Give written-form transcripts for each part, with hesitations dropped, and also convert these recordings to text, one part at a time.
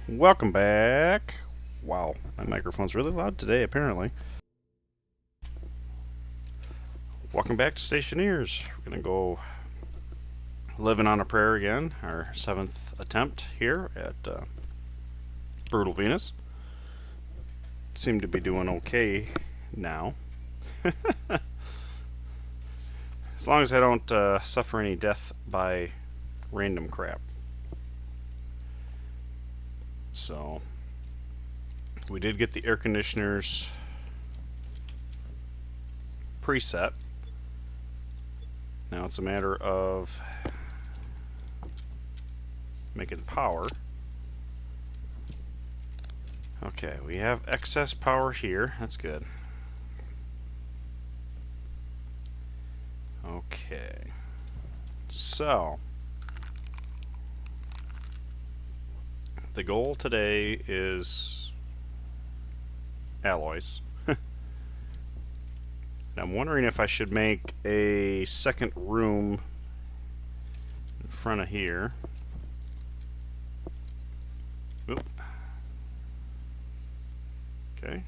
Welcome back. Wow, my microphone's really loud today, apparently. Welcome back to Stationeers. We're going to go living on a prayer again, our seventh attempt here at Brutal Venus. Seem to be doing okay now. As long as I don't suffer any death by random crap. So, we did get the air conditioners preset. Now it's a matter of making power. Okay, we have excess power here. That's good. Okay. So, the goal today is alloys. I'm wondering if I should make a second room in front of here. Oop. Okay.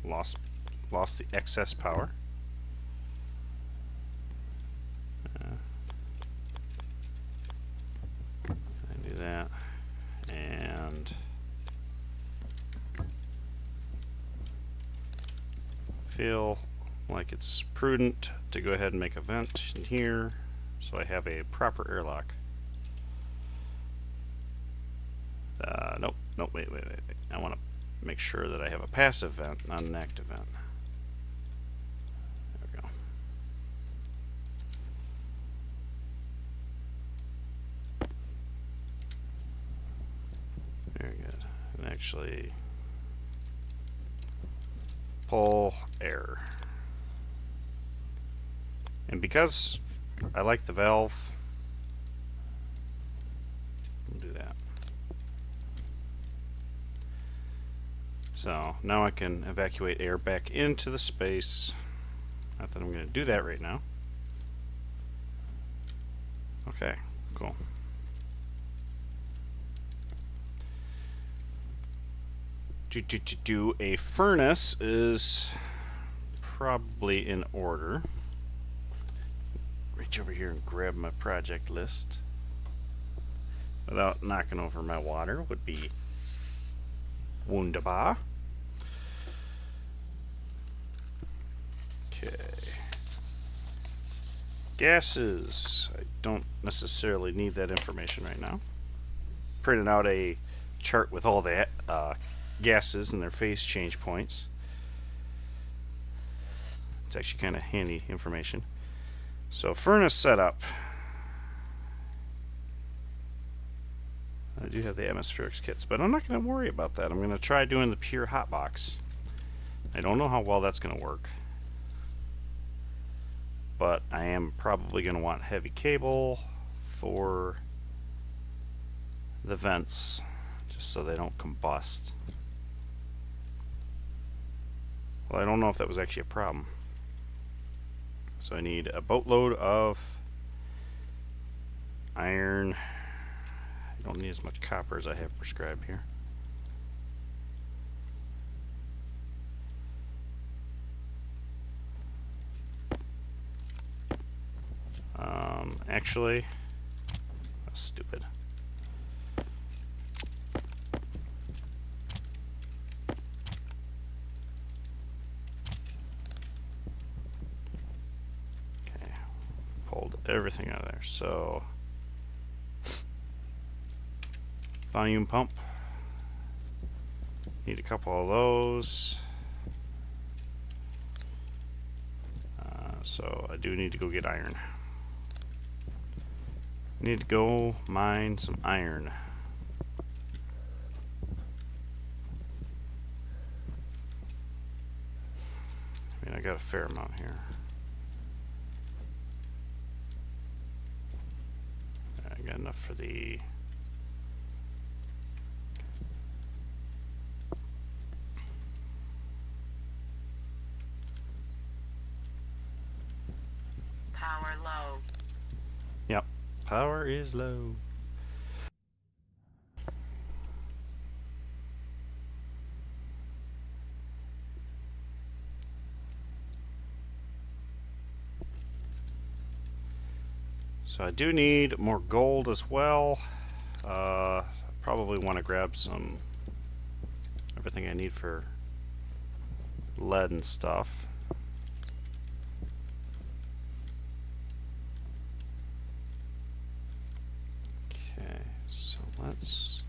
Lost the excess power. I do that, and feel like it's prudent to go ahead and make a vent in here so I have a proper airlock. Nope, wait. I want to make sure that I have a passive vent, not an active vent. There we go. Very good. And actually pull air. And because I like the valve, we'll do that. So now I can evacuate air back into the space. Not that I'm going to do that right now. Okay, cool. A furnace is probably in order. Reach over here and grab my project list without knocking over my water would be wunderbar. Okay. Gases. I don't necessarily need that information right now. Printed out a chart with all the gases and their phase change points. It's actually kind of handy information. So furnace setup. I do have the atmospherics kits, but I'm not going to worry about that. I'm going to try doing the pure hotbox. I don't know how well that's going to work, but I am probably going to want heavy cable for the vents, just so they don't combust. Well, I don't know if that was actually a problem. So I need a boatload of iron. I don't need as much copper as I have prescribed here. Actually, that's stupid. Okay, pulled everything out of there. So, volume pump. Need a couple of those. So I do need to go get iron. Need to go mine some iron. I mean, I got a fair amount here. I got enough for the power low. Yep, power is low. So I do need more gold as well. Probably want to grab everything I need for lead and stuff. Okay, so let's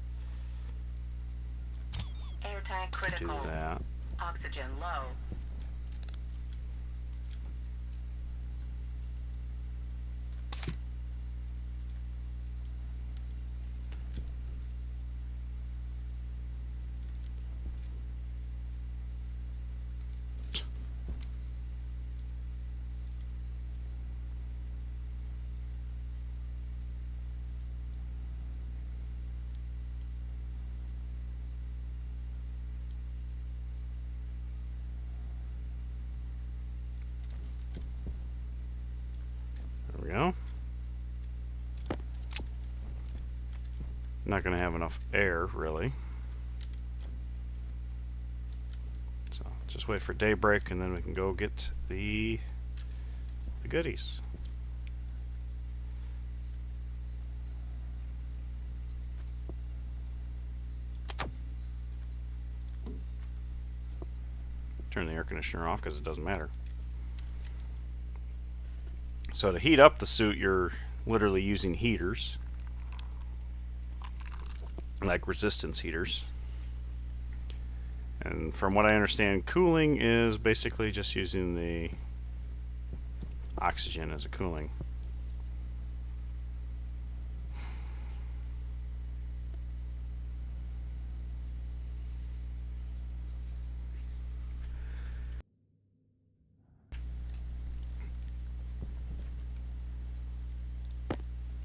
Airtime critical. do that. Oxygen low. There we go. Not going to have enough air, really. So just wait for daybreak, and then we can go get the goodies. Turn the air conditioner off because it doesn't matter. So to heat up the suit, you're literally using heaters, like resistance heaters. And from what I understand, cooling is basically just using the oxygen as a cooling.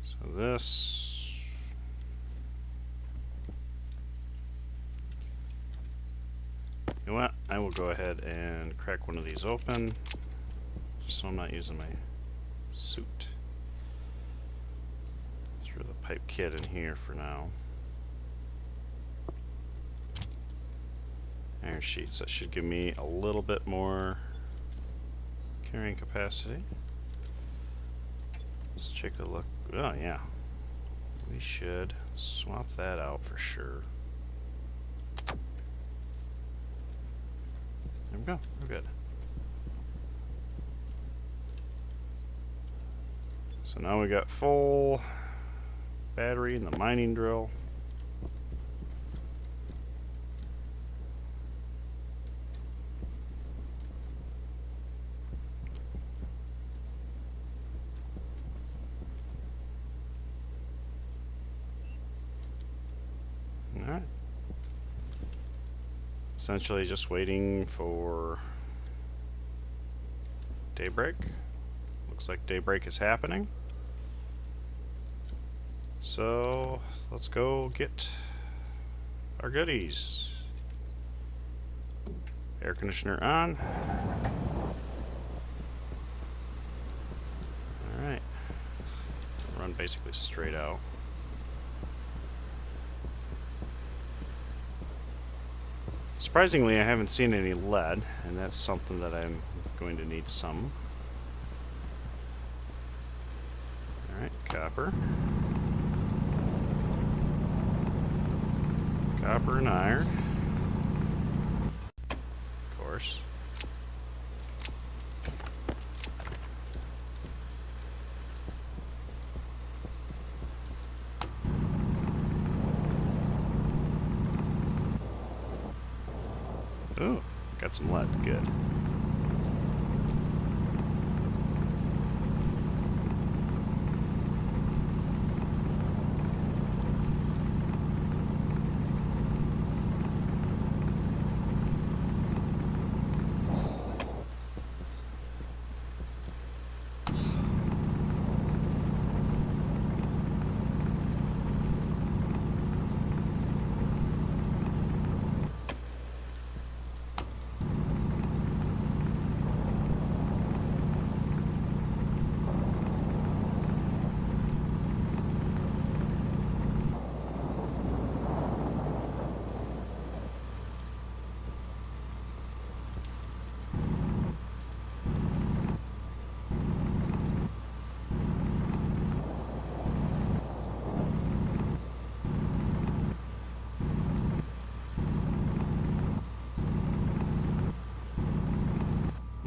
So this, you know what? I will go ahead and crack one of these open, just so I'm not using my suit. Throw the pipe kit in here for now. Iron sheets, that should give me a little bit more carrying capacity. Let's take a look. Oh yeah, we should swap that out for sure. There we go, we're good. So now we got full battery in the mining drill. Alright. Essentially just waiting for daybreak. Looks like daybreak is happening. So let's go get our goodies. Air conditioner on. Alright. Run basically straight out. Surprisingly, I haven't seen any lead, and that's something that I'm going to need some. Alright, copper. Copper and iron. Of course. Ooh, got some lead. Good.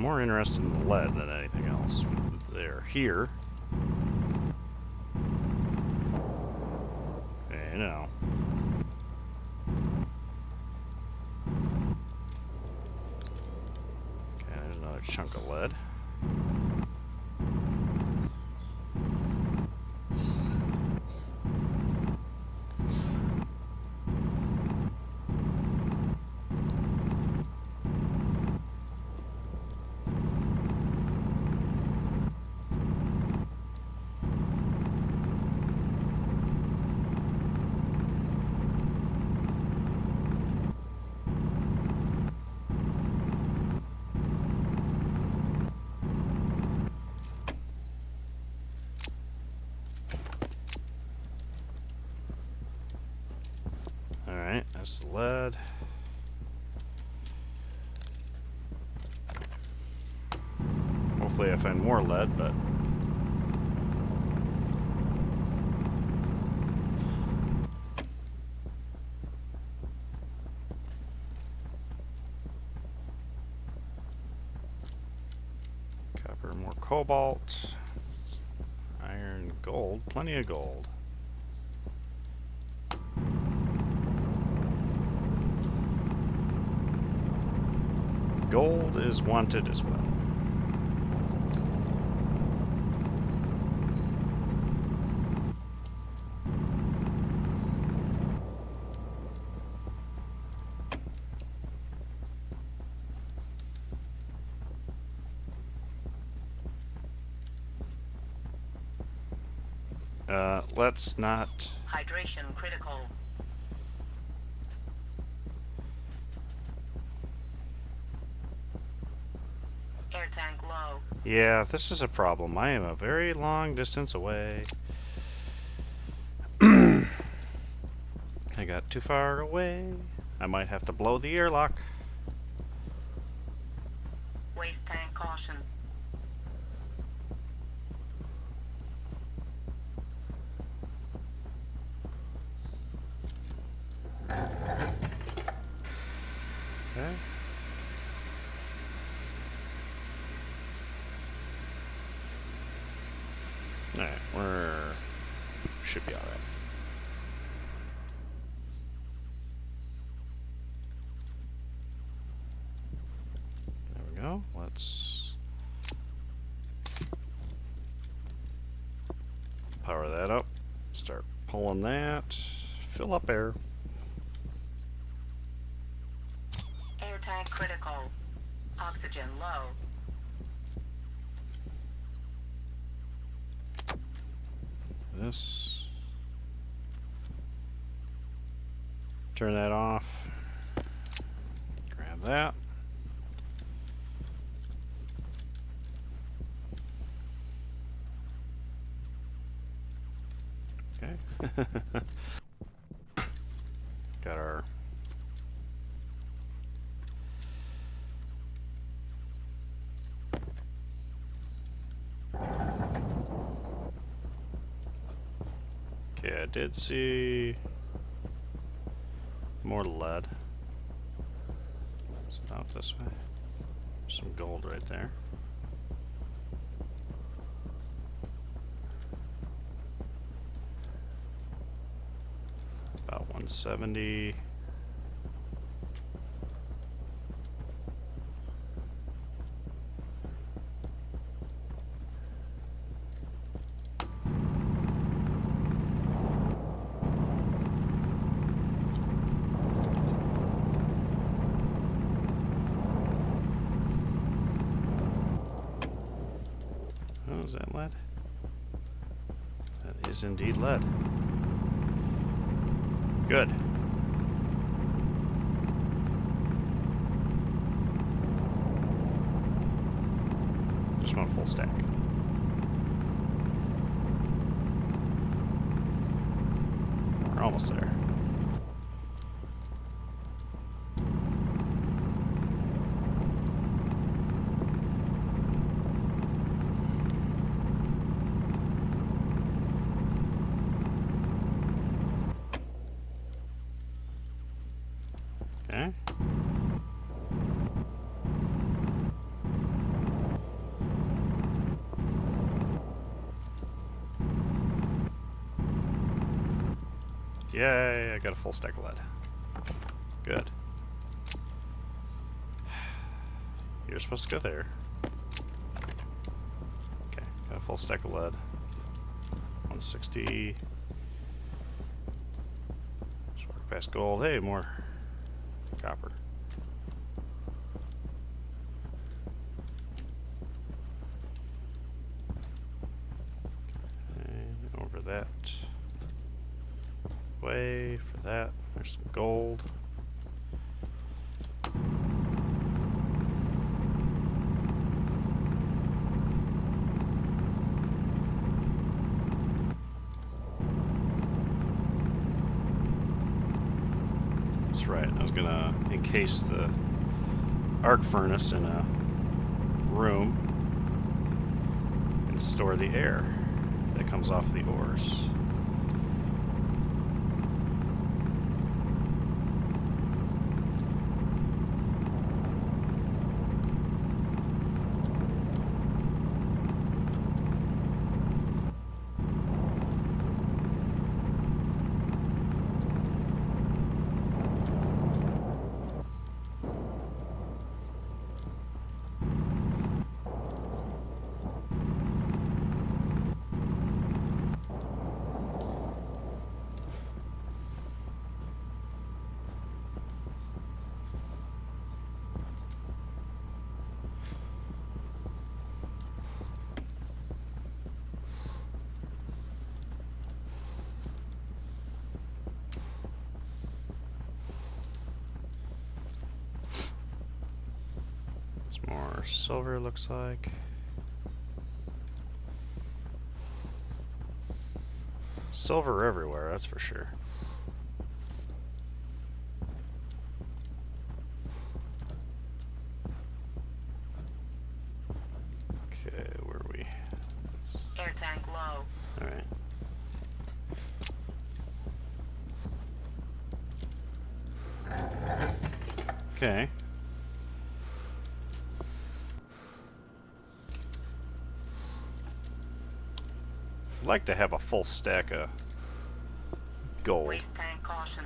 more interested in the lead than anything else. They're here. Okay, now. Okay, there's another chunk of lead. Alright, that's the lead. Hopefully I find more lead, but... Copper, more cobalt. Iron, gold. Plenty of gold. Gold is wanted as well. Let's not... Hydration critical. Air tank low. Yeah, this is a problem. I am a very long distance away. I got too far away. I might have to blow the airlock. Waste tank caution. Okay. Alright, should be alright. There we go. Let's power that up. Start pulling that. Fill up air. Air tank critical. Oxygen low. This. Turn that off. Grab that. Okay. Got our okay, I did see more lead. So out this way. Some gold right there. About 170. Oh, is that lead? That is indeed lead. Good. Just want a full stack. We're almost there. Okay. Yay, I got a full stack of lead. Good. You're supposed to go there. Okay, got a full stack of lead. 160. Spark past gold. Hey, more copper. Okay, over that way for that. There's some gold. That's right. I was gonna encase the arc furnace in a room and store the air that comes off the ores. More silver, looks like. Silver everywhere, that's for sure. Okay, where are we? Air tank low. Alright. Okay. I'd like to have a full stack of gold. Waste tank caution.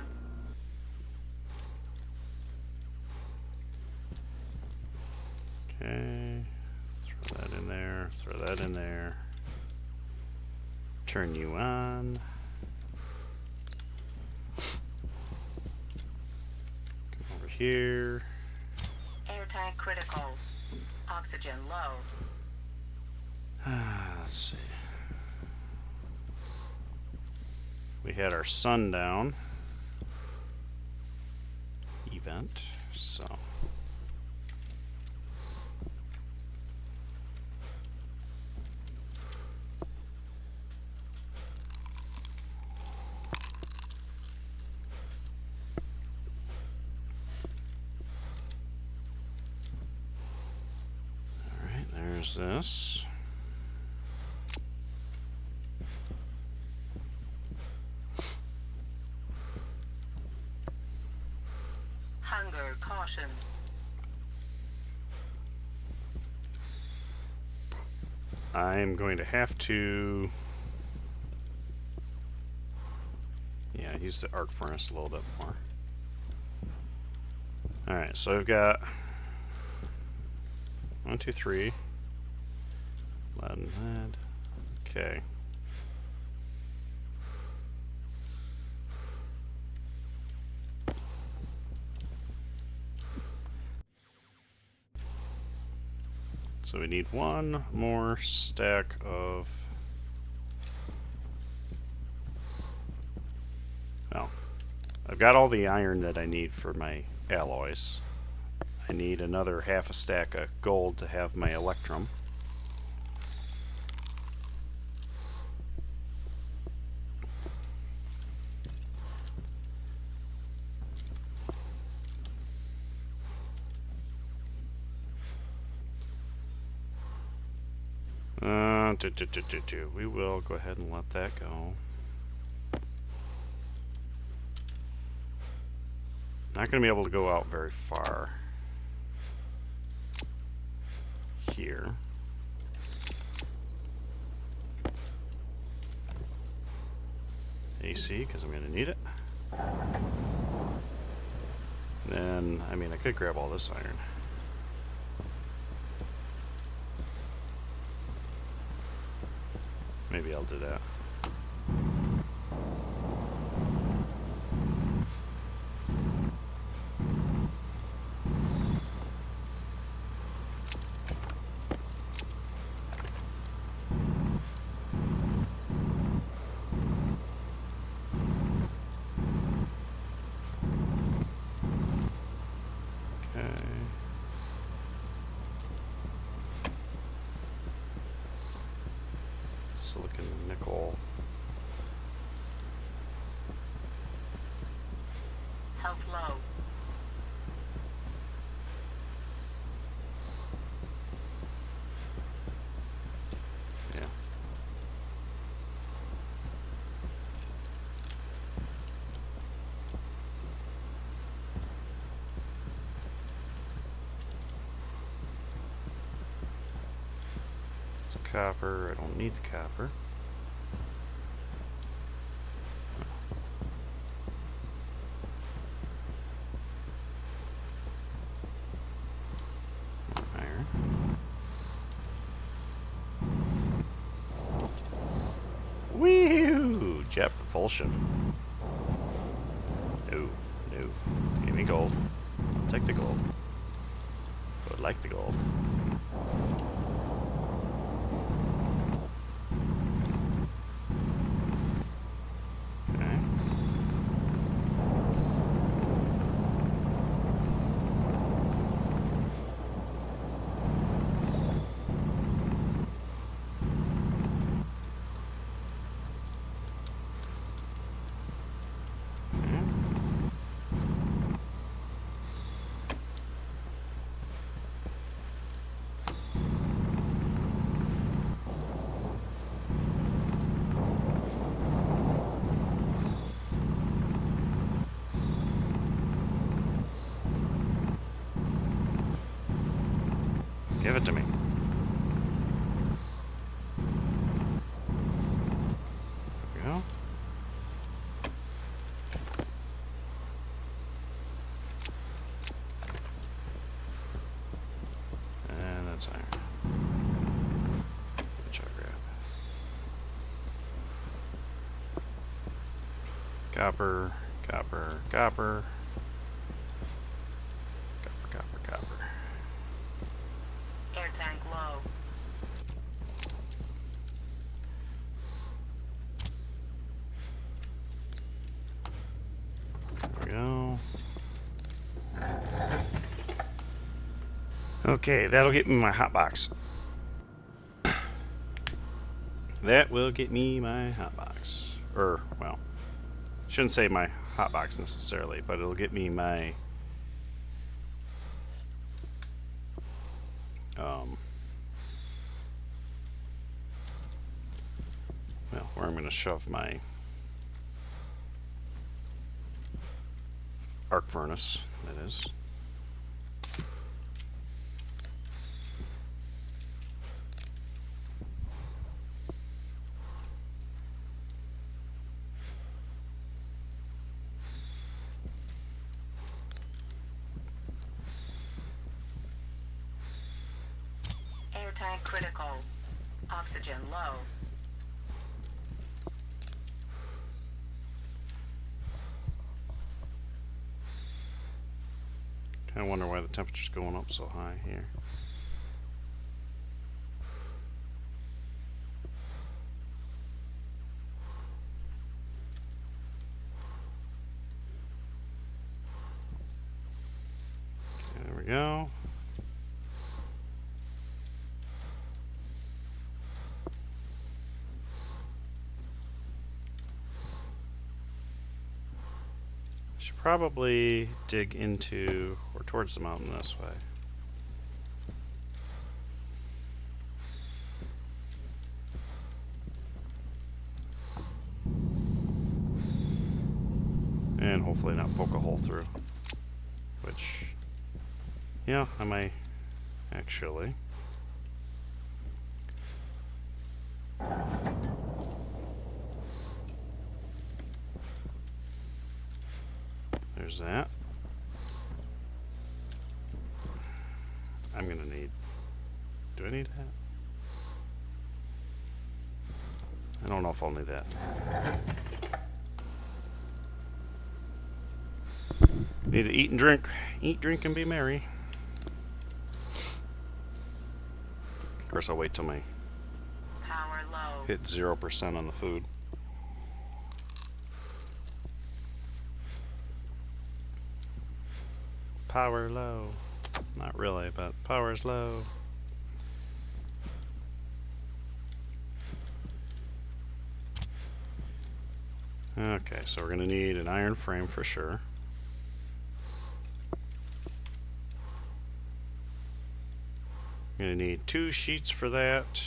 Okay. Throw that in there. Throw that in there. Turn you on. Come over here. Air tank critical. Oxygen low. Let's see. We had our sundown event, so alright, there's this. Hunger caution. I'm going to have to, yeah, use the arc furnace a little bit more. Alright, so I've got 1, 2, 3. Lead and lead. Okay. So we need one more stack of, well, I've got all the iron that I need for my alloys. I need another half a stack of gold to have my electrum. We will go ahead and let that go. Not going to be able to go out very far here. AC, because I'm going to need it. Then, I mean, I could grab all this iron. Maybe I'll do that. Silicon nickel. Health low. Yeah. It's copper. I don't need the copper. Iron. Woo! Jet propulsion. No, no. Give me gold. I'll take the gold. I would like the gold. Okay. Give it to me. There we go. And that's iron. Which I'll grab. Copper, copper, copper. Copper, copper, copper. Air tank low. There we go. Okay, that'll get me my hot box. That will get me my hot box. Or, well, shouldn't say my hot box necessarily, but it'll get me my well, where I'm going to shove my arc furnace, that is. Air tank critical. Oxygen low. Kind of wonder why the temperature's going up so high here. Okay, there we go. Should probably dig into or towards the mountain this way. And hopefully not poke a hole through. Which, yeah, I might actually. There's that. I'm gonna need... Do I need that? I don't know if I'll need that. Need to eat and drink. Eat, drink, and be merry. Of course, I'll wait till my Power low. hit 0% on the food. Power low. Not really, but power's low. Okay, so we're going to need an iron frame for sure. I'm going to need 2 sheets for that.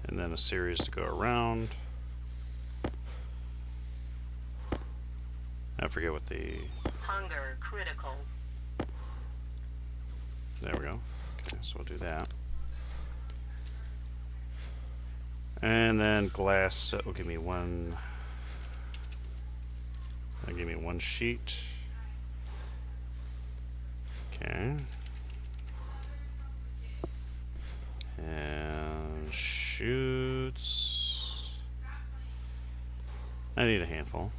And then a series to go around. I forget what the... Hunger critical. There we go. Okay, so we'll do that. And then glass will give me one. That'll give me 1 sheet. Okay. And shoots. I need a handful.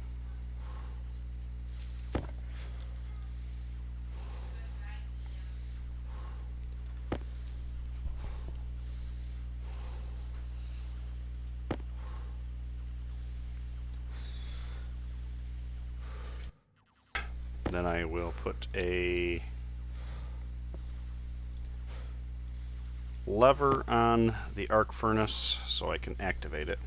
Then I will put a lever on the arc furnace so I can activate it.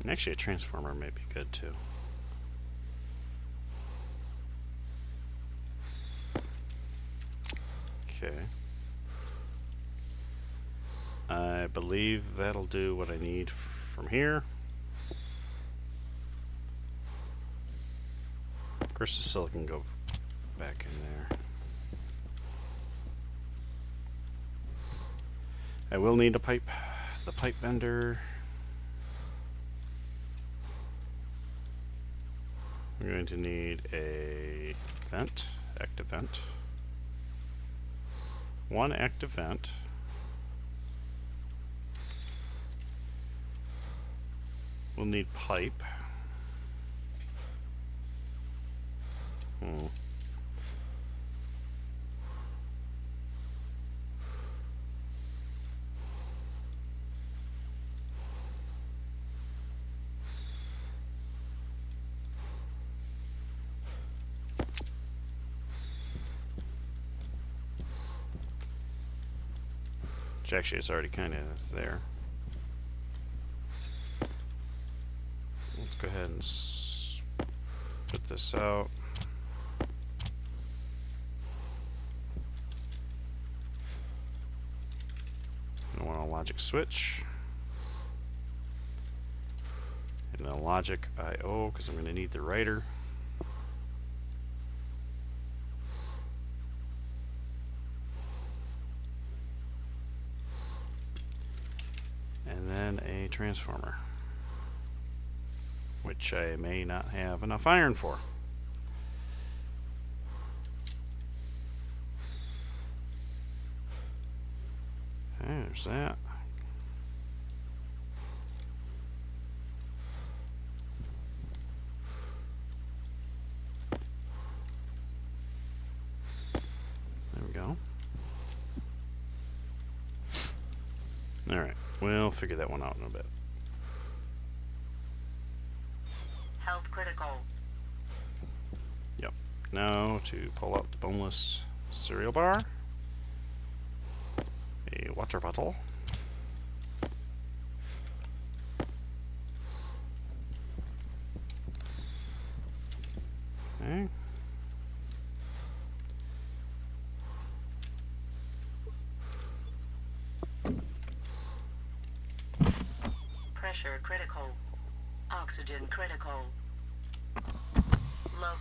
And actually a transformer may be good too. Okay. I believe that'll do what I need from here. Of course, the silicon go back in there. I will need a pipe, the pipe bender. I'm going to need a vent, active vent. 1 active vent. We'll need pipe. Which actually is already kind of there. Let's go ahead and put this out. I want a logic switch. And a logic I/O because I'm going to need the writer. And then a transformer, which I may not have enough iron for. There's that. There we go. Alright, we'll figure that one out in a bit. Health critical. Yep. Now to pull out the boneless cereal bar. A water bottle. Okay. Pressure critical. Oxygen critical.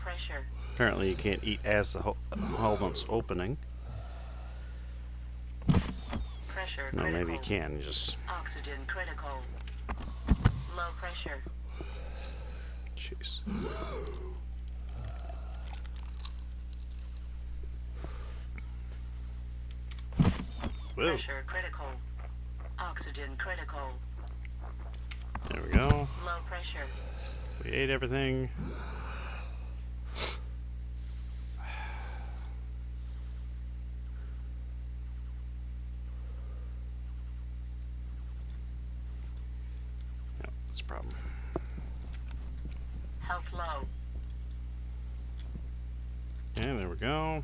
pressure. Apparently you can't eat as the helmet's opening. Pressure No, critical. maybe you can. You just... Oxygen critical. Low pressure. Jeez. Whoa. Pressure critical. Oxygen critical. There we go. Low pressure. We ate everything. Yep, that's a problem. Health low. And there we go.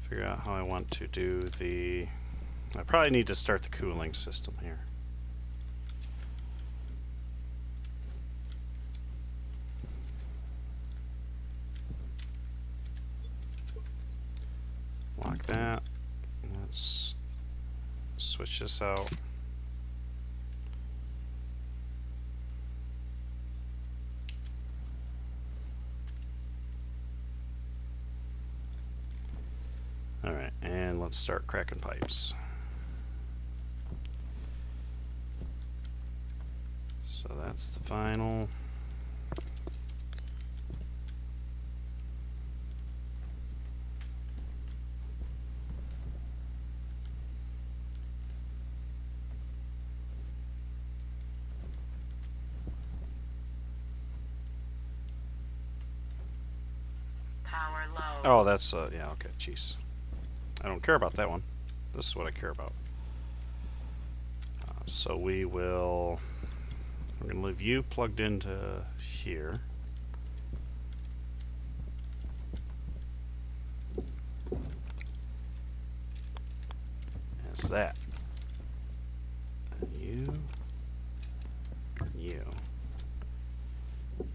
Figure out how I want to do the... I probably need to start the cooling system here. Lock that. Let's switch this out. Alright, and let's start cracking pipes. So that's the final. Power low. Oh, that's, yeah, okay, jeez. I don't care about that one. This is what I care about. So we're going to leave you plugged into here. That's that. And you, you,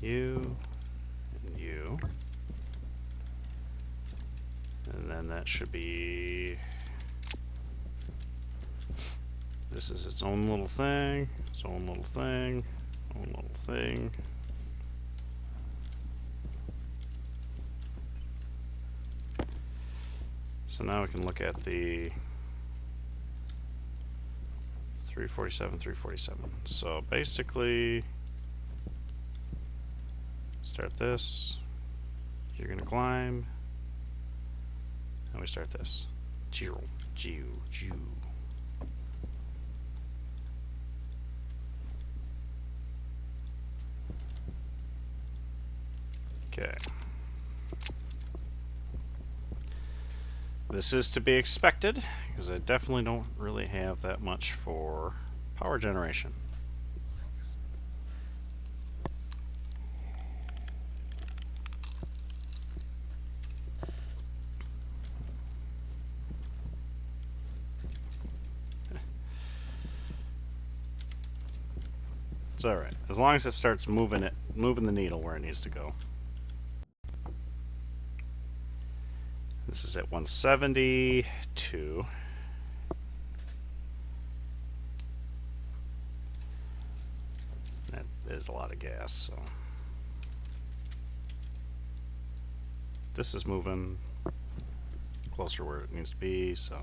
you, and you. And then that should be... This is its own little thing, its own little thing, own little thing. So now we can look at the 347, 347. So basically, start this, you're gonna climb, and we start this. Jew, Jew, Jew. Okay. This is to be expected, because I definitely don't really have that much for power generation. It's alright, as long as it starts moving the needle where it needs to go. This is at 172. That is a lot of gas, so. This is moving closer where it needs to be, so.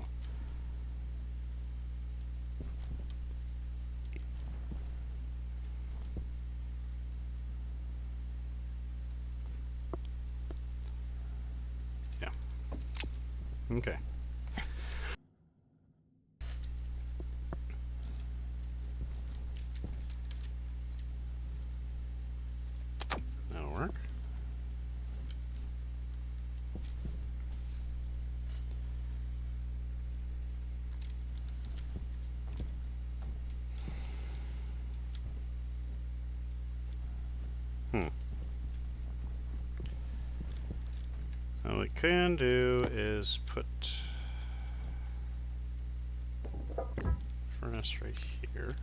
Yeah. Okay. That'll work. What we can do is put furnace right here.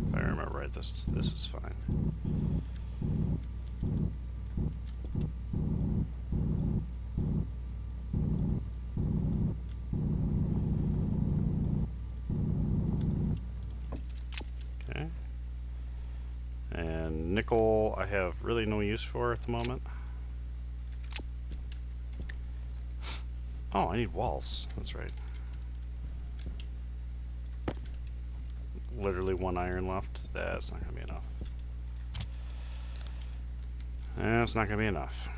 If I remember right, this is fine. I have really no use for at the moment. Oh, I need walls. That's right. Literally 1 iron left. That's not going to be enough. That's not going to be enough.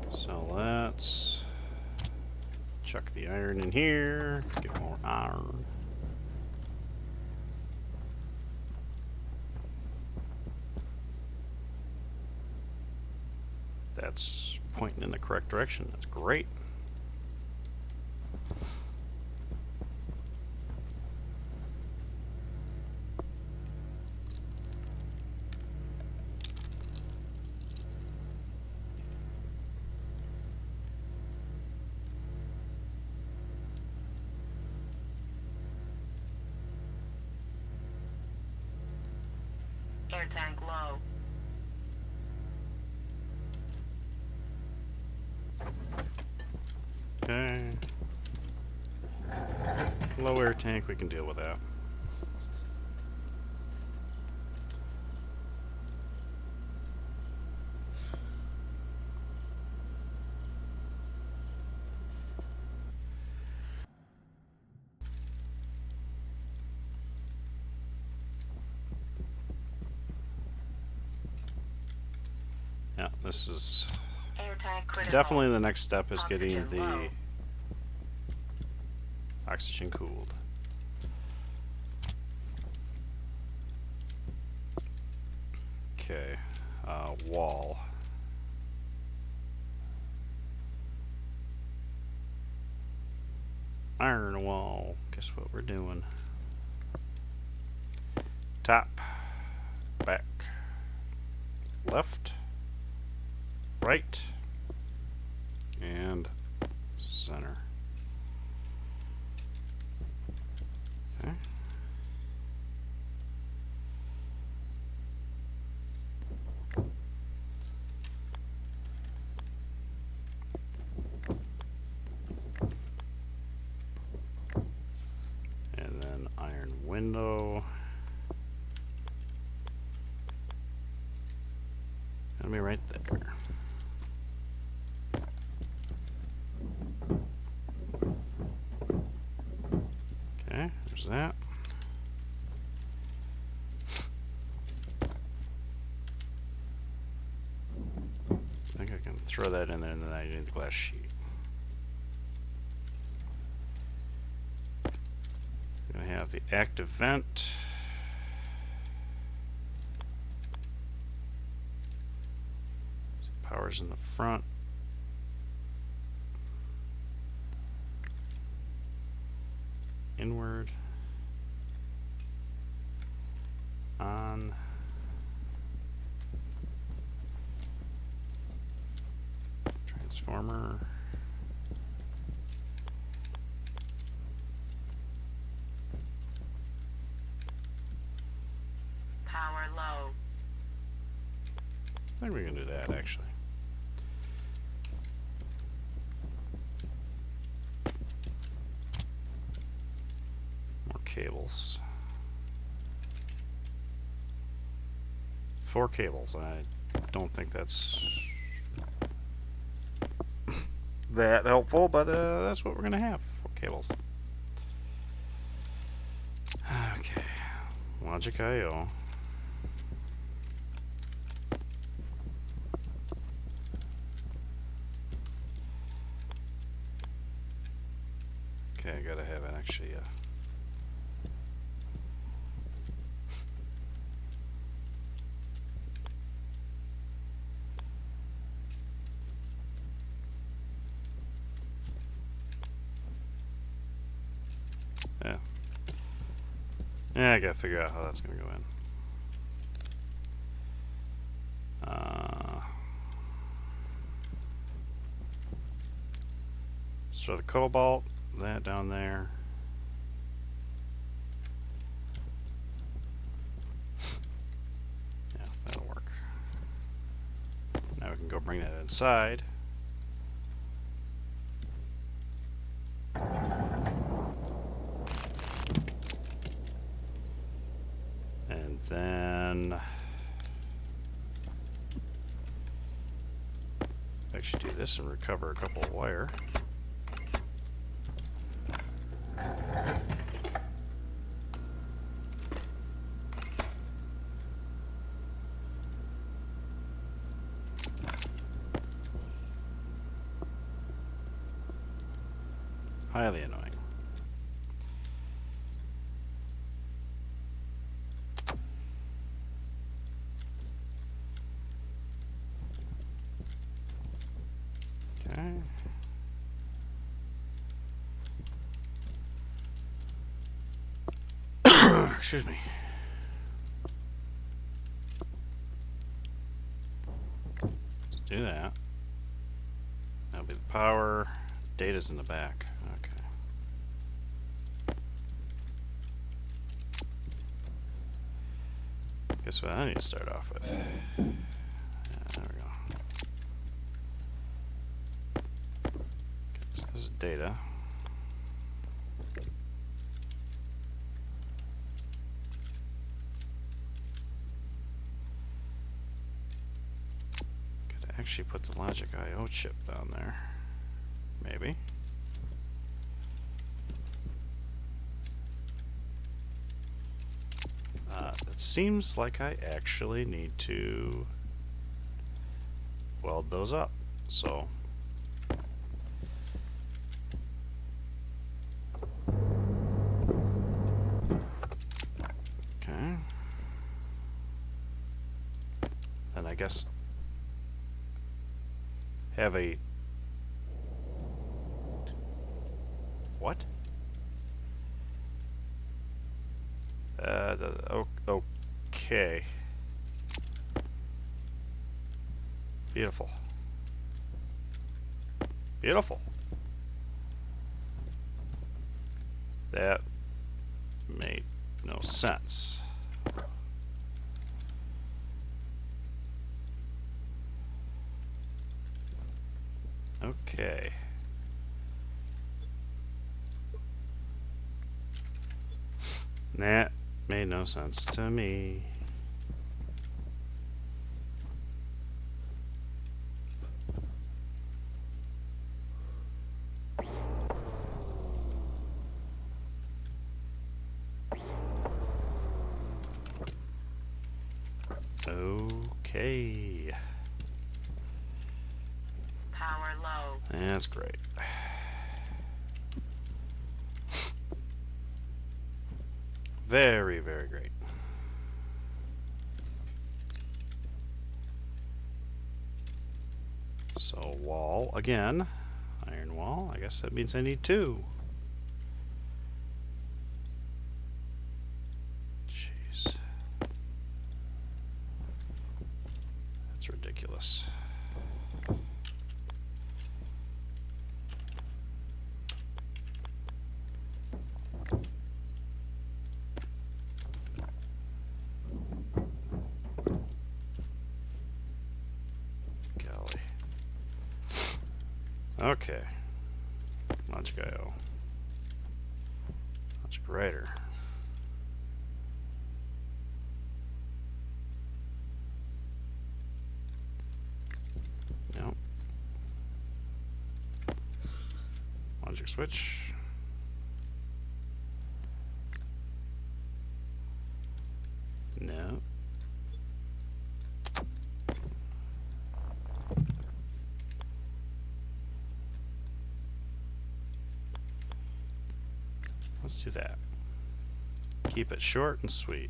So let's chuck the iron in here. Get more iron. That's pointing in the correct direction. That's great. Air tank low. Okay. Low air tank, we can deal with that. Yeah, this is Air tank critical. definitely the next step is getting Oxygen the low. oxygen cooled. Okay, wall. Iron wall. Guess what we're doing? Top, back, left, right, and center. Okay. And then iron window. Gonna be right there. Okay, there's that. I think I can throw that in there, and then I need the glass sheet. We're gonna have the active vent. So power's in the front. Inward. On. Transformer. Power low. I think we can do that actually. More cables. 4 cables. I don't think that's that helpful, but that's what we're gonna have. 4 cables. Okay. Logic I/O. Okay, I gotta have it actually. Yeah. Yeah, I gotta figure out how that's gonna go in. So the cobalt, that down there. Yeah, that'll work. Now we can go bring that inside. And then actually do this and recover a couple of wire. Highly annoying. Okay. Excuse me. Let's do that. That'll be the power. Data's in the back. Okay. Guess what I need to start off with? Yeah, there we go. Okay, so this is data. Could actually put the logic I/O chip down there. Maybe. It seems like I actually need to weld those up. So okay. And I guess have a what? Okay. Beautiful. Beautiful. That made no sense. Okay. That made no sense to me. Okay. Power low. That's great. Very, very great. So wall again. Iron wall. I guess that means I need two. Jeez. That's ridiculous. Golly. Okay. Logic IO. Logic writer. Nope. Logic switch. No. Let's do that. Keep it short and sweet.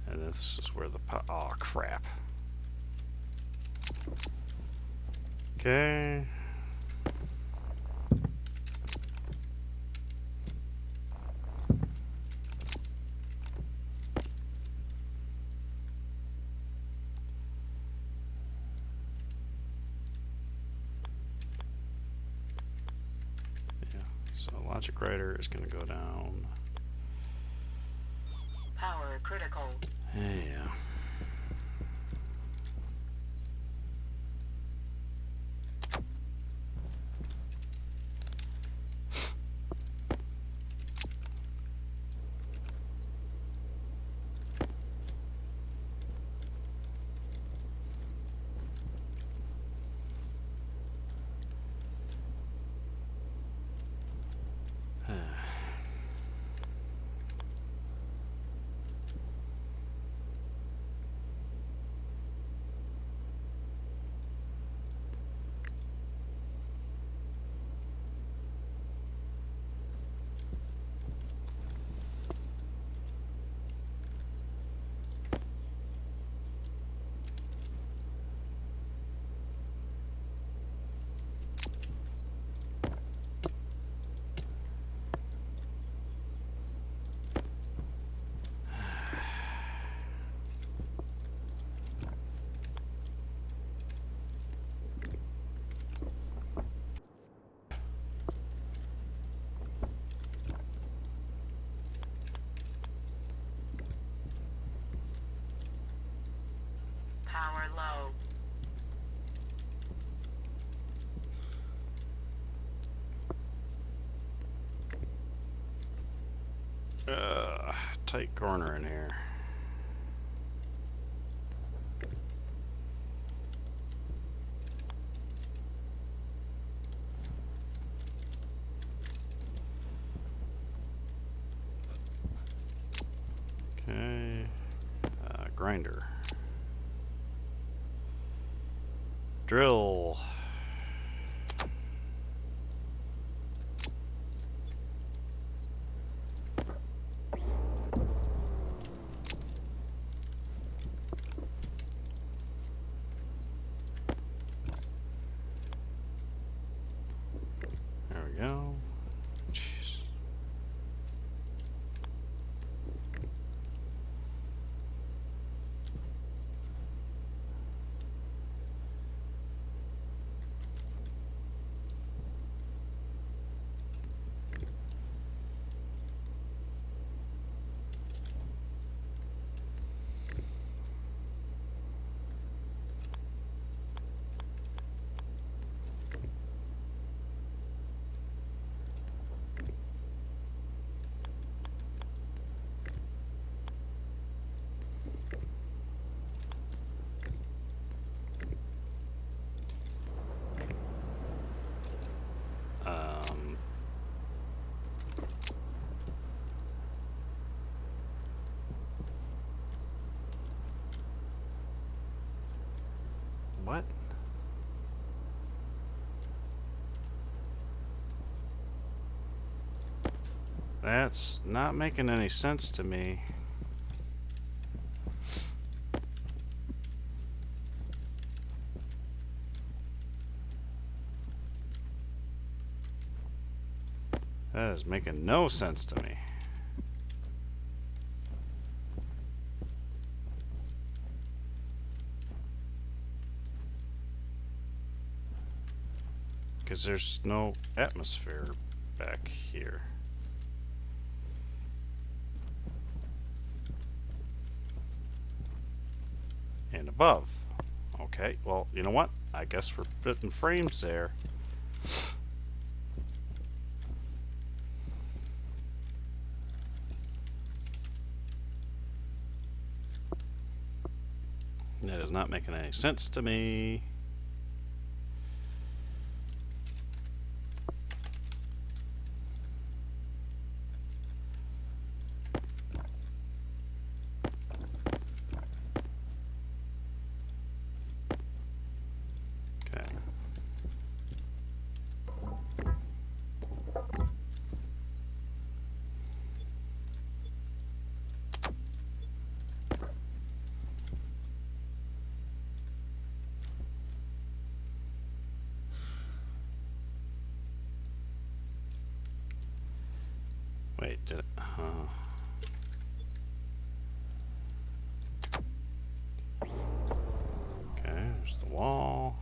And this is where the oh crap. Okay. So logic writer is going to go down. Power critical. Yeah. low. Tight corner in here. Okay. Grinder. Drill. There we go. Jeez. What? That's not making any sense to me. That is making no sense to me. Because there's no atmosphere back here. And above. Okay, well, you know what? I guess we're putting frames there. That is not making any sense to me. Okay. Wait, did it? Okay, there's the wall.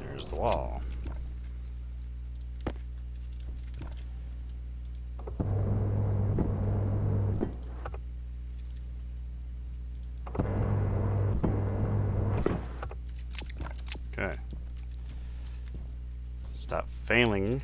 There's the wall. Okay. Stop failing.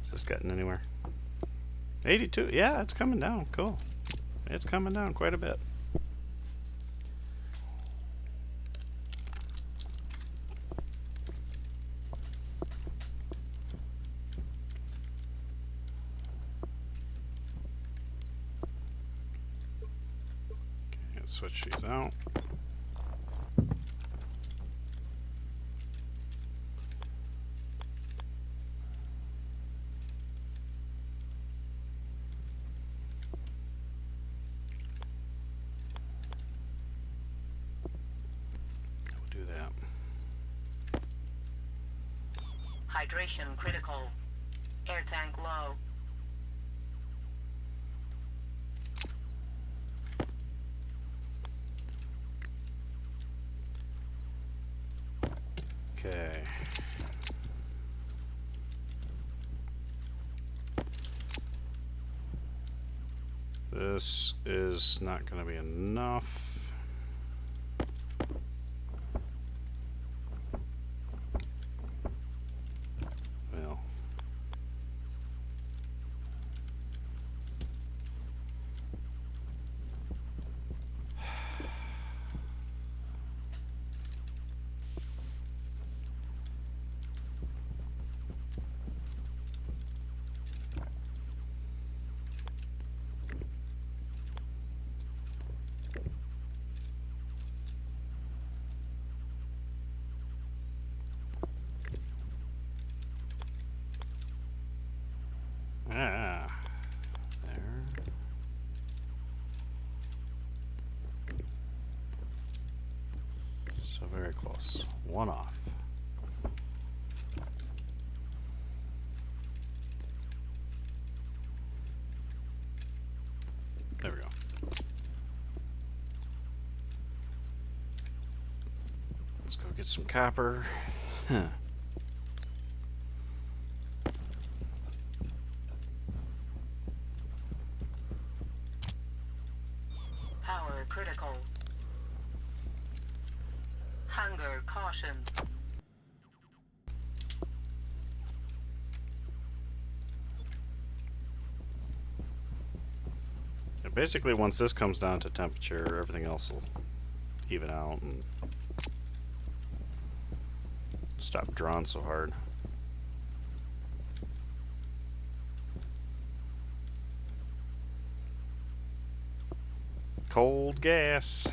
Is this getting anywhere? 82. Yeah, it's coming down. Cool. It's coming down quite a bit. Okay, let's switch these out. We'll do that. Hydration critical. Air tank low. Okay. This is not going to be enough. Well. Ah. There. So very close. One off. There we go. Let's go get some copper. Huh. Power critical. Hunger caution. Yeah, basically, once this comes down to temperature, everything else will even out and stop drawing so hard. Cold gas.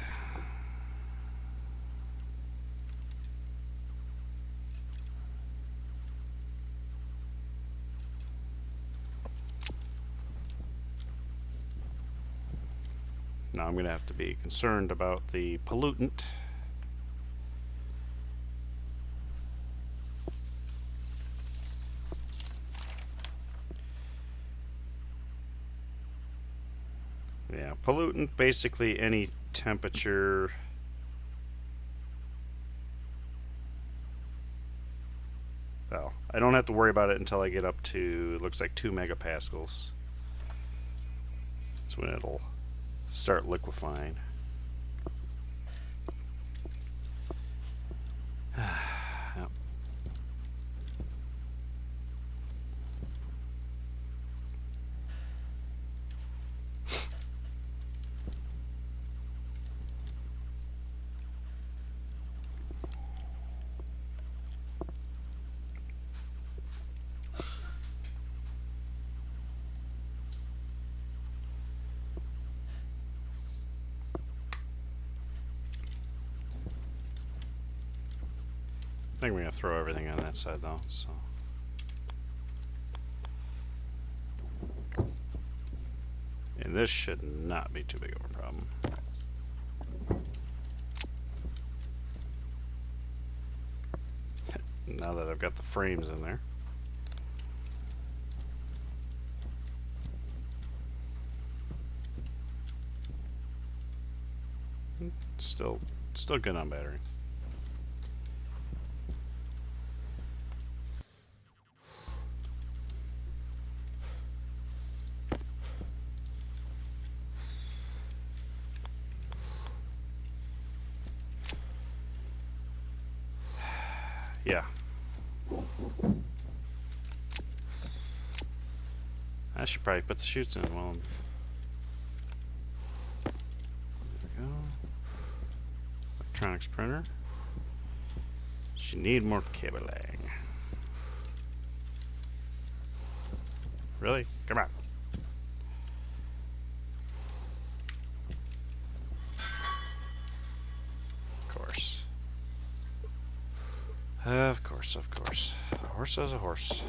Now I'm going to have to be concerned about the pollutant. Yeah, pollutant, basically any temperature. Well, I don't have to worry about it until I get up to, it looks like 2 megapascals. That's when it'll start liquefying. Yep. I think we're going to throw everything on that side though, so. And this should not be too big of a problem. Now that I've got the frames in there. Still good on battery. Yeah. I should probably put the chutes in. Well, there we go. Electronics printer. She need more cabling. Really? Come on. Of course. Of course, of course. A horse is a horse.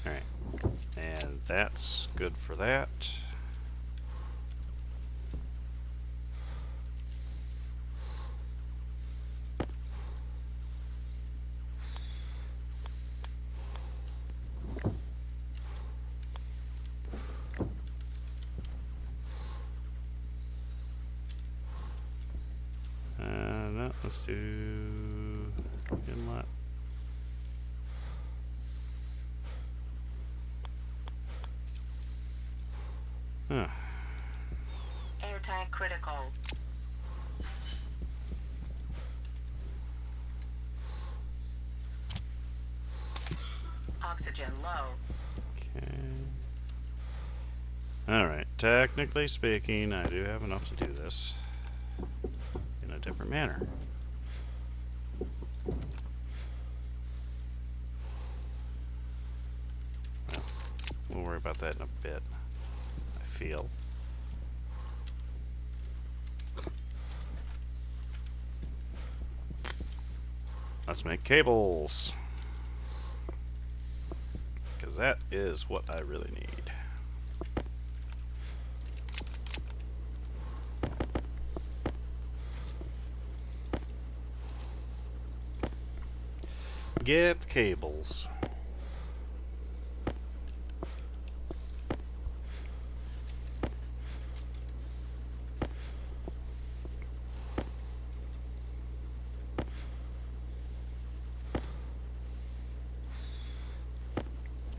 Alright. And that's good for that. Let's do inlet. Huh. Air tank critical. Oxygen low. Okay. Alright, technically speaking, I do have enough to do this in a different manner. Well, we'll worry about that in a bit, I feel. Let's make cables. Because that is what I really need. Get cables.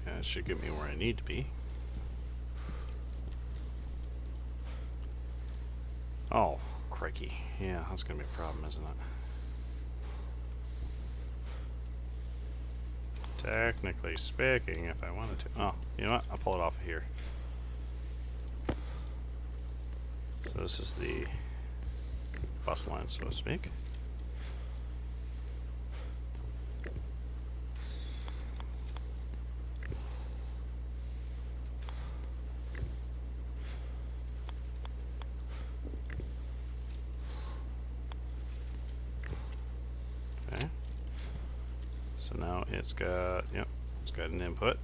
That should get me where I need to be. Oh, crikey. Yeah, that's going to be a problem, isn't it? Technically speaking, if I wanted to. Oh, you know what? I'll pull it off of here. So this is the bus line, so to speak. Okay. So now it's got, yep, it's got an input.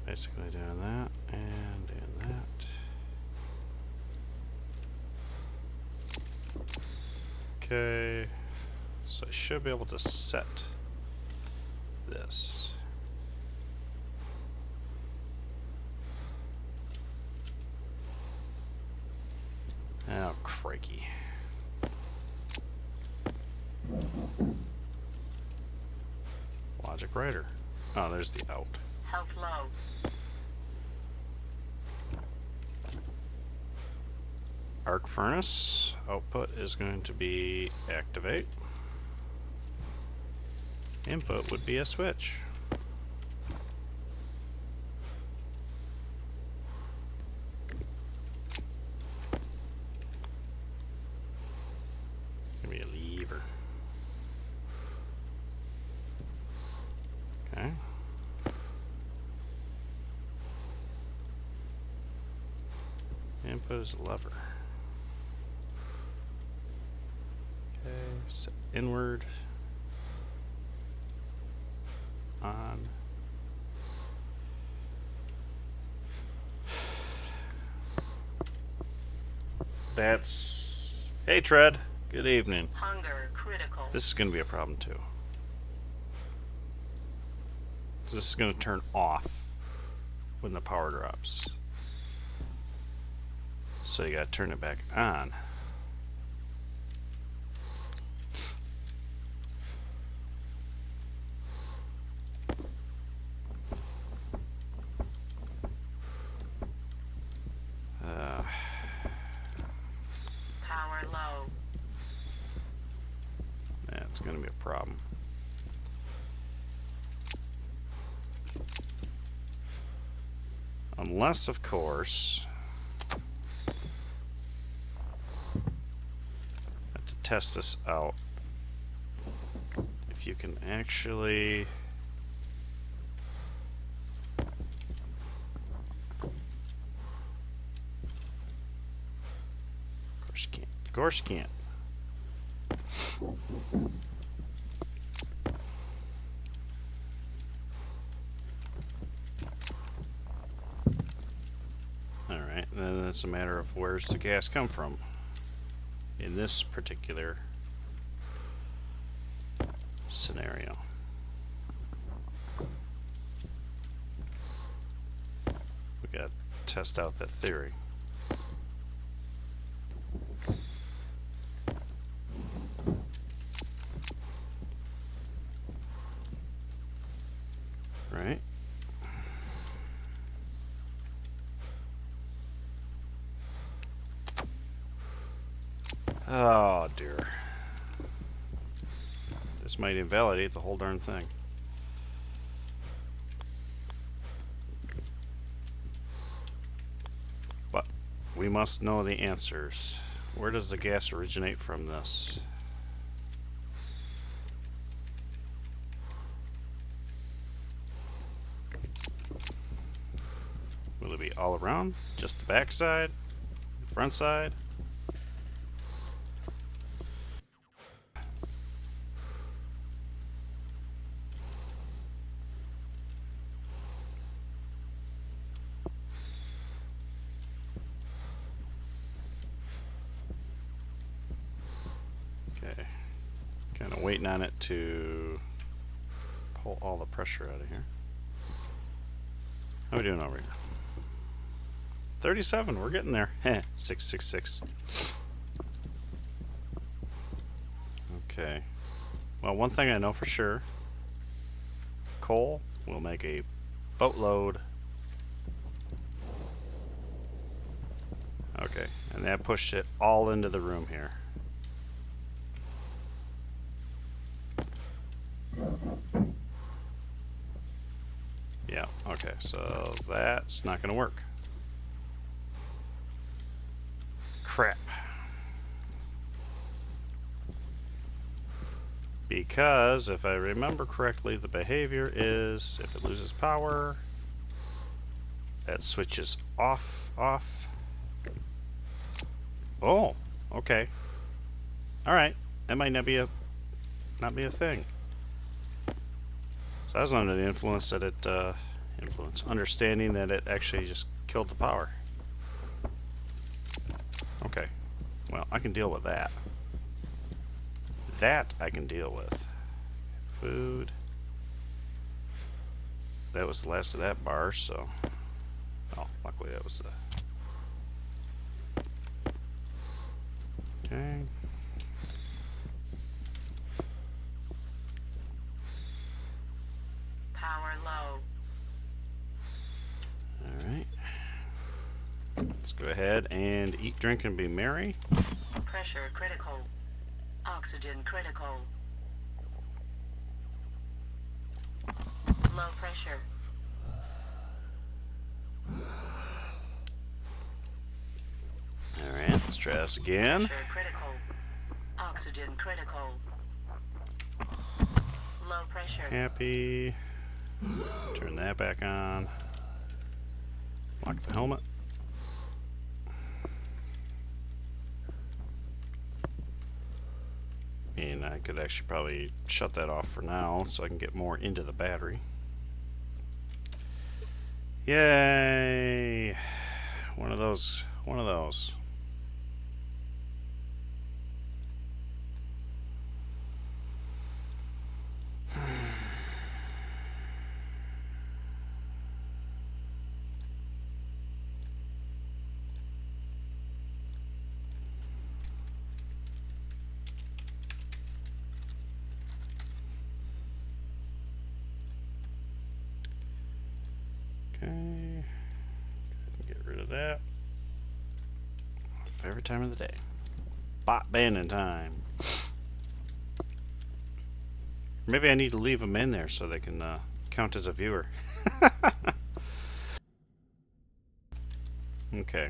Basically doing that and doing that. Okay, so I should be able to set this. Oh, crikey. Logic writer. Oh, there's the out. Health low. Arc furnace output is going to be activate. Input would be a switch. Give me a lever. Okay. Input is a lever. Okay, set inward. On. That's... Hey, Tread. Good evening. Hunger critical. This is going to be a problem, too. So this is going to turn off when the power drops. So you got to turn it back on. Power low. That's going to be a problem. Unless, of course, I have to test this out. If you can actually... Of course you can't. Alright, then it's a matter of where's the gas come from in this particular scenario. We got to test out that theory. Right? Oh dear. This might invalidate the whole darn thing. But we must know the answers. Where does the gas originate from this? Will it be all around? Just the back side? The front side? Okay. Kind of waiting on it to pull all the pressure out of here. How are we doing over here? 37, we're getting there. 666. Okay. Well, one thing I know for sure, coal will make a boatload. Okay, and that pushed it all into the room here. Yeah, okay, so that's not going to work. Crap. Because, if I remember correctly, the behavior is, if it loses power, that switches off. Oh, okay. Alright, that might not be a thing. So I was under the influence that it, understanding that it actually just killed the power. Okay, well, I can deal with that. That I can deal with. Food. That was the last of that bar, so... Oh, luckily that was the... Okay. Power low. Alright. Let's go ahead and eat, drink, and be merry. Pressure critical. Oxygen critical. Low pressure. Alright, let's try this again. Pressure critical. Oxygen critical. Low pressure. Happy. Turn that back on. Lock the helmet. And I could actually probably shut that off for now so I can get more into the battery. Yay! One of those. Okay. Get rid of that. Favorite time of the day. Bot banding time. Maybe I need to leave them in there so they can count as a viewer. Okay.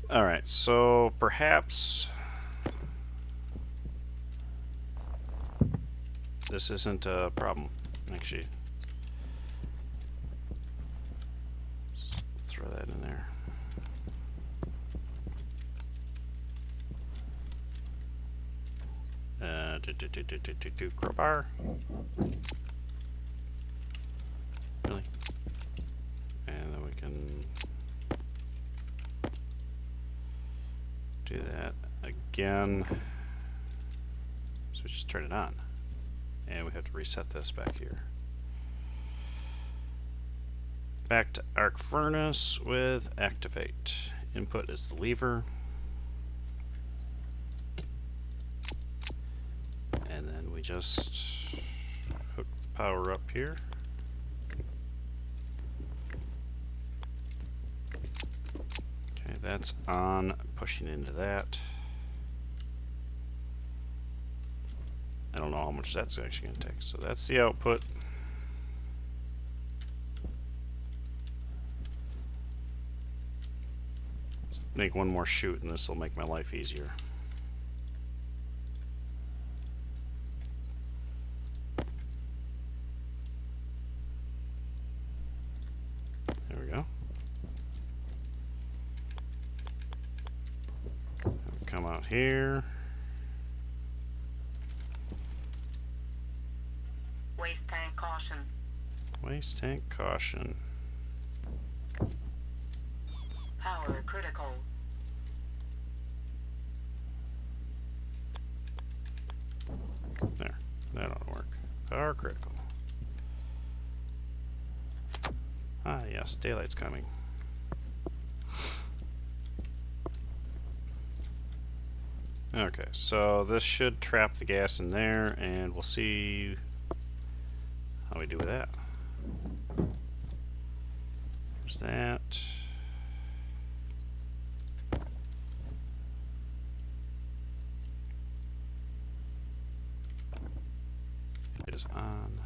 Alright, so perhaps this isn't a problem, actually. Let's throw that in there. Crowbar. Really? And then we can Do that again. So just turn it on. And we have to reset this back here. Back to arc furnace with activate. Input is the lever. And then we just hook the power up here. Okay, that's on, pushing into that. I don't know how much that's actually going to take. So that's the output. Let's make one more chute, and this will make my life easier. There we go. Come out here. Waste tank caution. Waste tank caution. Power critical. There. That ought to work. Power critical. Ah, yes. Daylight's coming. Okay, so this should trap the gas in there, and we'll see how we do with that. There's that. It is on.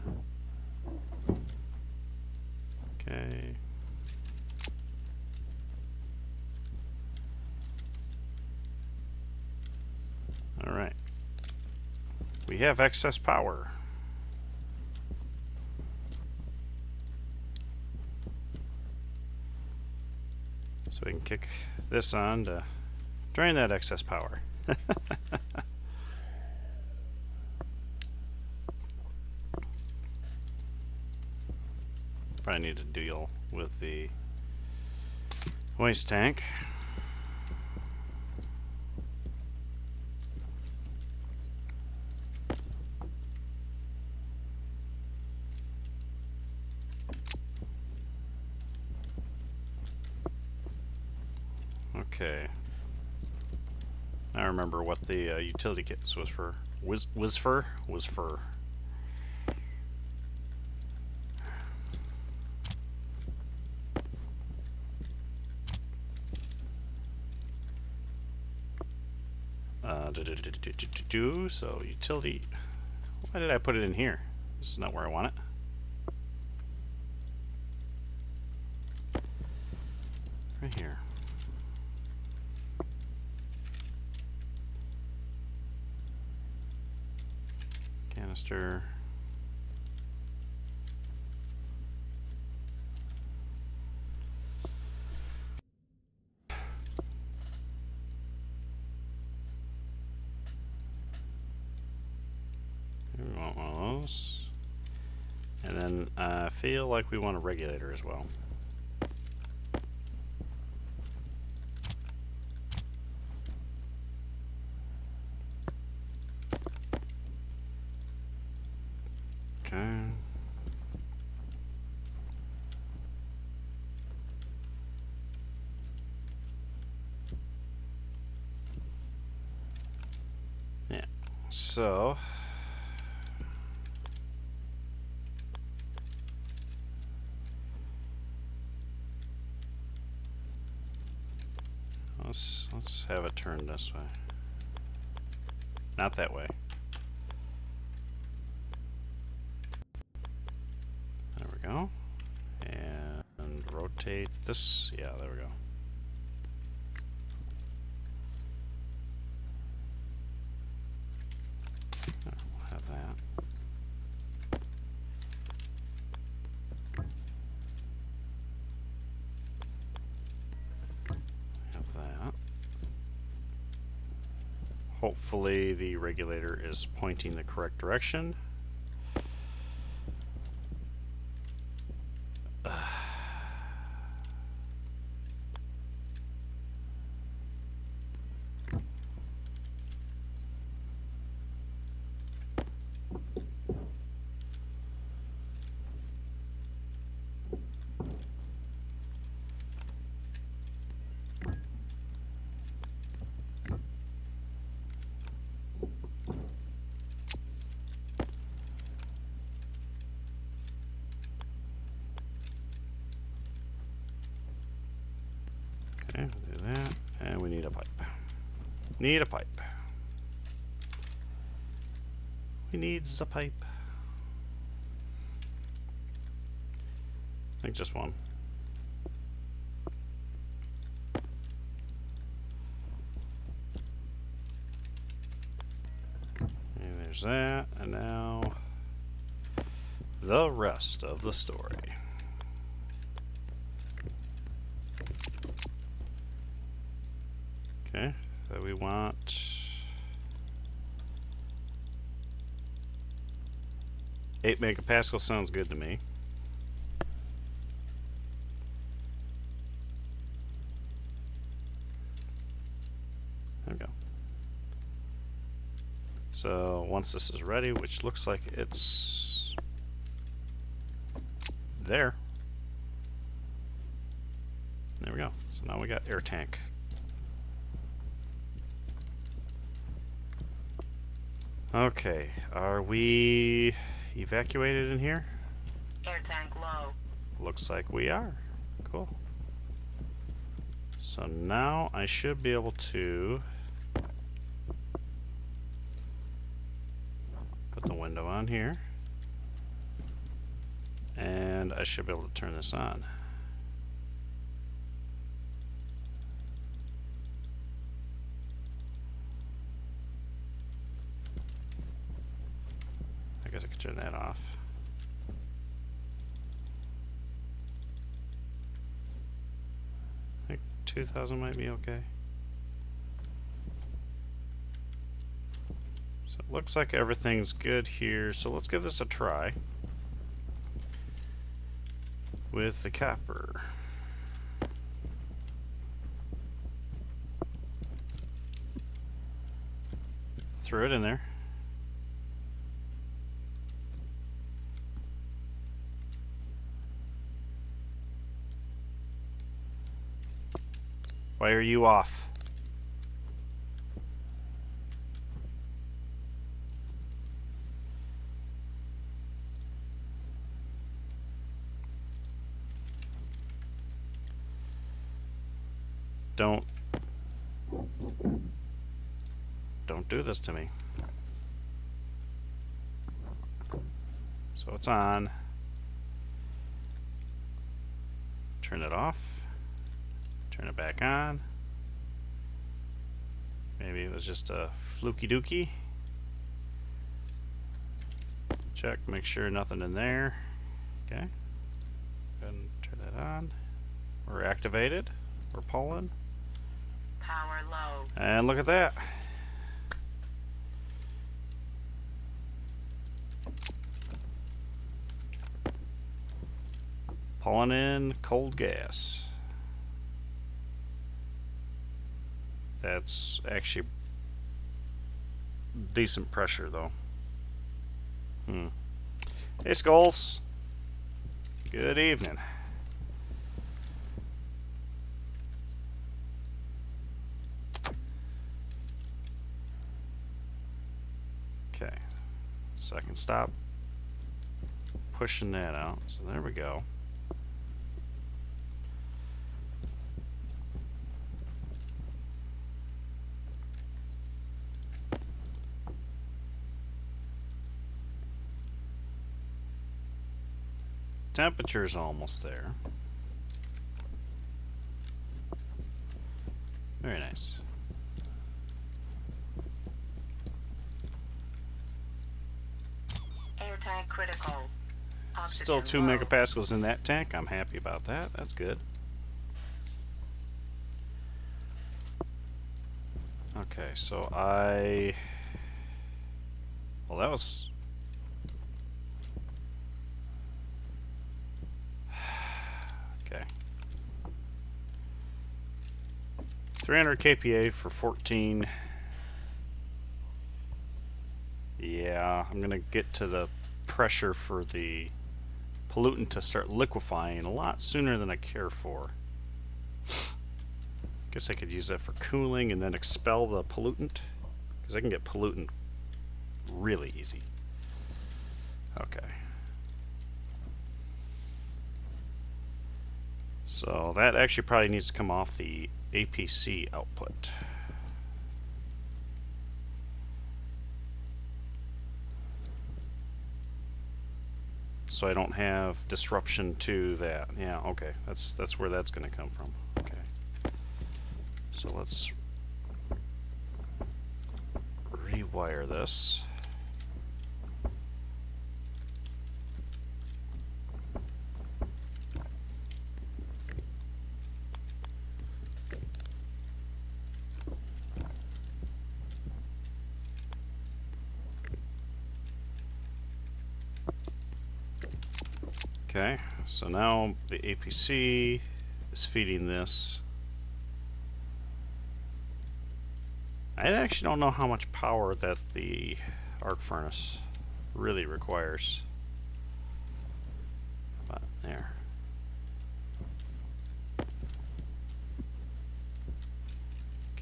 Okay. All right. We have excess power. So we can kick this on to drain that excess power. Probably need to deal with the waste tank. Okay. I remember what the utility kit was for. Was for. So utility. Why did I put it in here? This is not where I want it. Right here. Canister. We want one of those. And then I feel like we want a regulator as well. Okay. Yeah. So let's have it turned this way. Not that way. There we go. And rotate this. Yeah, there we go. We'll have that. Have that. Hopefully the regulator is pointing the correct direction. Need a pipe. We need a pipe. I think just one. And there's that, and now the rest of the story. Okay, so we want 8 megapascal sounds good to me. There we go. So once this is ready, which looks like it's there. There we go. So now we got air tank. Okay, are we evacuated in here? Air tank low. Looks like we are. Cool. So now I should be able to put the window on here. And I should be able to turn this on. I guess I could turn that off. I think 2000 might be okay. So it looks like everything's good here. So let's give this a try with the copper. Threw it in there. Why are you off? Don't do this to me. So it's on. Turn it off. Turn it back on. Maybe it was just a fluky dookie. Check, make sure nothing in there. Okay. Go ahead and turn that on. We're activated. We're pulling. Power low. And look at that. Pulling in cold gas. That's actually decent pressure though. Hey Skulls. Good evening. Okay. So I can stop pushing that out. So there we go. Temperature's almost there. Very nice. Air tank critical. Still Oxygen 2 low. megapascals in that tank. I'm happy about that. That's good. Okay, so well, that was... Okay. 300 kPa for 14. Yeah, I'm gonna get to the pressure for the pollutant to start liquefying a lot sooner than I care for. Guess I could use that for cooling and then expel the pollutant, because I can get pollutant really easy. Okay. So that actually probably needs to come off the APC output. so I don't have disruption to that. Yeah, okay. That's where that's going to come from. Okay. So let's rewire this. Okay, so now the APC is feeding this. I actually don't know how much power that the arc furnace really requires. But there.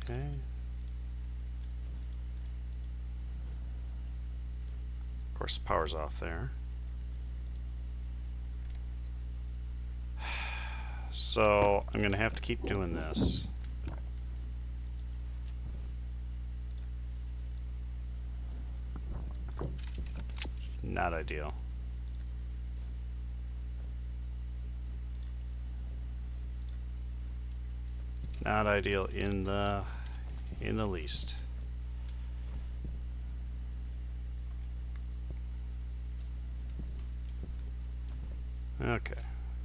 Okay. Of course, the power's off there. So I'm going to have to keep doing this. Not ideal. Not ideal in the least. Okay.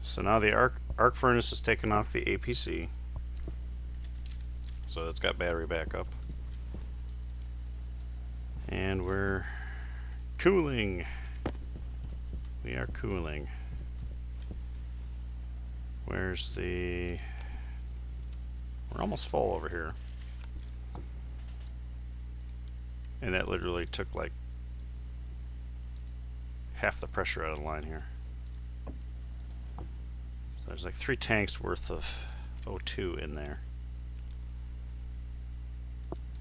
So now the arc furnace is taken off the APC. So it's got battery backup. And we're cooling. We are cooling. Where's the... We're almost full over here. And that literally took like half the pressure out of the line here. So there's like 3 tanks worth of O2 in there.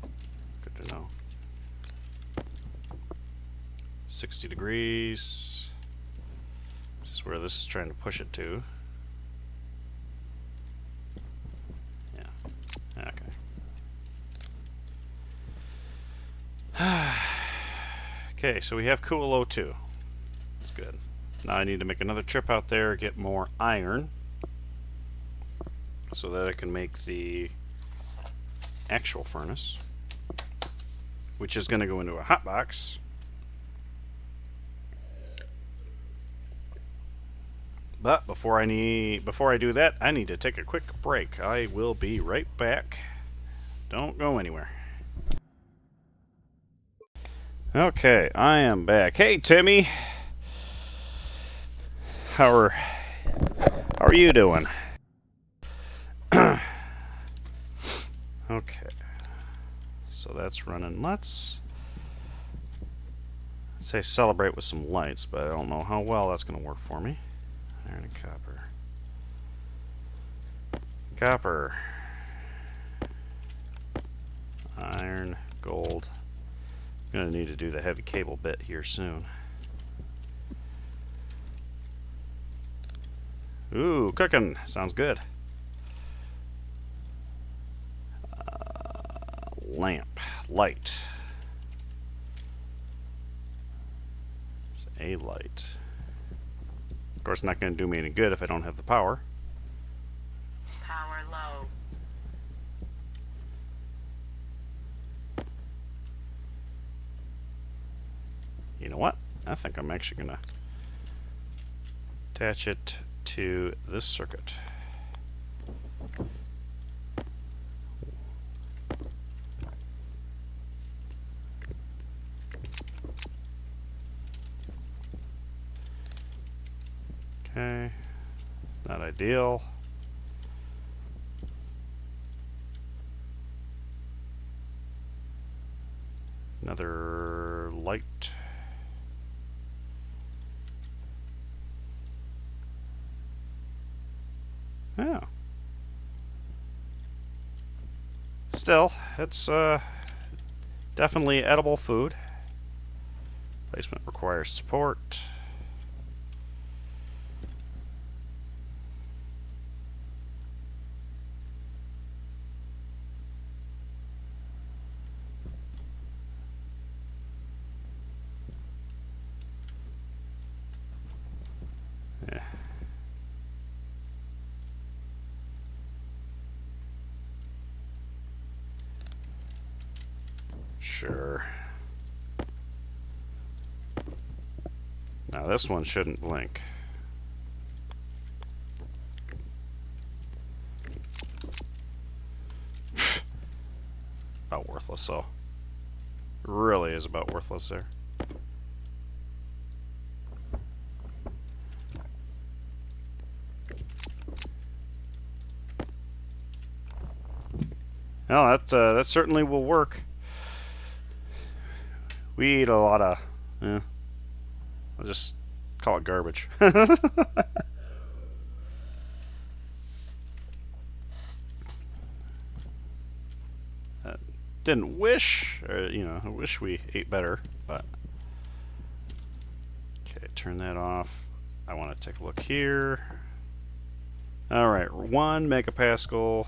Good to know. 60 degrees, which is where this is trying to push it to. Yeah, okay. Okay, so we have cool O2. That's good. Now I need to make another trip out there, get more iron, so that I can make the actual furnace, which is going to go into a hot box. But before I do that, I need to take a quick break. I will be right back. Don't go anywhere. Okay, I am back. Hey, Timmy. How are you doing? Okay. So that's running. Let's say celebrate with some lights, but I don't know how well that's going to work for me. Iron and copper. Copper. Iron, gold. I'm going to need to do the heavy cable bit here soon. Ooh, cooking. Sounds good. Lamp. Light. There's a light. Of course, not going to do me any good if I don't have the power. Power low. You know what? I think I'm actually going to attach it to this circuit. Okay, not ideal. Another light. Yeah. Still, it's definitely edible food. Placement requires support. sure. Now this one shouldn't blink. About worthless, so. Really is about worthless there. Well, that certainly will work. We eat a lot of, I'll just call it garbage. Didn't wish, or, I wish we ate better, but. Okay, turn that off. I want to take a look here. Alright, 1 megapascal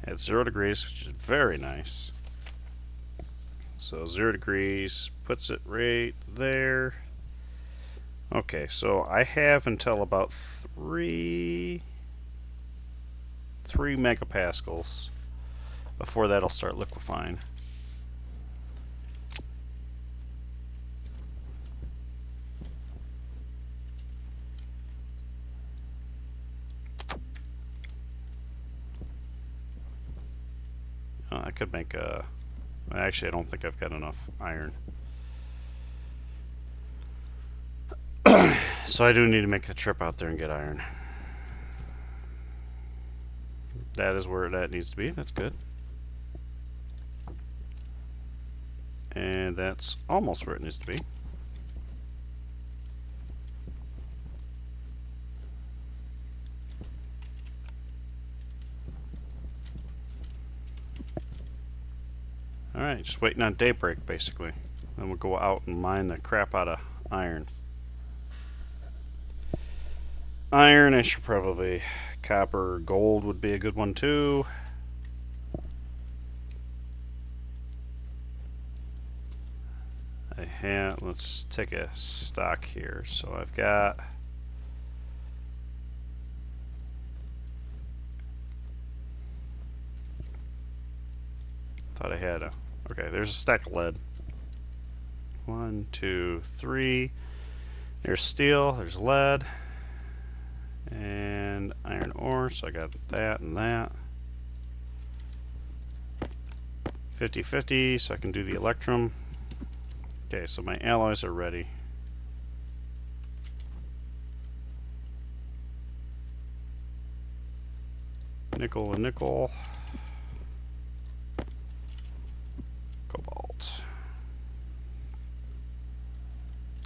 at 0 degrees, which is very nice. So 0 degrees puts it right there. Okay, so I have until about 3 megapascals before that'll start liquefying. I could make a... Actually, I don't think I've got enough iron. So I do need to make a trip out there and get iron. That is where that needs to be. That's good. And that's almost where it needs to be. Alright, just waiting on daybreak, basically. Then we'll go out and mine the crap out of iron. Iron, I should probably... Copper or gold would be a good one, too. Let's take a stock here. So I've got... Thought I had a... Okay, there's a stack of lead. 1, 2, 3. There's steel, there's lead. And iron ore, so I got that and that. 50-50, so I can do the electrum. Okay, so my alloys are ready. Nickel and nickel. Cobalt.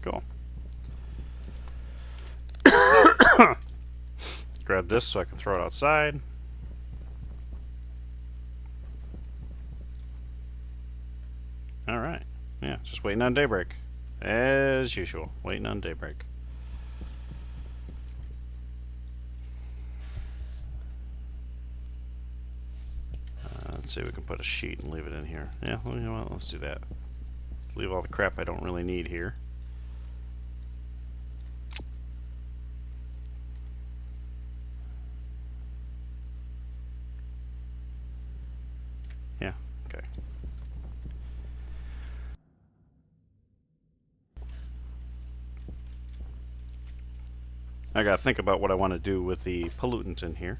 Cool. Grab this so I can throw it outside. Alright. Yeah, just waiting on daybreak. As usual, waiting on daybreak. Let's see if we can put a sheet and leave it in here. Yeah, well, you know what? Let's do that. Let's leave all the crap I don't really need here. Yeah, okay. I gotta think about what I want to do with the pollutant in here.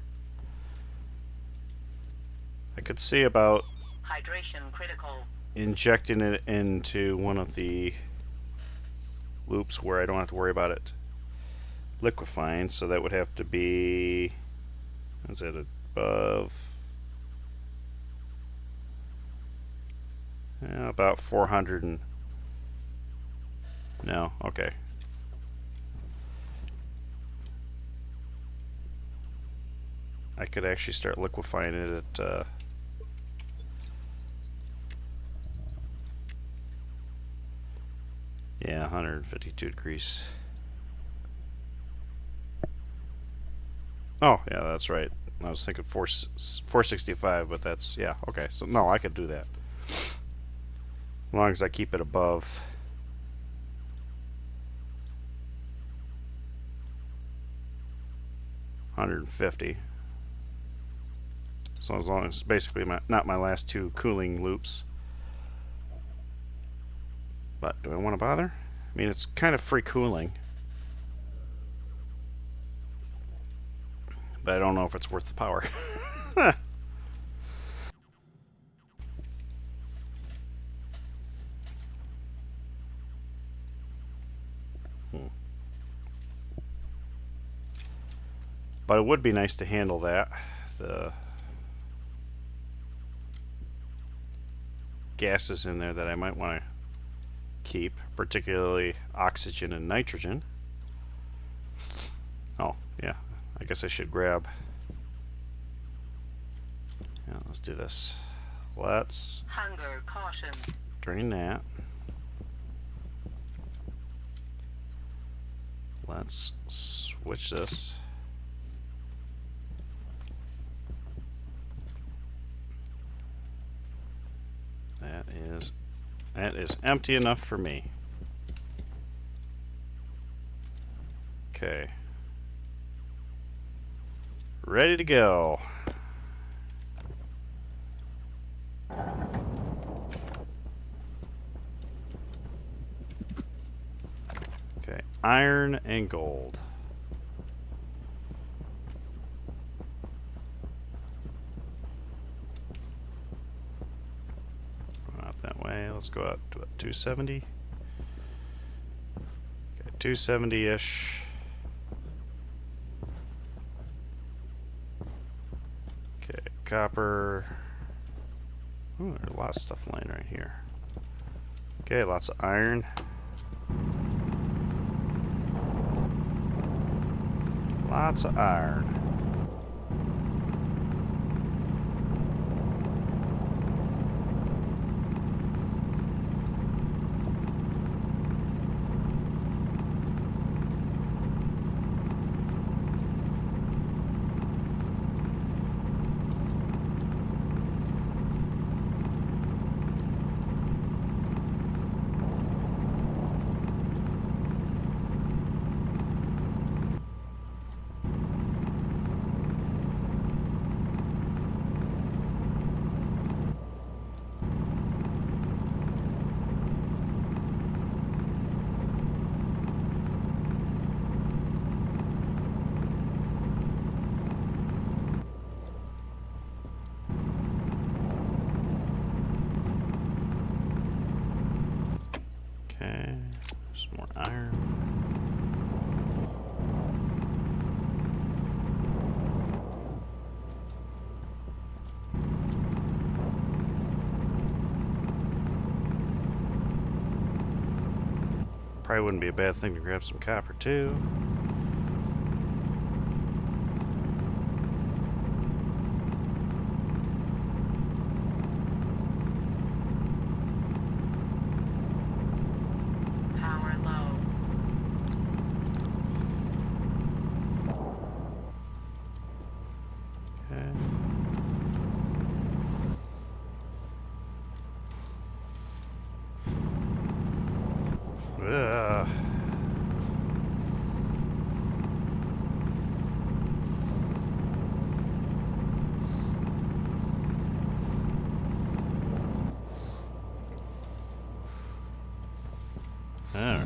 I could see about Hydration critical. injecting it into one of the loops where I don't have to worry about it liquefying, so that would have to be, is it above, yeah, about 400 and, no, okay. I could actually start liquefying it at yeah, 152 degrees. Oh, yeah, that's right. I was thinking 465, but that's, yeah, okay. So, no, I could do that. As long as I keep it above 150. So as long as it's basically not my last two cooling loops. But do I want to bother? I mean, it's kind of free cooling. But I don't know if it's worth the power. But it would be nice to handle that. The gases in there that I might want to keep, particularly oxygen and nitrogen. Oh, yeah. I guess I should grab. Yeah, let's do this. Let's Hunger caution. drain that. Let's switch this. That is empty enough for me. Okay. Ready to go. Okay, iron and gold. Out that way. Let's go out to 270. Okay, 270-ish. Okay, copper. Ooh, there's a lot of stuff laying right here. Okay, lots of iron. Lots of iron. Okay, some more iron. Probably wouldn't be a bad thing to grab some copper too. Power low. Okay. Ugh. All right.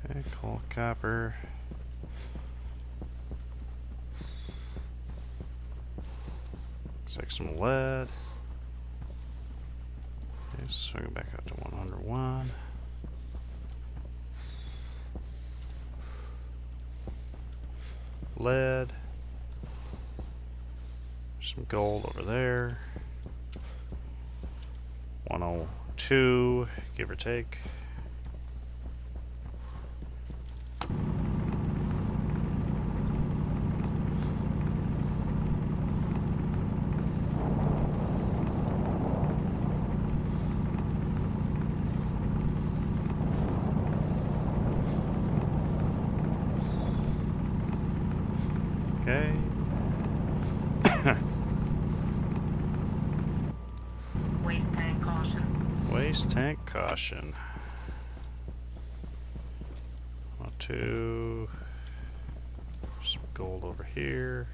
Okay, coal, copper. Looks like some lead. Okay, swing it back up to 101. Lead. Some gold over there. 102, give or take. Waste tank caution. 102. Some gold over here.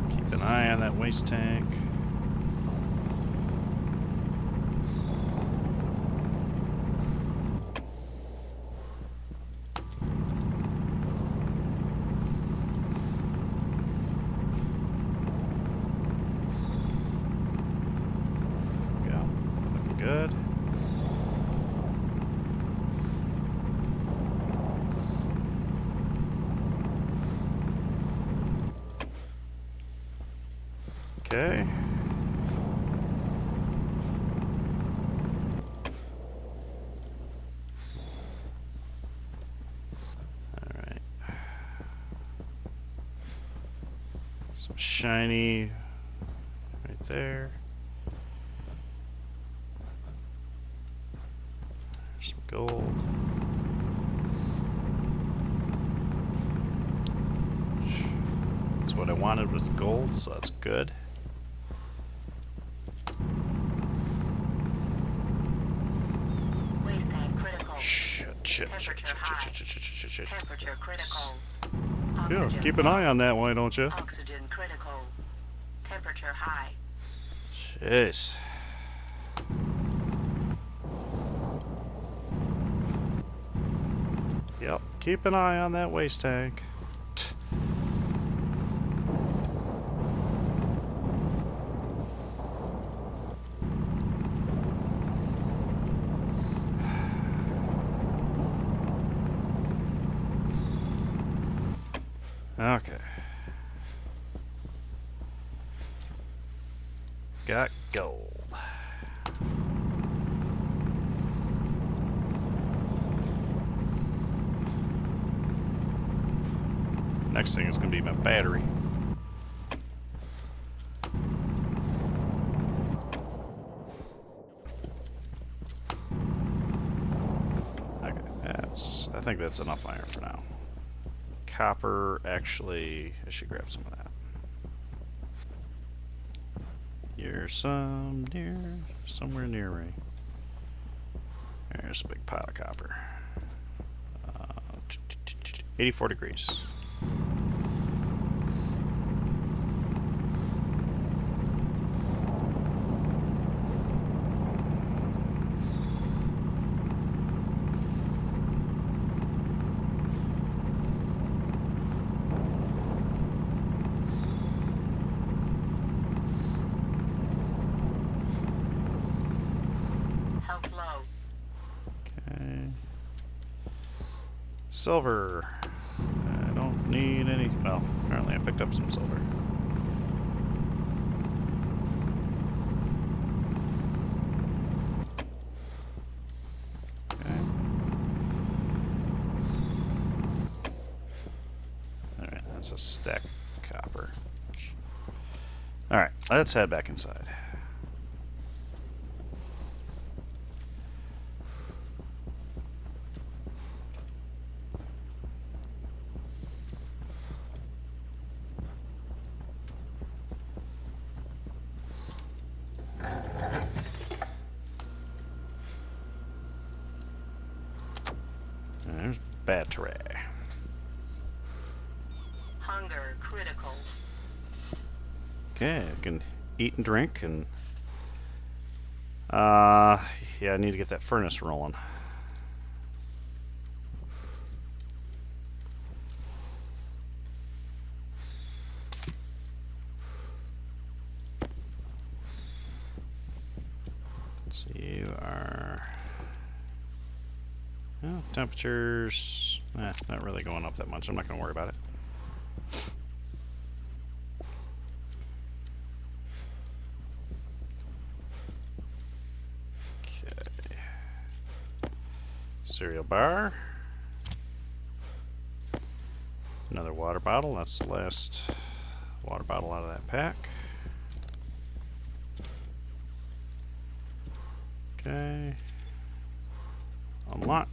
Keep an eye on that waste tank. Good. Okay. All right. Some shiny right there. Some gold. That's what I wanted was gold, so that's good. Waste tank critical. Shit. Temperature high. Temperature critical. Yeah, Oxygen keep an low. eye on that, why don't you? Oxygen critical. Temperature high. Jeez. Yep, keep an eye on that waste tank. Okay. Got gold. Next thing is going to be my battery. Okay, I think that's enough iron for now. Copper, actually, I should grab some of that. You're somewhere near me. There's a big pile of copper. 84 degrees. Health low. Okay. Silver. I don't need any. Well, apparently I picked up some silver. Okay. Alright, that's a stack of copper. Alright, let's head back inside. There's battery. Hunger critical. Okay, I can eat and drink and yeah, I need to get that furnace rolling. So you are well, temperatures not really going up that much. I'm not going to worry about it. Okay. Cereal bar. Another water bottle. That's the last water bottle out of that pack. Okay. Unlock.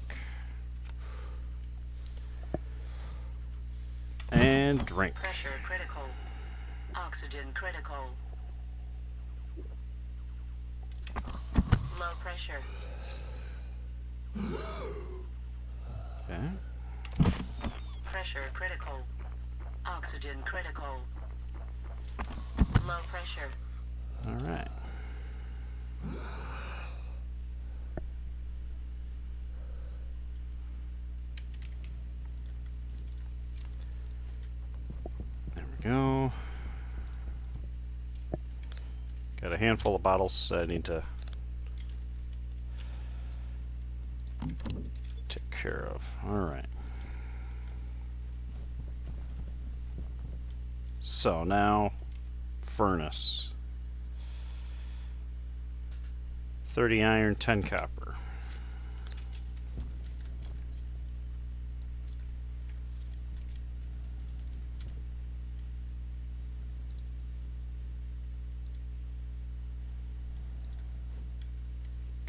And drink. Pressure critical. Oxygen critical. Low pressure. Okay. Pressure critical. Oxygen critical. Low pressure. All right. There we go. Got a handful of bottles I need to take care of. All right. So now, furnace. 30 iron, 10 copper.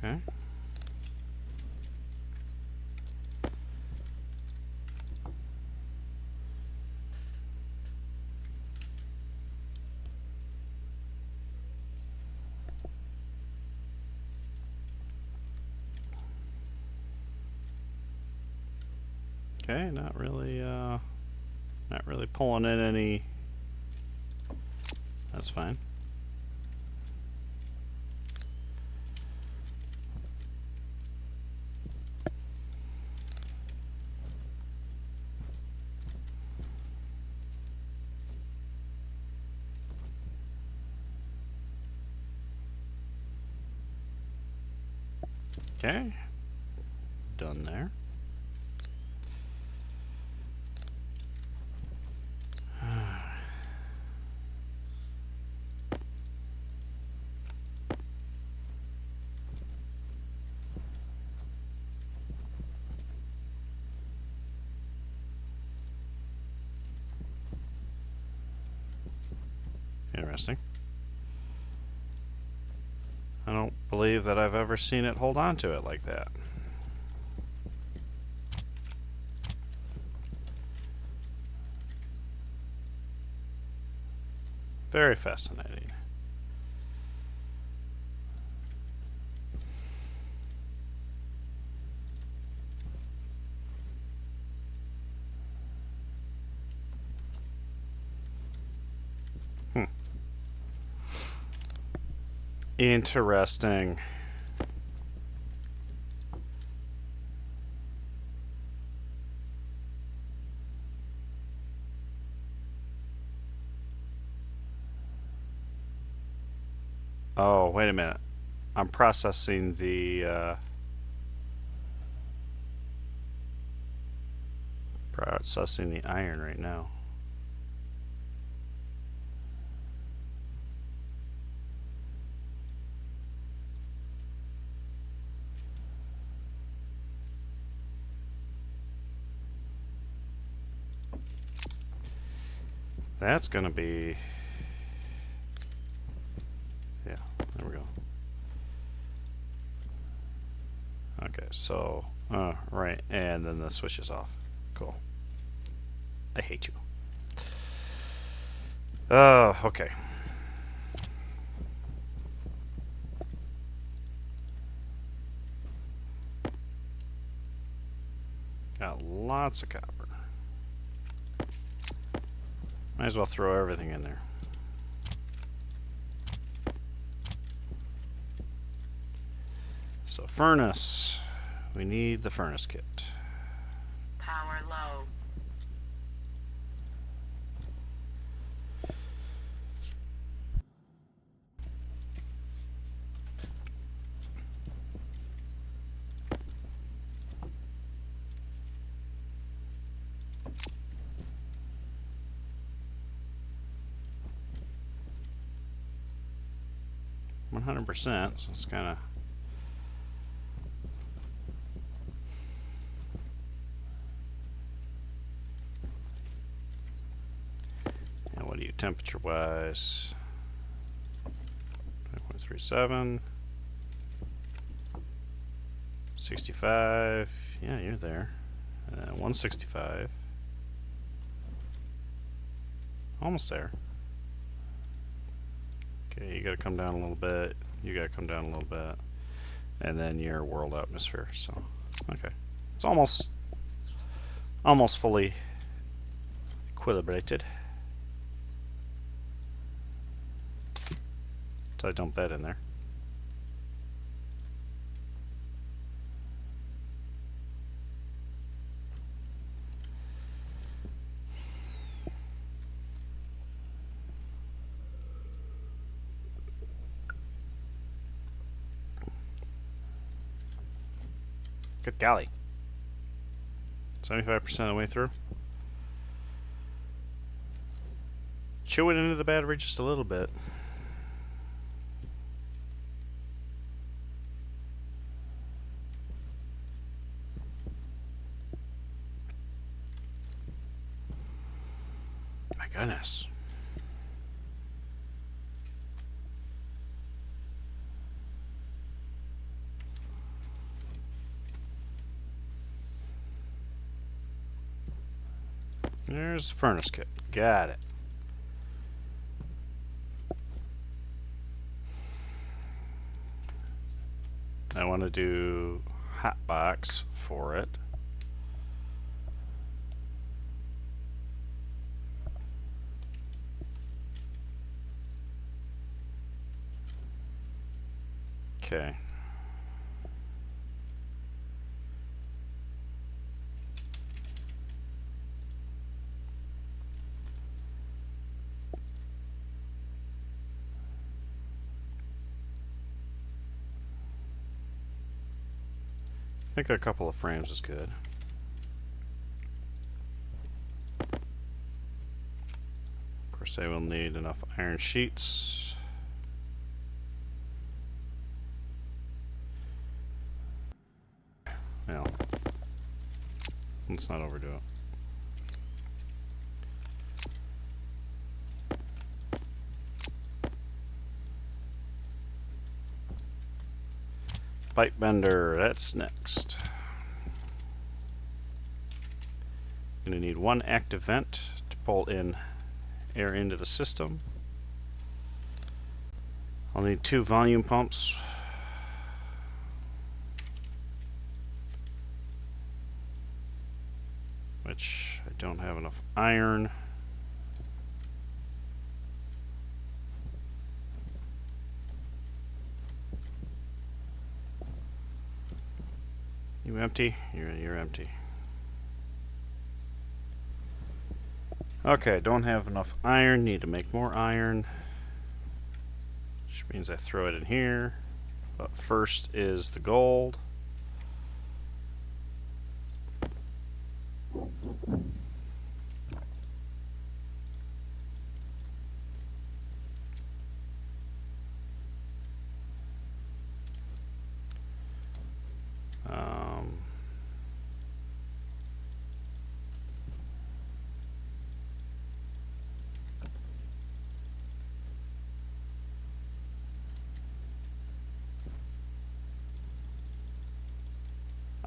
Okay. Okay, not really pulling in any. That's fine. Okay, done there. Interesting. I don't believe that I've ever seen it hold on to it like that. Very fascinating. Interesting. Oh, wait a minute. I'm processing the iron right now. That's gonna be, yeah, there we go. Okay, so right, and then the switch is off. Cool. I hate you. Okay. Got lots of copper. Might as well throw everything in there. So furnace. We need the furnace kit. Power low. %, so it's kind of. And what are you temperature wise? 20.37. 65. Yeah, you're there. 165. Almost there. Okay, you gotta come down a little bit. You gotta come down a little bit. And then your world atmosphere. So, okay. It's almost fully equilibrated. So I dump that in there. Good golly. 75% of the way through. Chew it into the battery just a little bit. My goodness. There's the furnace kit. Got it. I want to do Hotbox for it. Okay. I think a couple of frames is good. Of course, I will need enough iron sheets. Well, let's not overdo it. Pipe bender, that's next. Gonna need one active vent to pull in air into the system. I'll need 2 volume pumps. Which I don't have enough iron. You empty? You're empty. Okay, don't have enough iron. Need to make more iron. Which means I throw it in here. But first is the gold.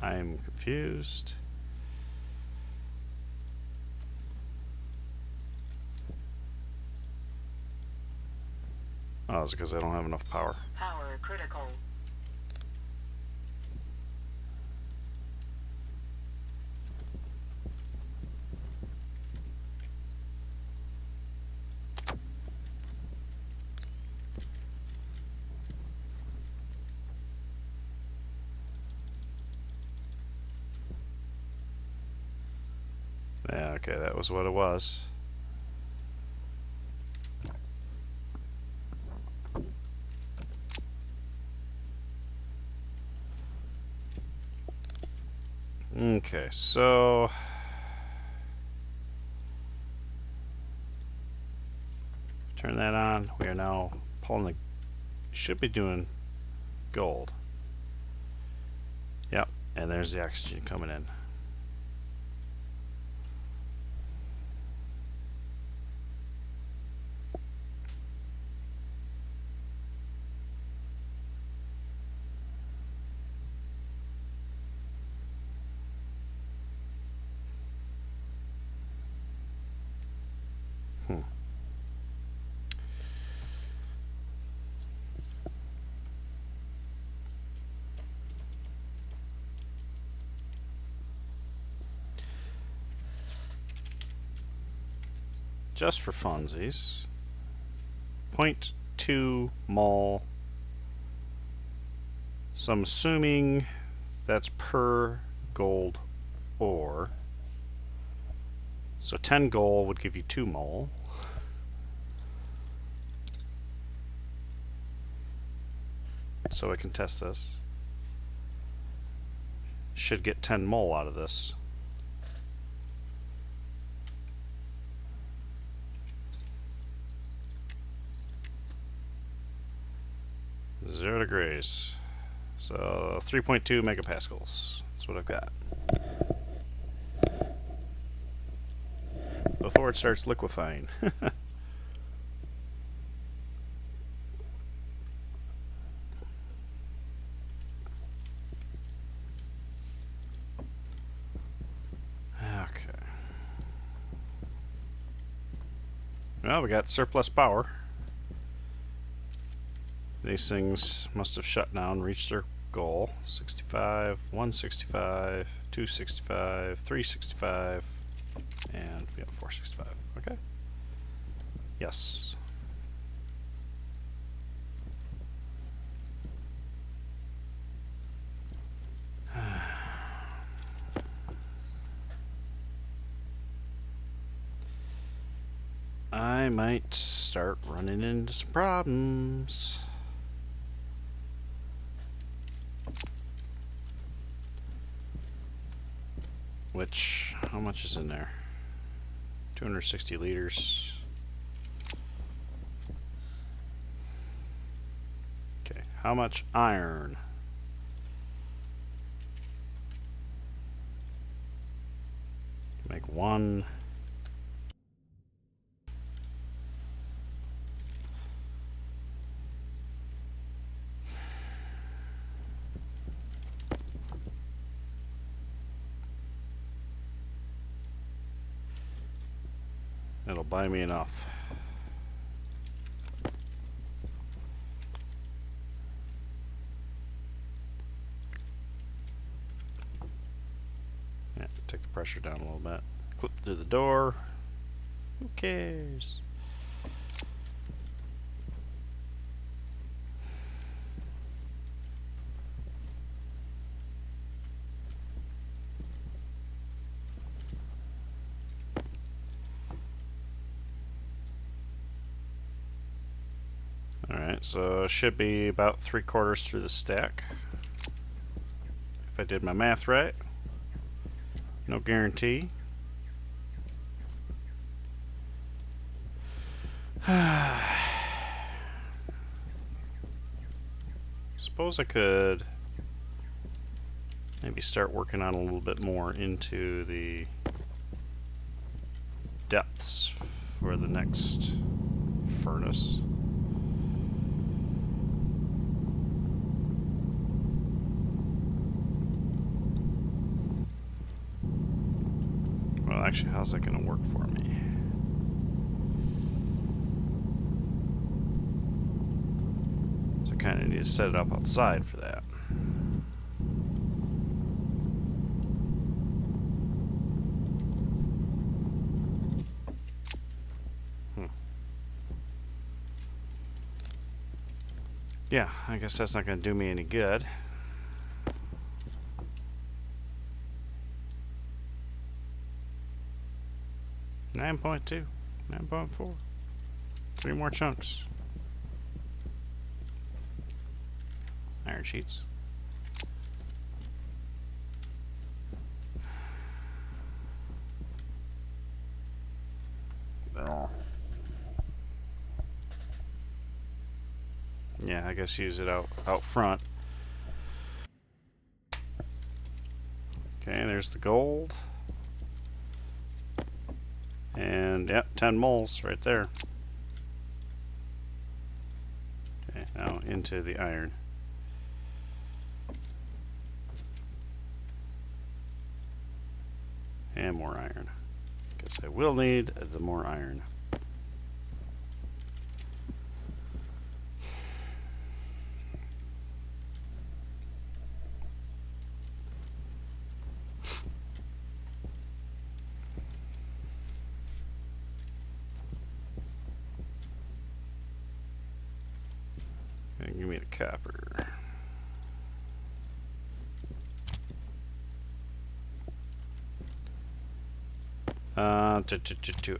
I'm confused. Oh, it's because I don't have enough power. Power critical. Yeah, okay, that was what it was. Okay, so turn that on. We are now pulling the. Should be doing gold. Yep, and there's the oxygen coming in. just for funsies. 0.2 mol. So I'm assuming that's per gold ore. So 10 gold would give you 2 mol. So I can test this. Should get 10 mol out of this. Zero degrees. So 3.2 megapascals. That's what I've got. Before it starts liquefying. Okay. Well, we got surplus power. These things must have shut down, reached their goal. 65, 165, 265, 365, and 465. Okay. Yes. I might start running into some problems. Which, how much is in there? 260 liters. Okay, how much iron? Make one. It'll buy me enough. Yeah, take the pressure down a little bit. Clip through the door. Who cares? Alright, so it should be about 3/4 through the stack. If I did my math right. No guarantee. Suppose I could maybe start working on a little bit more into the depths for the next furnace. Well, actually, how's that going to work for me? So I kind of need to set it up outside for that. Yeah, I guess that's not going to do me any good. Nine 9.2, 9.4. 3 more chunks. Iron sheets. Oh. Yeah, I guess use it out front. Okay, there's the gold. And yep, 10 moles right there. Okay, now into the iron. And more iron. Guess I will need the more iron. And give me the copper.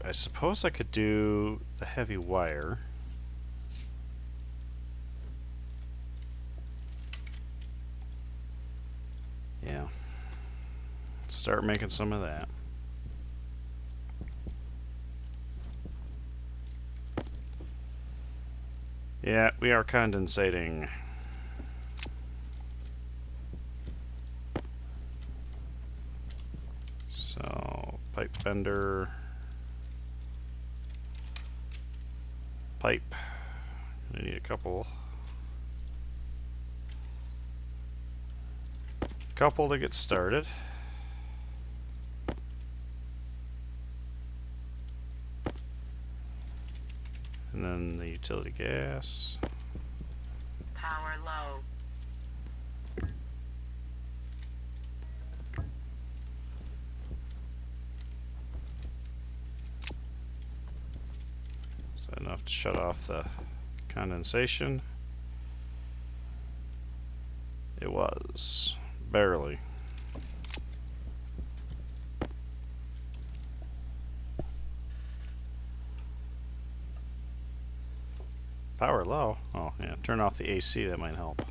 I suppose I could do the heavy wire. Yeah. Start making some of that. Yeah, we are condensating. So, pipe bender. Pipe. I need a couple to get started. And then the utility gas. Power low. Is that enough to shut off the condensation? It was. Barely. Power low? Oh, yeah. Turn off the AC, that might help.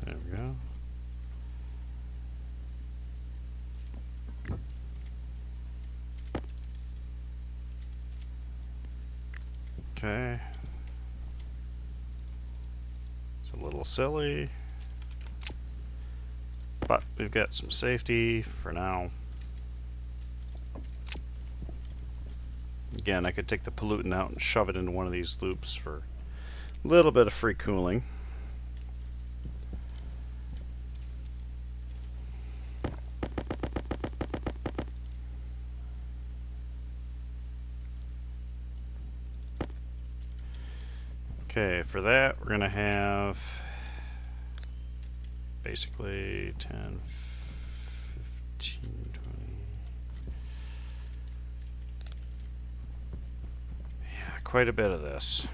There we go. Okay. It's a little silly, but we've got some safety for now. Again, I could take the pollutant out and shove it into one of these loops for a little bit of free cooling. Okay, for that we're going to have basically 10, 15, 20. Yeah, quite a bit of this.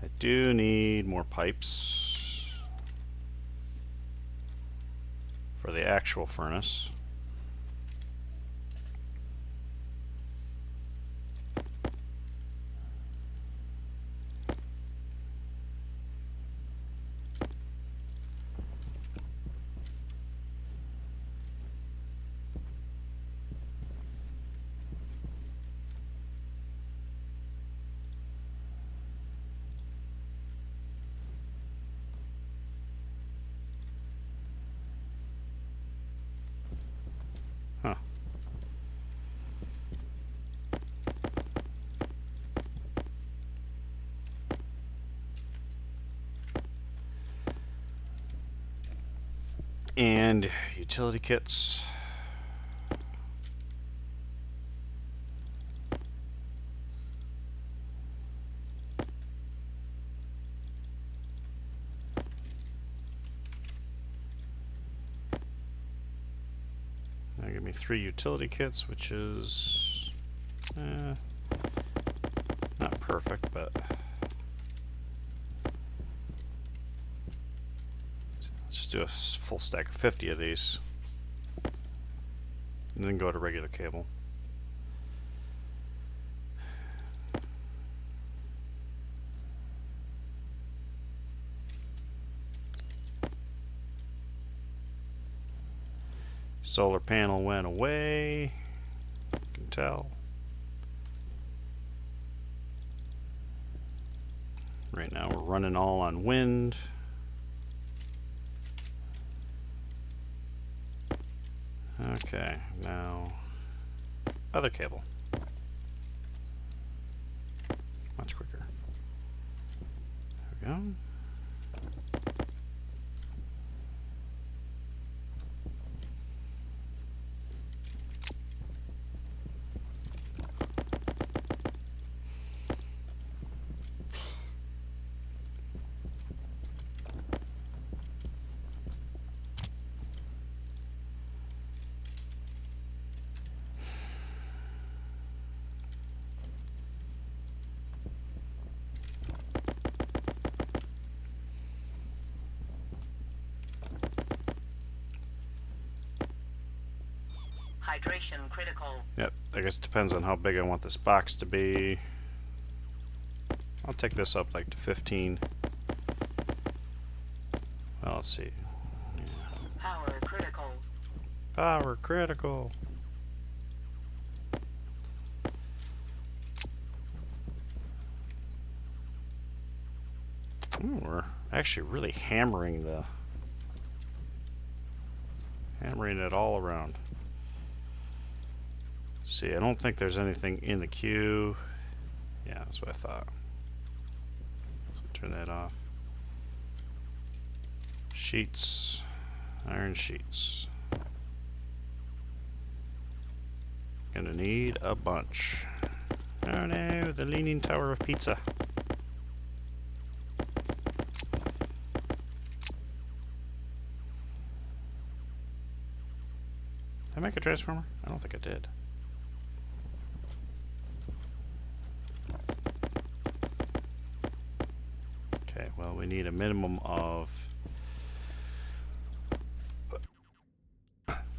I do need more pipes for the actual furnace. Huh. And utility kits. Now give me 3 utility kits, which is not perfect, but let's just do a full stack of 50 of these, and then go to regular cable. Solar panel went away. You can tell. Right now we're running all on wind. Okay, now other cable. Much quicker. There we go. Hydration critical. Yep, I guess it depends on how big I want this box to be. I'll take this up like to 15. Well, let's see. Power critical. Power critical. Ooh, we're actually really hammering it all around. See, I don't think there's anything in the queue. Yeah, that's what I thought. So turn that off. Sheets, iron sheets. Gonna need a bunch. Oh no, the Leaning Tower of Pizza. Did I make a transformer? I don't think I did. Okay, well, we need a minimum of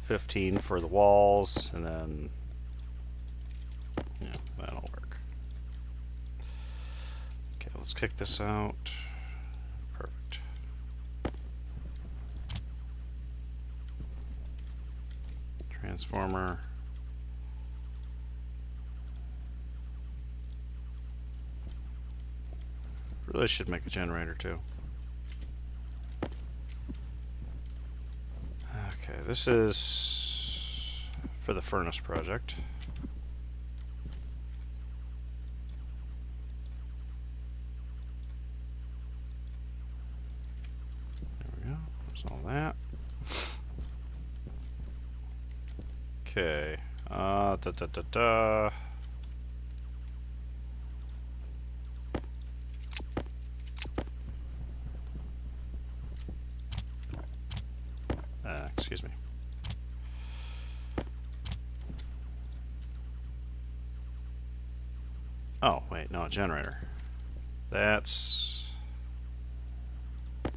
15 for the walls, and then, yeah, that'll work. Okay, let's kick this out. Perfect. Transformer. Really should make a generator too. Okay, this is for the furnace project. There we go. There's all that. Okay. Excuse me. Oh, wait, no, a generator. That's... We're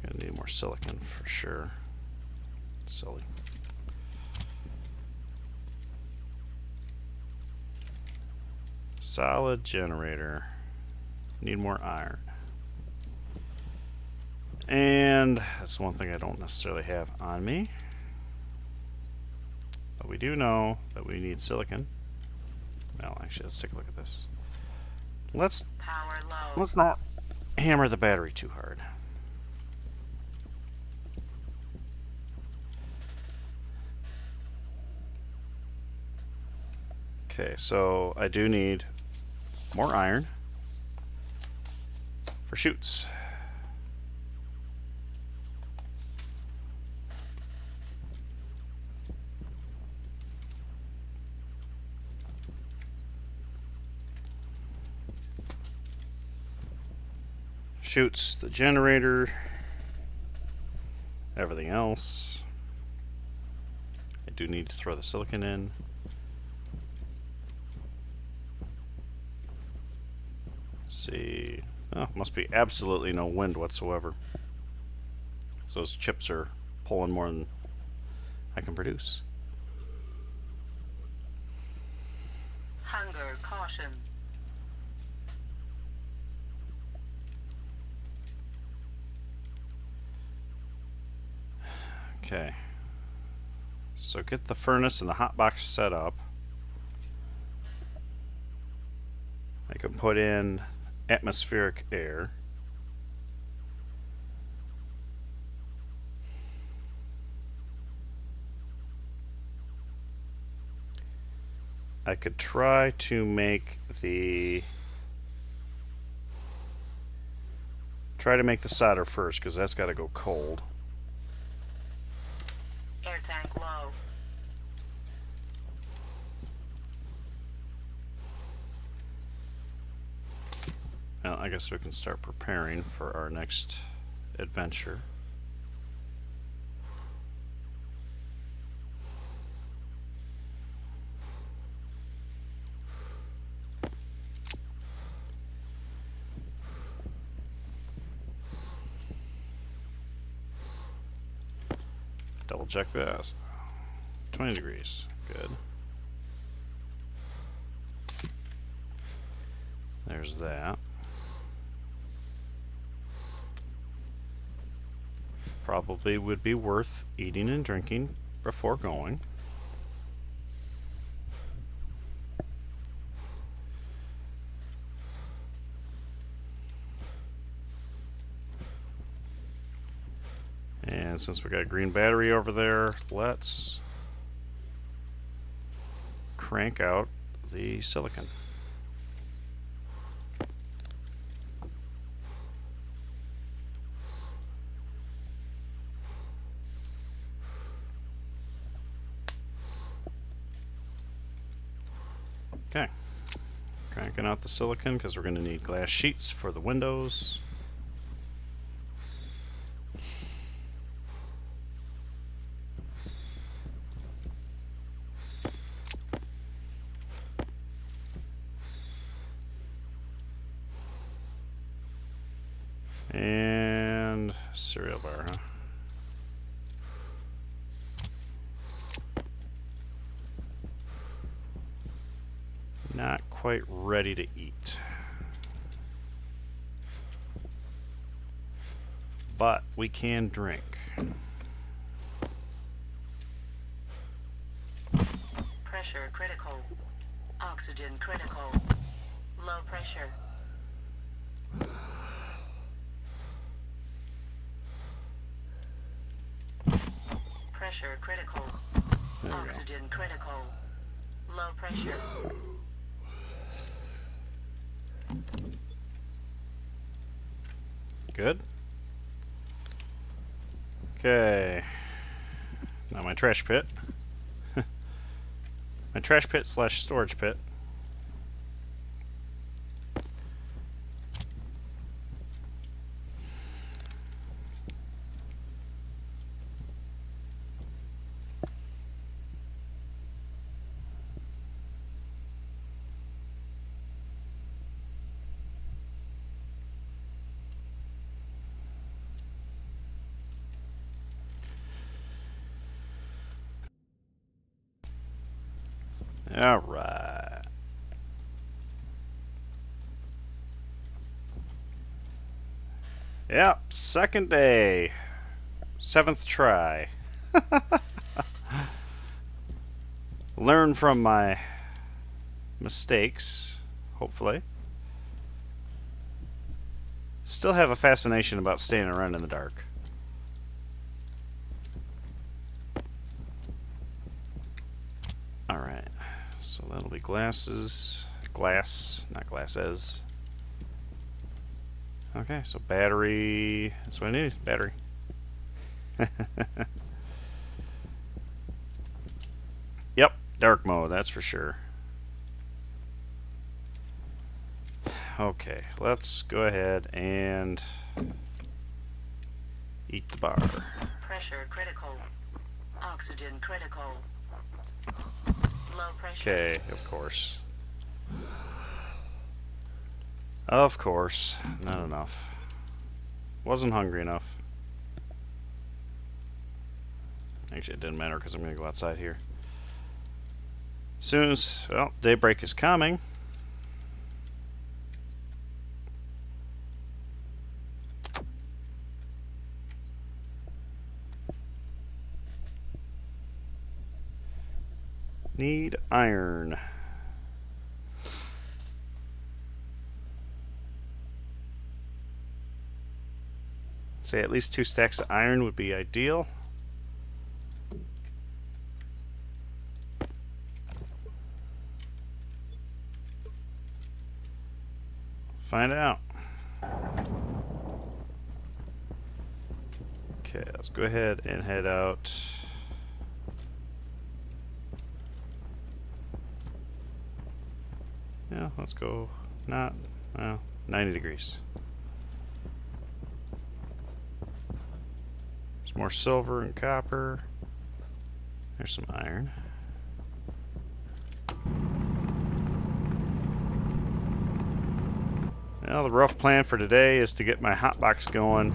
gonna need more silicon for sure. Silly. Solid generator. Need more iron. And that's one thing I don't necessarily have on me. But we do know that we need silicon. Well, actually, let's take a look at this. Let's not hammer the battery too hard. Okay, so I do need more iron for chutes. Chutes, the generator, everything else. I do need to throw the silicon in. See, oh, must be absolutely no wind whatsoever. So those chips are pulling more than I can produce. Hunger caution. Okay. So get the furnace and the hot box set up. I can put in atmospheric air. I could try to make the solder first, because that's got to go cold. Air tank low. Well, I guess we can start preparing for our next adventure. Double check this. 20 degrees. Good. There's that. Probably would be worth eating and drinking before going. And since we got a green battery over there, let's crank out the silicon. Okay, cranking out the silicon because we're going to need glass sheets for the windows. And cereal bar, huh? Not quite ready to eat. But we can drink. Pressure critical. Oxygen critical. Low pressure. Pressure critical. There we go. Oxygen critical. Low pressure. Good. Okay. Now my trash pit. My trash pit slash storage pit. All right. Yep, second day. 7th try. Learn from my mistakes, hopefully. Still have a fascination about staying around in the dark. Alright, so that'll be glasses. Glass, not glasses. Okay, so battery. That's what I need, battery. Yep, dark mode, that's for sure. Okay, let's go ahead and eat the bar. Pressure critical. Oxygen critical. Low pressure. Okay, of course. Of course, not enough. Wasn't hungry enough. Actually, it didn't matter because I'm going to go outside here. Soon as, well, daybreak is coming. Need iron. Say at least 2 stacks of iron would be ideal. Find out. Okay, let's go ahead and head out. Yeah, let's go. Not, well, 90 degrees. There's more silver and copper. There's some iron. Well, the rough plan for today is to get my hotbox going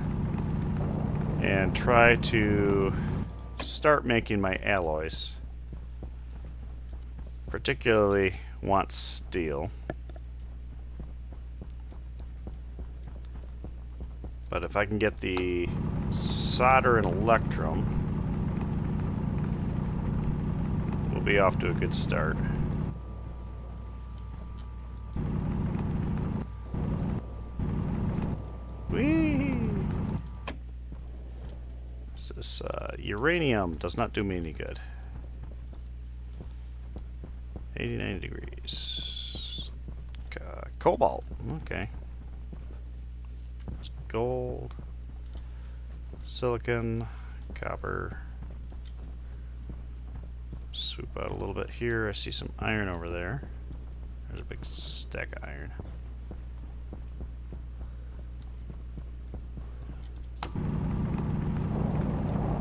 and try to start making my alloys. Particularly want steel. But if I can get the solder and electrum, we'll be off to a good start. Whee! This uranium does not do me any good. 89 degrees. Cobalt. Okay. Gold. Silicon. Copper. Swoop out a little bit here. I see some iron over there. There's a big stack of iron.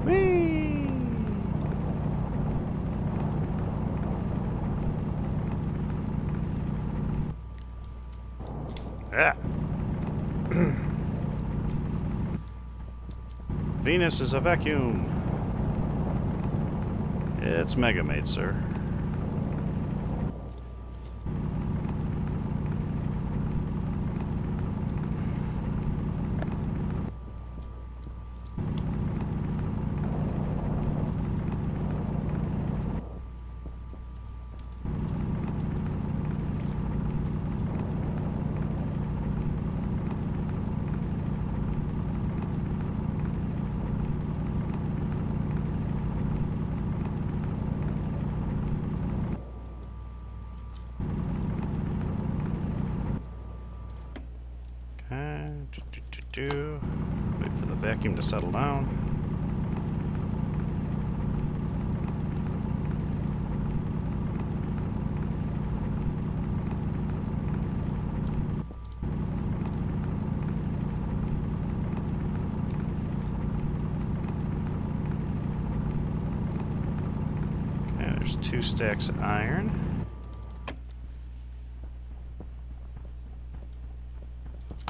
Whee! Ah. Venus is a vacuum. It's Mega Made, sir. Wait for the vacuum to settle down. Okay, there's 2 stacks of iron.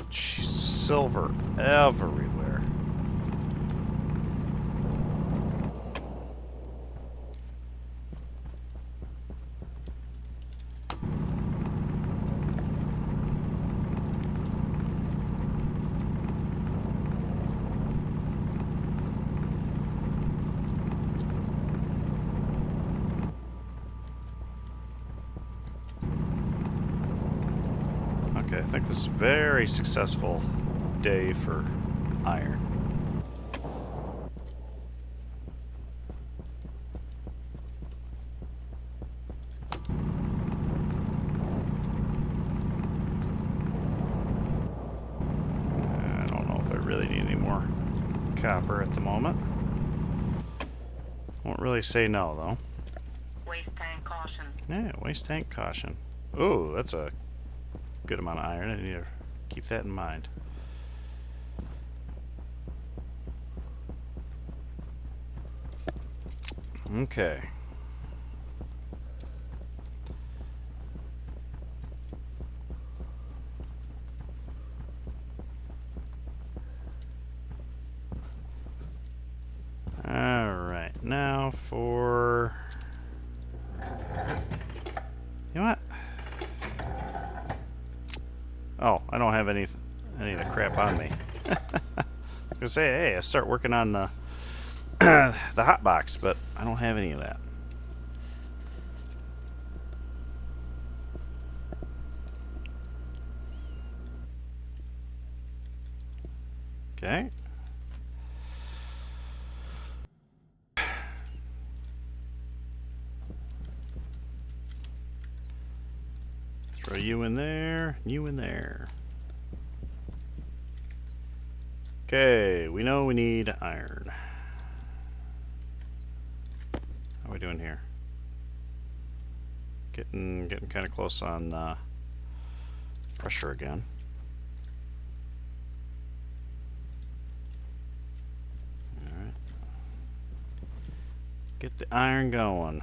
Silver everywhere. Okay, I think this is a very successful day for iron. I don't know if I really need any more copper at the moment. Won't really say no though. Waste tank caution. Yeah, waste tank caution. Ooh, that's a good amount of iron. I need to keep that in mind. Okay. Alright, now for... You know what? Oh, I don't have any of the crap on me. I was gonna say, hey, I start working on the hot box, but I don't have any of that. Okay. Throw you in there, you in there. Okay, we know we need iron. How are we doing here? Getting kind of close on pressure again. All right. Get the iron going.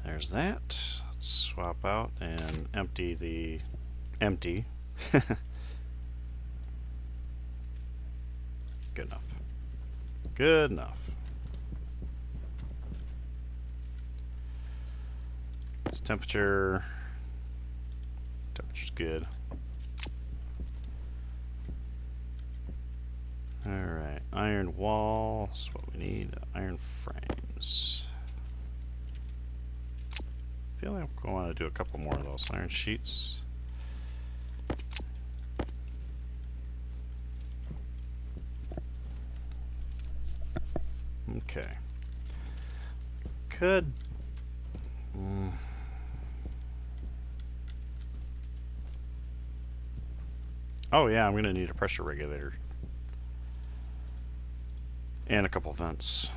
There's that. Let's swap out and empty the empty. Good enough. Good enough. This temperature's good. Alright, iron wall is what we need. Iron frames. I feel like I want to do a couple more of those. Iron sheets. Okay. Could... Oh yeah, I'm going to need a pressure regulator. And a couple vents.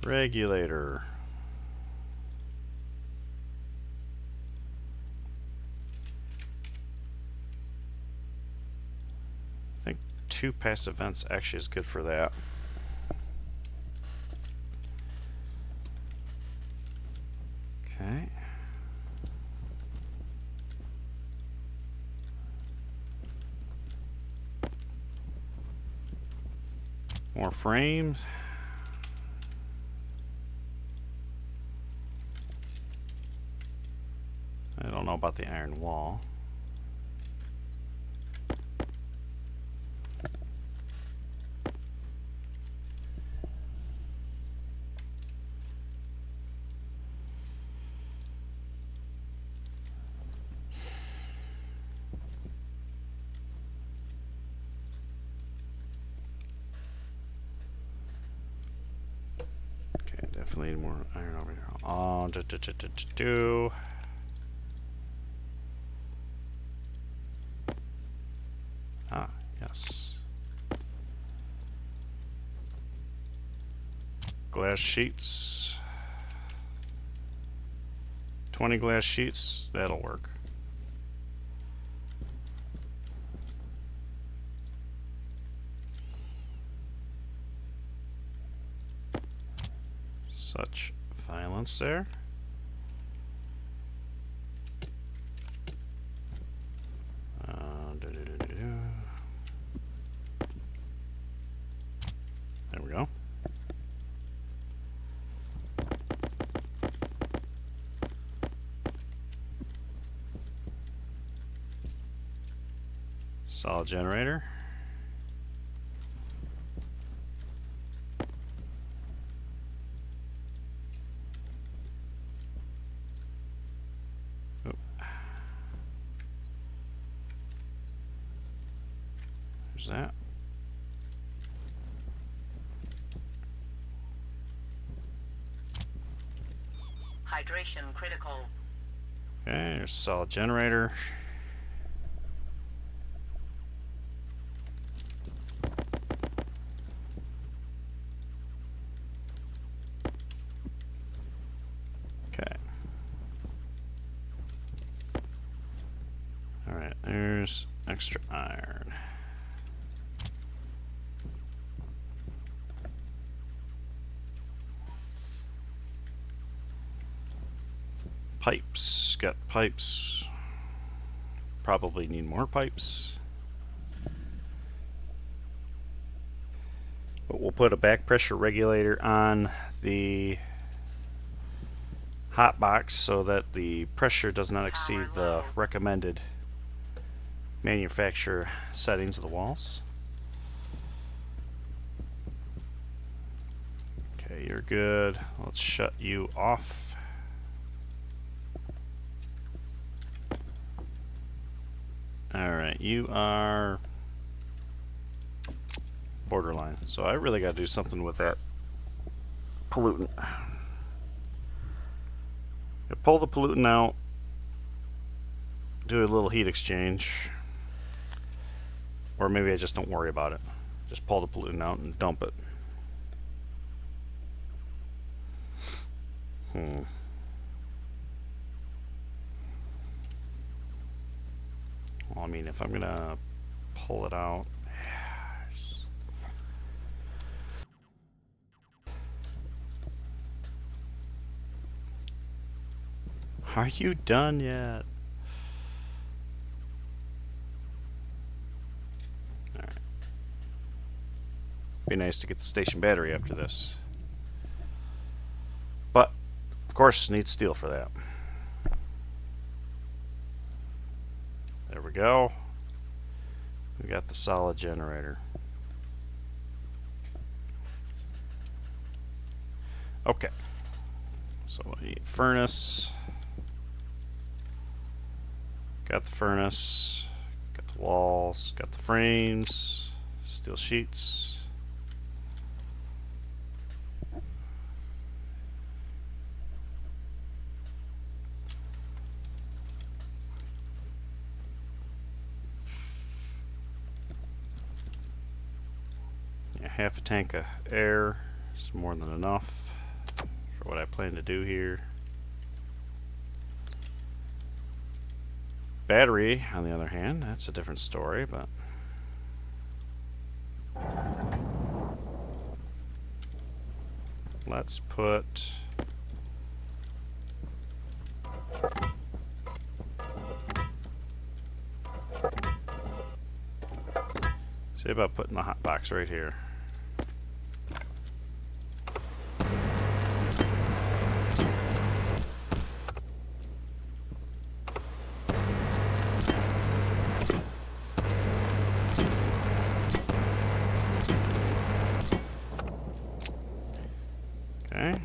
Regulator. I think 2 passive vents actually is good for that. Okay. More frames. I don't know about the iron wall. Okay, definitely need more iron over here. Oh, Ah, yes. Glass sheets. 20 glass sheets, that'll work. Such violence there. There we go. Solid generator. Oh. There's that. Hydration critical. Okay, there's a solid generator. Okay. Alright, there's extra iron. Pipes. Got pipes. Probably need more pipes. But we'll put a back pressure regulator on the hot box so that the pressure does not exceed the recommended manufacturer settings of the walls. Okay, you're good. Let's shut you off. Alright, you are borderline. So I really got to do something with that pollutant. Pull the pollutant out, do a little heat exchange, or maybe I just don't worry about it. Just pull the pollutant out and dump it. Well, I mean, if I'm gonna pull it out, are you done yet? Alright. Be nice to get the station battery after this. But, of course, need steel for that. There we go. We got the solid generator. Okay. So we need furnace. Got the furnace. Got the walls. Got the frames. Steel sheets. Yeah, half a tank of air is more than enough for what I plan to do here. Battery, on the other hand, that's a different story, but let's put see about putting the hot box right here. Okay.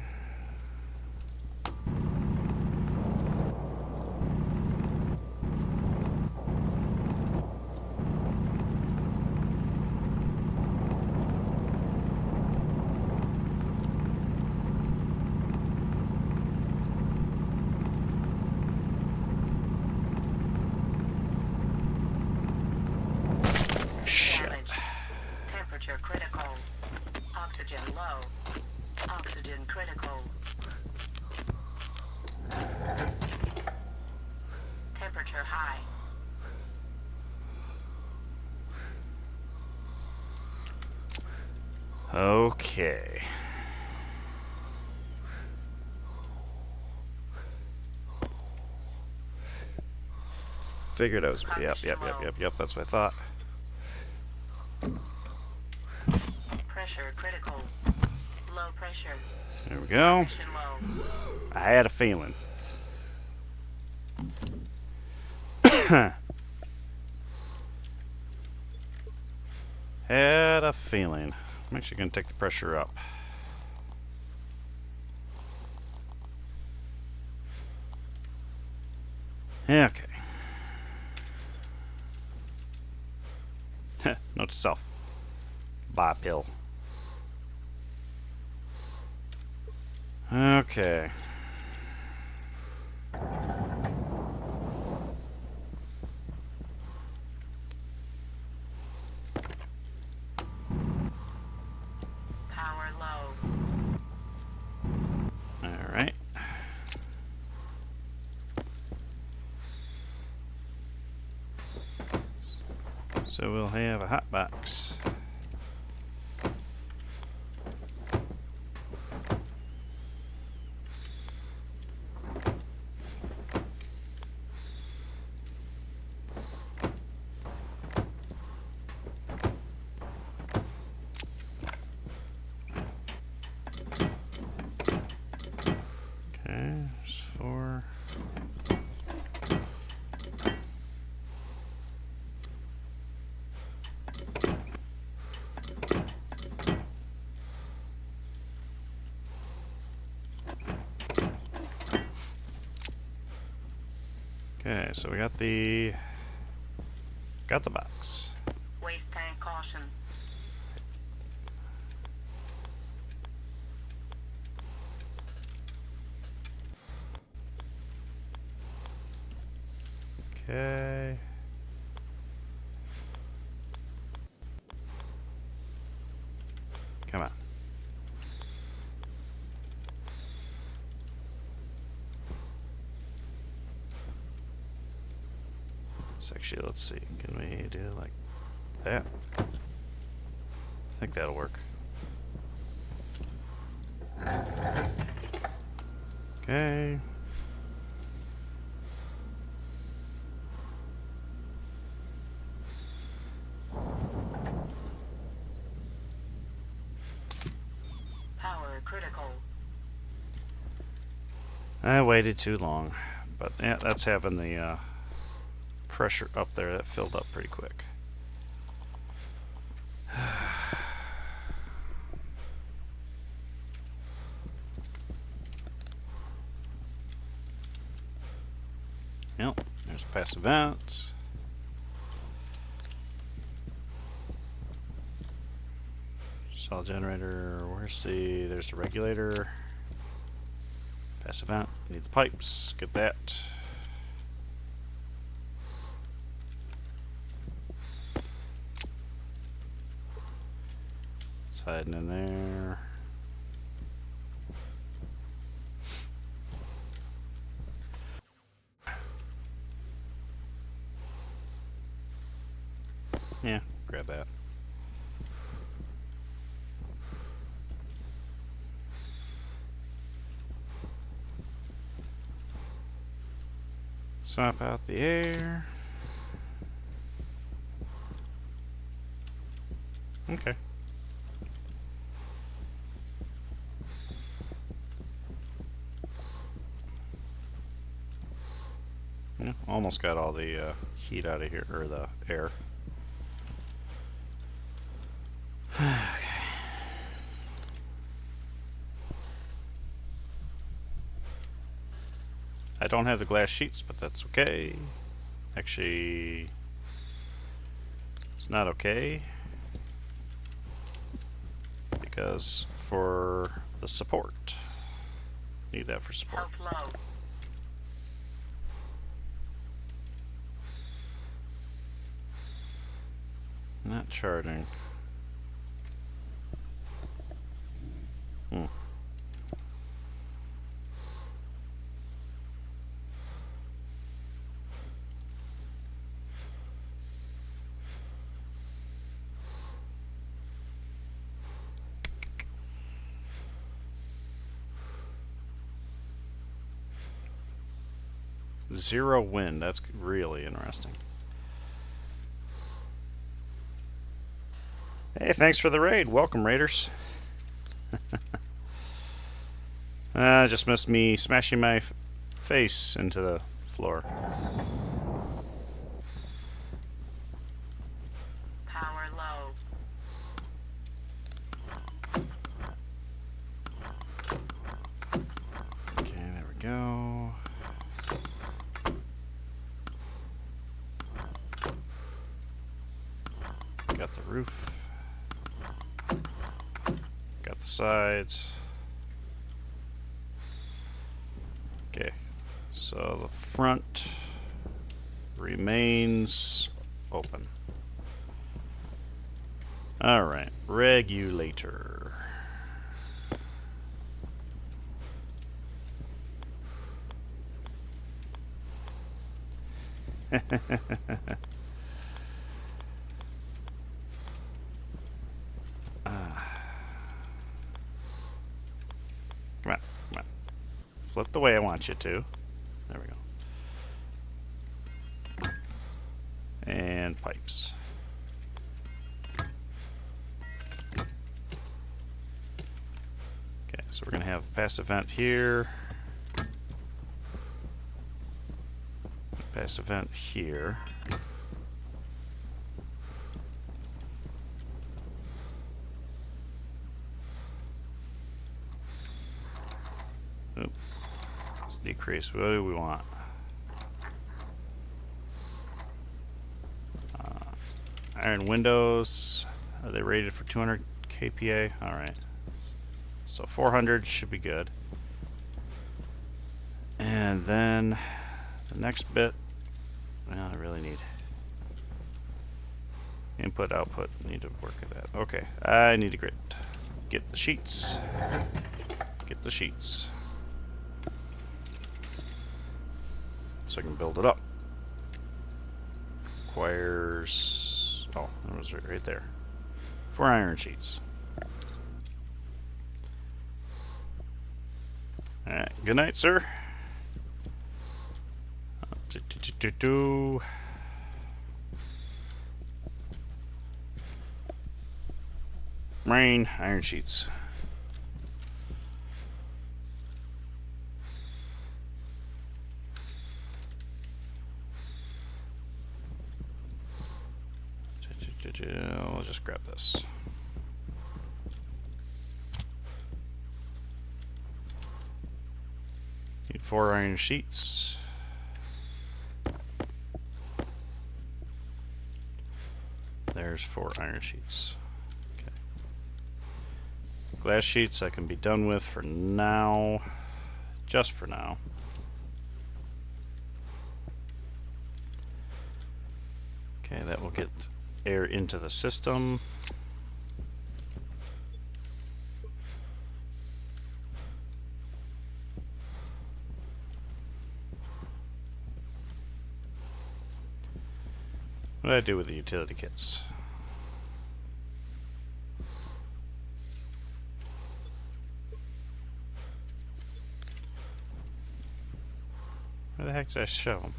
Shit. Damage. Temperature critical. Oxygen low. Oxygen critical. Temperature high. Okay. Figured I was. Yep. That's what I thought. Pressure critical. Low pressure. There we go. Oxygen low. I had a feeling. Had a feeling. I'm actually going to take the pressure up. Okay. Note to self. Buy a pill. Okay. Power low. All right. So we'll have a hot box. Okay, so we got the box. Waste tank caution. Okay. Come on. So actually, let's see. Can we do like that? I think that'll work. Okay. Power critical. I waited too long, but yeah, that's having the pressure up there. That filled up pretty quick. Yep, there's passive vents. Solid generator. There's the regulator. Passive vent. Need the pipes. Get that. It's hiding in there. Yeah, grab that. Swap out the air. Okay. Yeah, almost got all the heat out of here, or the air. I don't have the glass sheets, but that's okay. Actually, it's not okay. Because for the support. Need that for support. Health low. Not charting. Hmm. Zero wind. That's really interesting. Hey, thanks for the raid. Welcome, Raiders. Just missed me smashing my face into the floor. Power low. Okay, there we go. Got the roof. Got the sides. Okay, so the front remains open. Alright, regulator. Come on, come on. Flip the way I want you to. There we go. And pipes. Okay, so we're going to have passive vent here. Passive vent here. Oop. Let's decrease. What do we want? Iron windows. Are they rated for 200 kPa? Alright. So 400 should be good. And then the next bit, well, I really need input, output. Need to work at that. Okay, I need a grid. Get the sheets. Get the sheets. So I can build it up. Requires... oh, that was right there. 4 iron sheets. Alright, good night, sir. Rain, iron sheets. I'll just grab this. Need 4 iron sheets. There's 4 iron sheets. Okay. Glass sheets I can be done with for now. Just for now. Okay, that will get air into the system. What do I do with the utility kits? Where the heck did I show them?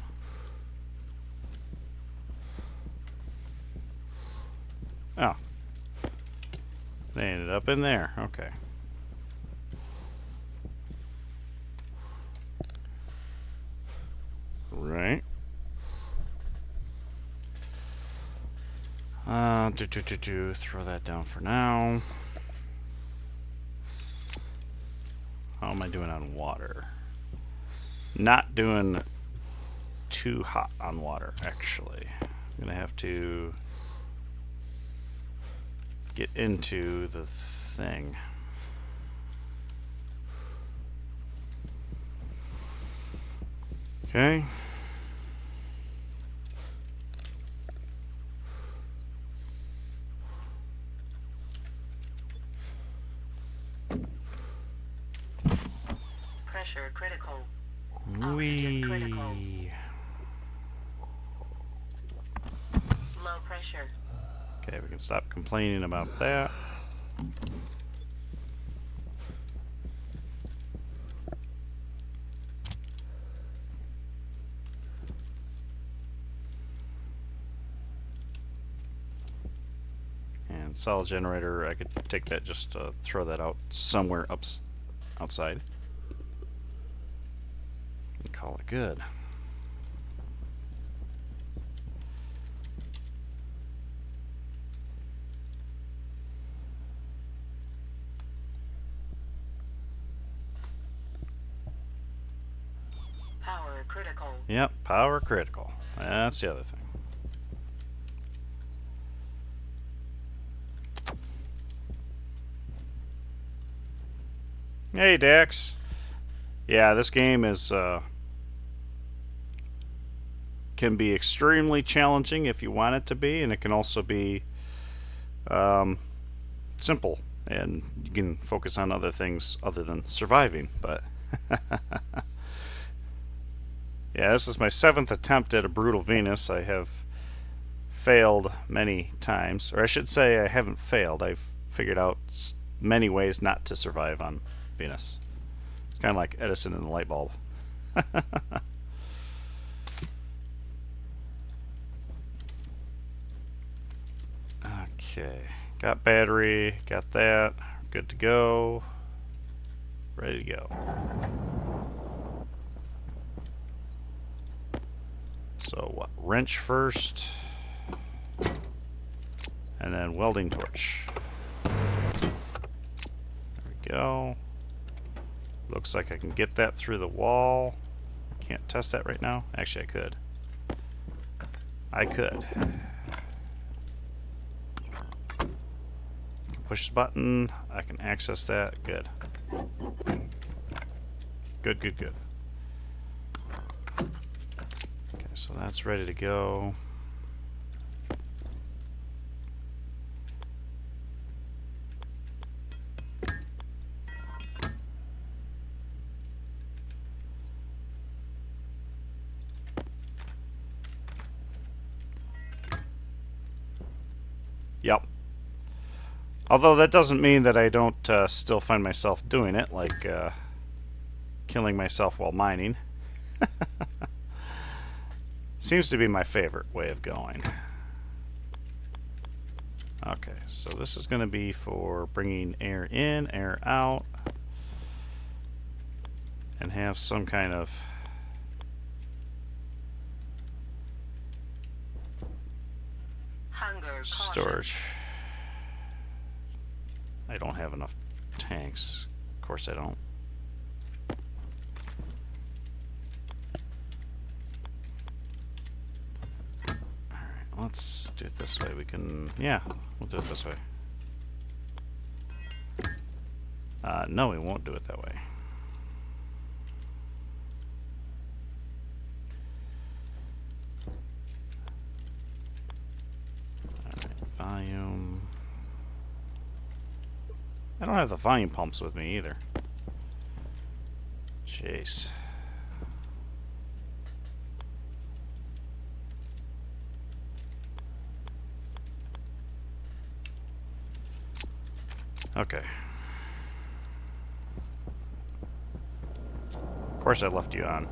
Oh. They ended up in there. Okay. Right. Throw that down for now. How am I doing on water? Not doing too hot on water, actually. I'm gonna have to get into the thing. Okay. Pressure critical. Oxygen critical. Low pressure. Okay, we can stop complaining about that. And solid generator, I could take that, just throw that out somewhere outside. And call it good. Power critical. Yep, power critical. That's the other thing. Hey, Dax. Yeah, this game is can be extremely challenging if you want it to be, and it can also be simple, and you can focus on other things other than surviving. But yeah, this is my 7th attempt at a Brutal Venus. I have failed many times, or I should say I haven't failed. I've figured out many ways not to survive on Venus. It's kind of like Edison and the light bulb. Okay, got battery, got that, good to go, ready to go. So what, wrench first, and then welding torch. There we go. Looks like I can get that through the wall. Can't test that right now. Actually, I could. push the button. I can access that. Good. Good, good, good. Okay, so that's ready to go. Yep. Although that doesn't mean that I don't still find myself doing it, like killing myself while mining. Seems to be my favorite way of going. Okay, so this is going to be for bringing air in, air out, and have some kind of Hunger caution. storage. I don't have enough tanks. Of course I don't. Alright, let's do it this way. We can... yeah, we'll do it this way. No, we won't do it that way. Alright, volume... I don't have the volume pumps with me either. Jeez. Okay. Of course I left you on.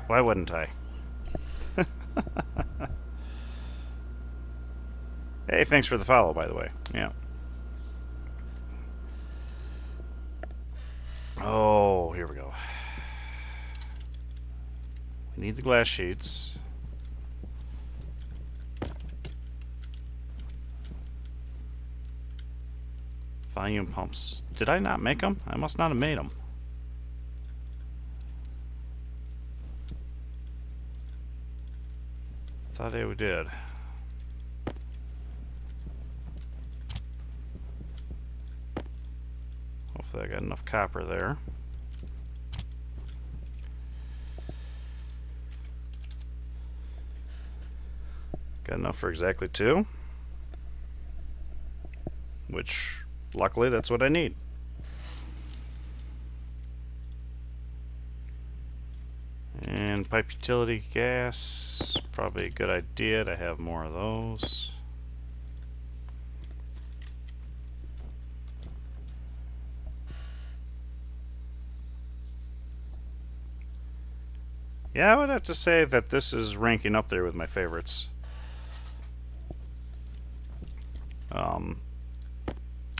Why wouldn't I? Hey, thanks for the follow, by the way. Yeah. Oh, here we go. We need the glass sheets. Volume pumps. Did I not make them? I must not have made them. Thought I did. Hopefully I got enough copper there. Got enough for exactly 2. Which, luckily, that's what I need. And pipe utility gas, probably a good idea to have more of those. Yeah, I would have to say that this is ranking up there with my favorites.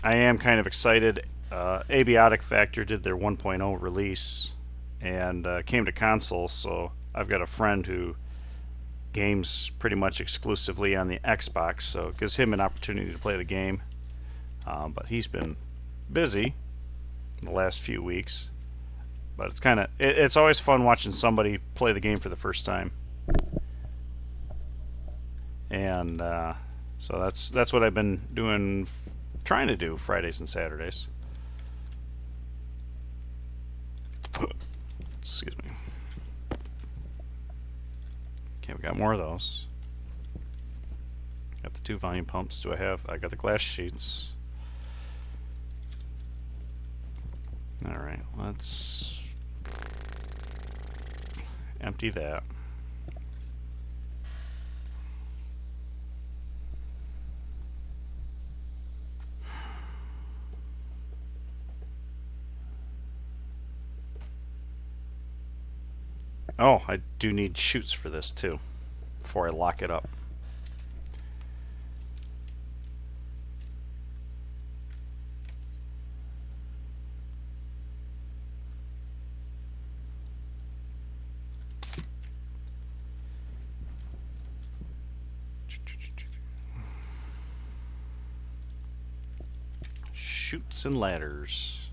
I am kind of excited. Abiotic Factor did their 1.0 release and came to console, so I've got a friend who games pretty much exclusively on the Xbox, so it gives him an opportunity to play the game. But he's been busy the last few weeks. But it's kind of it's always fun watching somebody play the game for the first time. And so that's what I've been doing, trying to do Fridays and Saturdays. Excuse me. Okay, we got more of those. Got the 2 volume pumps. I got the glass sheets. Alright, let's empty that. Oh, I do need chutes for this too, before I lock it up. Chutes and ladders.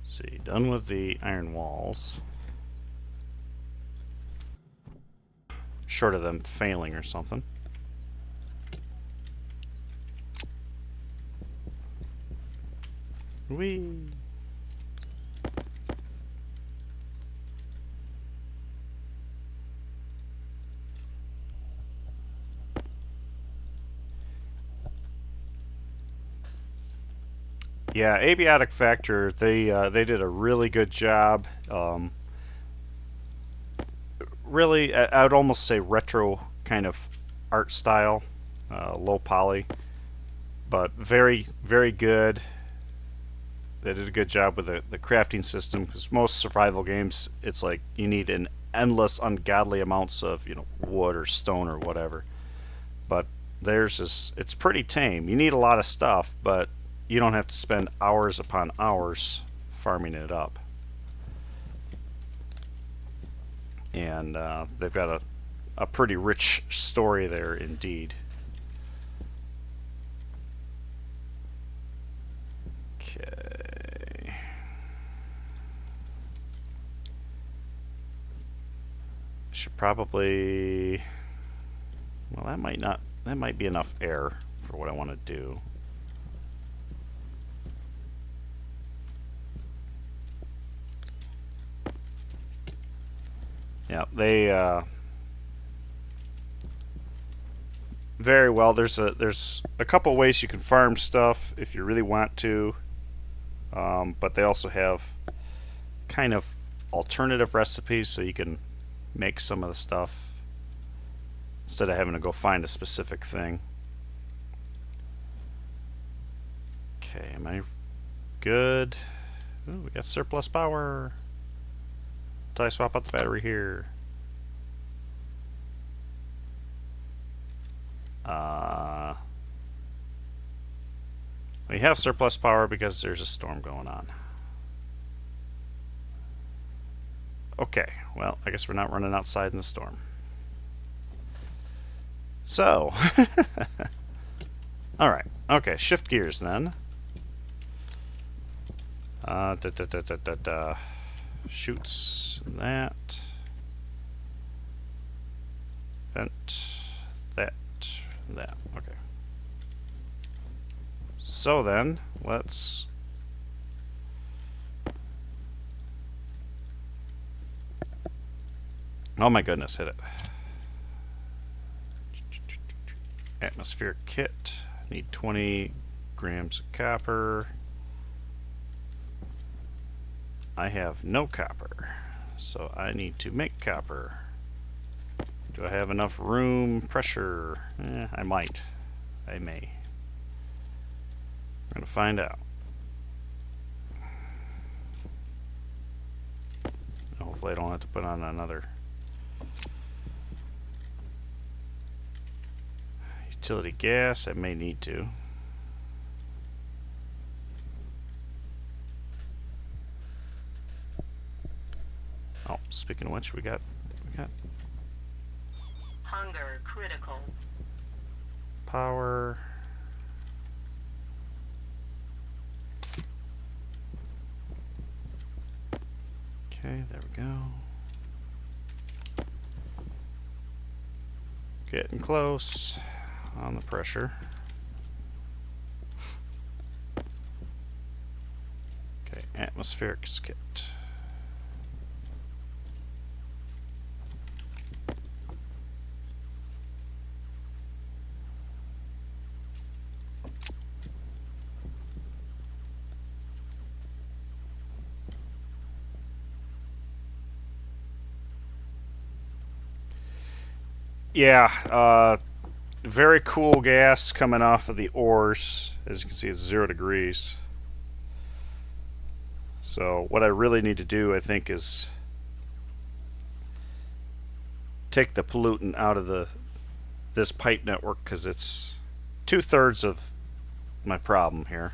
See, done with the iron walls. Short of them failing or something. Whee! Yeah, Abiotic Factor, they did a really good job. Really, I would almost say retro kind of art style, low poly, but very, very good. They did a good job with the crafting system, because most survival games, it's like you need an endless, ungodly amounts of wood or stone or whatever. But theirs is it's pretty tame. You need a lot of stuff, but you don't have to spend hours upon hours farming it up. And they've got a pretty rich story there indeed. Okay. Should probably... Well, that might be enough air for what I want to do. Yeah, they very well. There's a couple ways you can farm stuff if you really want to, but they also have kind of alternative recipes, so you can make some of the stuff instead of having to go find a specific thing. Okay, am I good? Ooh, we got surplus power. Until I swap out the battery here. We have surplus power because there's a storm going on. Okay, well, I guess we're not running outside in the storm. So, alright, okay, shift gears then. Shoots that. Vent that. Okay. So then, let's... Oh my goodness, hit it. Atmospheric kit. Need 20 grams of copper. I have no copper, so I need to make copper. Do I have enough room, pressure? I might. I may. We're going to find out. Hopefully I don't have to put on another utility gas. I may need to. Oh, speaking of which, we got Hunger critical. power. Okay, there we go. Getting close on the pressure. Okay, atmospheric kit. Yeah, very cool gas coming off of the ores. As you can see, it's 0 degrees. So what I really need to do, I think, is take the pollutant out of this pipe network, because it's 2/3 of my problem here.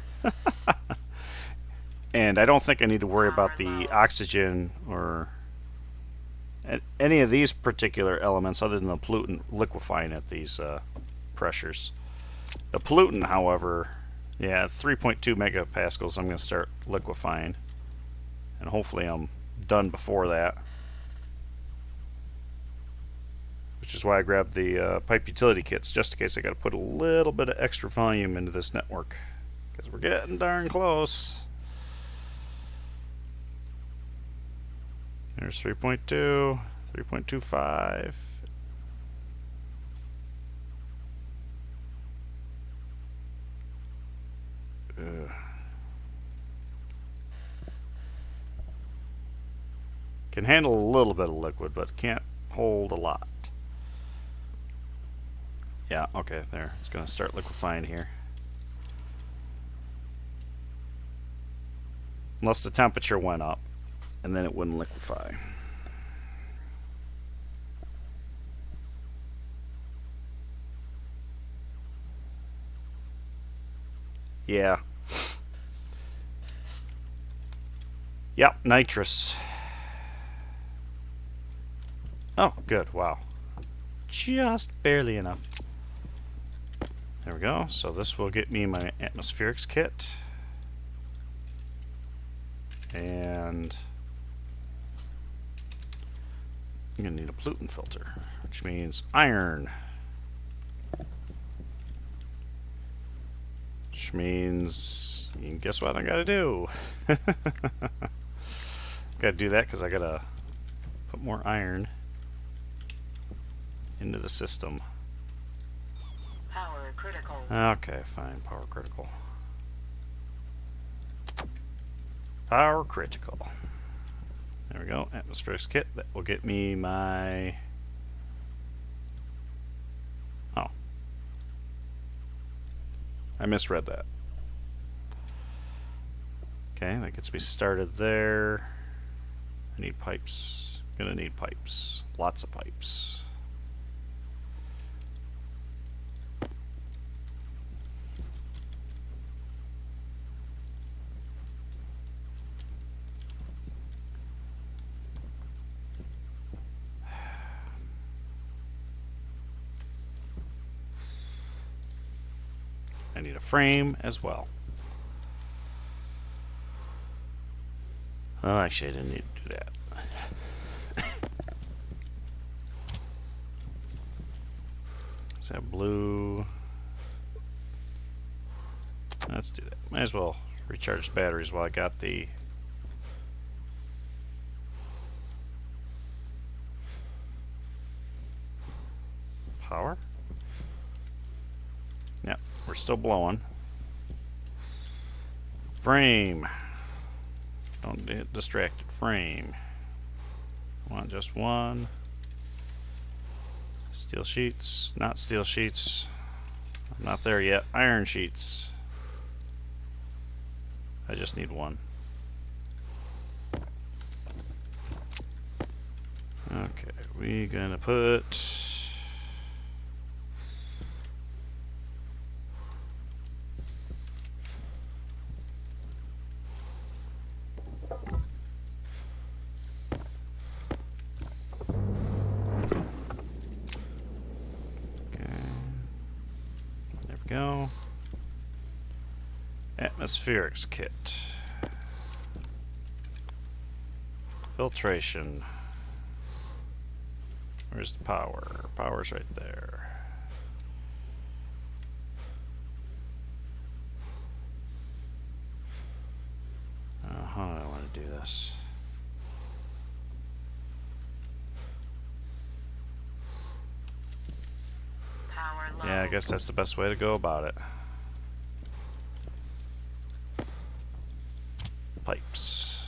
And I don't think I need to worry about the oxygen or any of these particular elements other than the pollutant liquefying at these pressures. The pollutant, however, yeah, 3.2 megapascals, I'm going to start liquefying. And hopefully I'm done before that. Which is why I grabbed the pipe utility kits, just in case I got to put a little bit of extra volume into this network. Because we're getting darn close. There's 3.2, 3.25. Can handle a little bit of liquid, but can't hold a lot. Yeah, okay, there. It's going to start liquefying here. Unless the temperature went up, and then it wouldn't liquefy. Yeah. Yep, nitrous. Oh, good, wow. Just barely enough. There we go. So this will get me my atmospherics kit. And I'm going to need a pollutant filter, which means iron. Which means, you can guess what I gotta do? Gotta do that because I gotta put more iron into the system. Power critical. Okay, fine. Power critical. Power critical. There we go. Atmospherics kit. That will get me my... Oh. I misread that. Okay, that gets me started there. I need pipes. Gonna need pipes. Lots of pipes. I need a frame as well. Oh, actually, I didn't need to do that. Is that blue? Let's do that. Might as well recharge the batteries while I got the... power? Yep, we're still blowing. Frame. Don't get distracted. Frame. I want just one. Steel sheets. Not steel sheets. I'm not there yet. Iron sheets. I just need one. Okay, we gonna put... go. Atmospherics kit. Filtration. Where's the power? Power's right there. How do I want to do this? Power low. Yeah, I guess that's the best way to go about it. Pipes.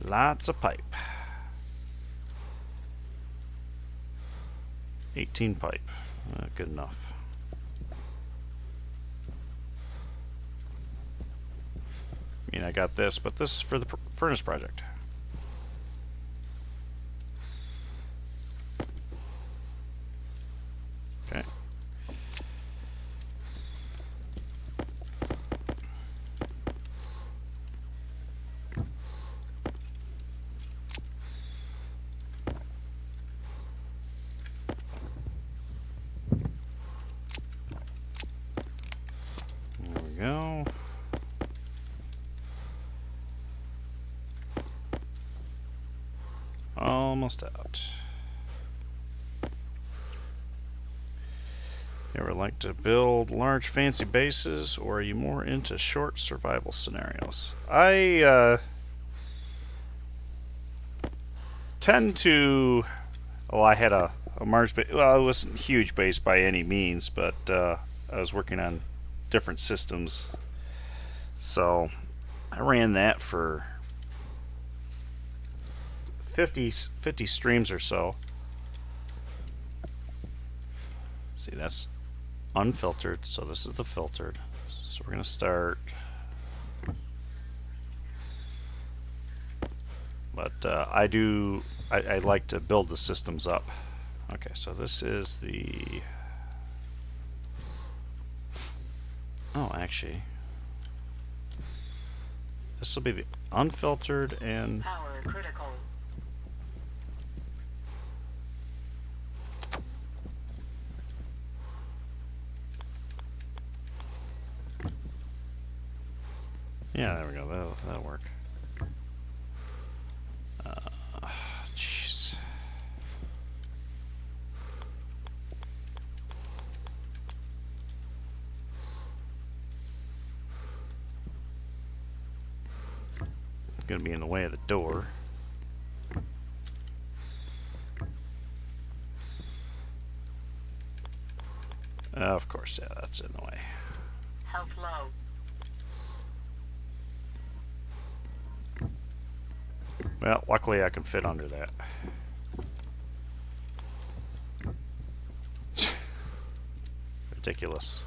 Lots of pipe. 18 pipe. Good enough. I mean, I got this, but this is for the furnace project. Okay. There we go. Almost out. You ever like to build large fancy bases, or are you more into short survival scenarios? tend to. Well, I had a Mars base. Well, it wasn't a huge base by any means, but I was working on different systems. So I ran that for 50 streams or so. See, that's unfiltered, so this is the filtered. So we're going to start. But I like to build the systems up. Okay, so this is the. Oh, actually, this will be the unfiltered and. Power critical. Yeah, there we go. That'll work. Jeez. Gonna be in the way of the door. Of course, yeah, that's in the way. Health low. Well, luckily I can fit under that. Ridiculous.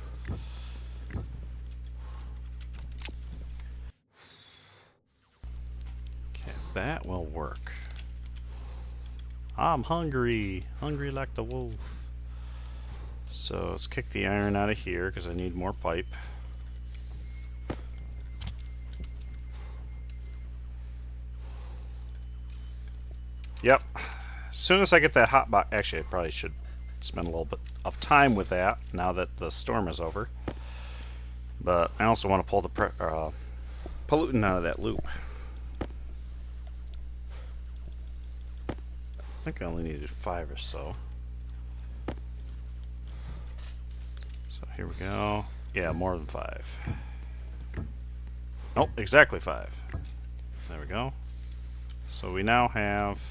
Okay, that will work. I'm hungry. Hungry like the wolf. So let's kick the iron out of here because I need more pipe. Yep. As soon as I get that hot box, actually, I probably should spend a little bit of time with that now that the storm is over. But I also want to pull the pollutant out of that loop. I think I only needed 5 or so. So here we go. Yeah, more than 5. Nope, exactly 5. There we go. So we now have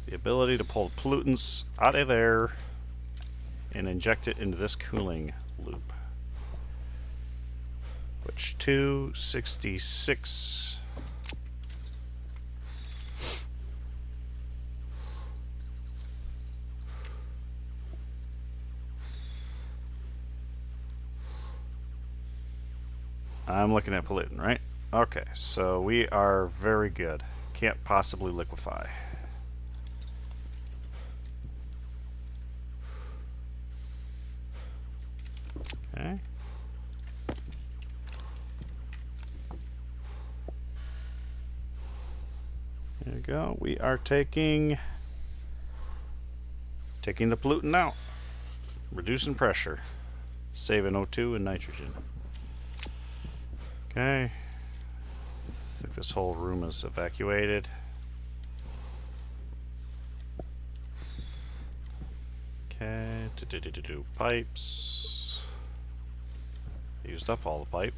the ability to pull pollutants out of there and inject it into this cooling loop. Which 266. I'm looking at pollutant, right? Okay, so we are very good. Can't possibly liquefy. Okay. There we go. We are taking the pollutant out. Reducing pressure. Saving O2 and nitrogen. Okay. I think this whole room is evacuated. Okay. Pipes. Used up all the pipe.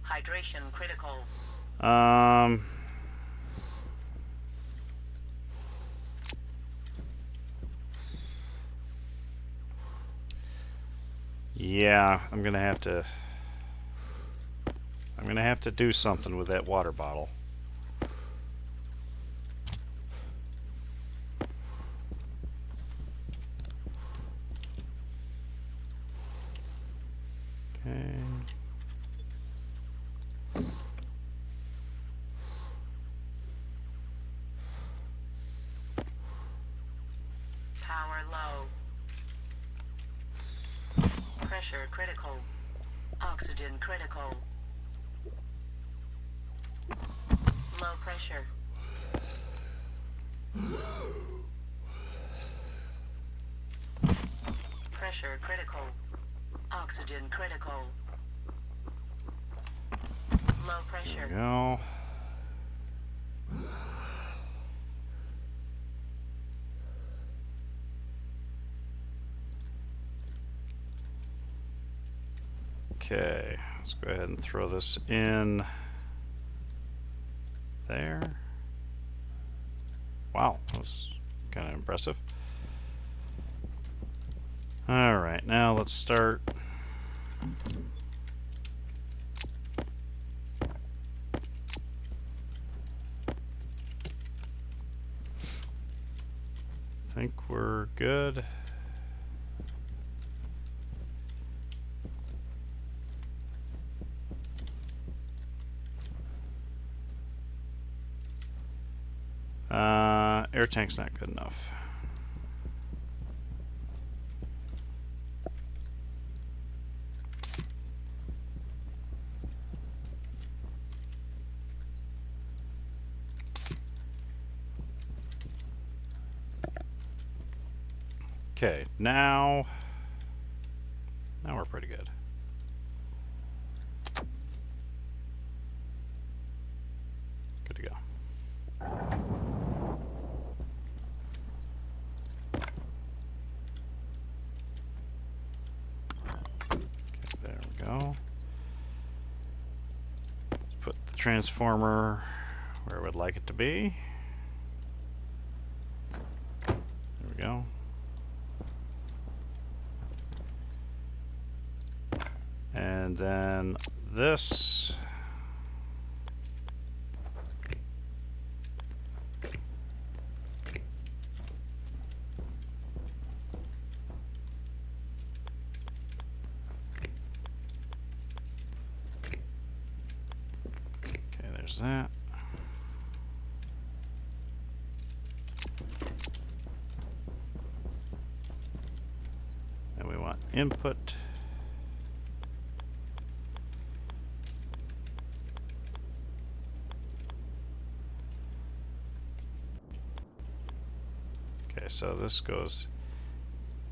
Hydration critical. Yeah, I'm gonna have to do something with that water bottle. Okay. Power low. Pressure critical. Oxygen critical. Low pressure. Pressure critical. Oxygen critical. Low pressure. There we go. Okay, let's go ahead and throw this in there. Wow, that was kind of impressive. Alright, now let's start. I think we're good. Air tank's not good enough. Okay, now we're pretty good. Good to go. Okay, there we go. Let's put the transformer where I would like it to be. There we go. And then this. Okay, there's that. And we want input. Okay, so this goes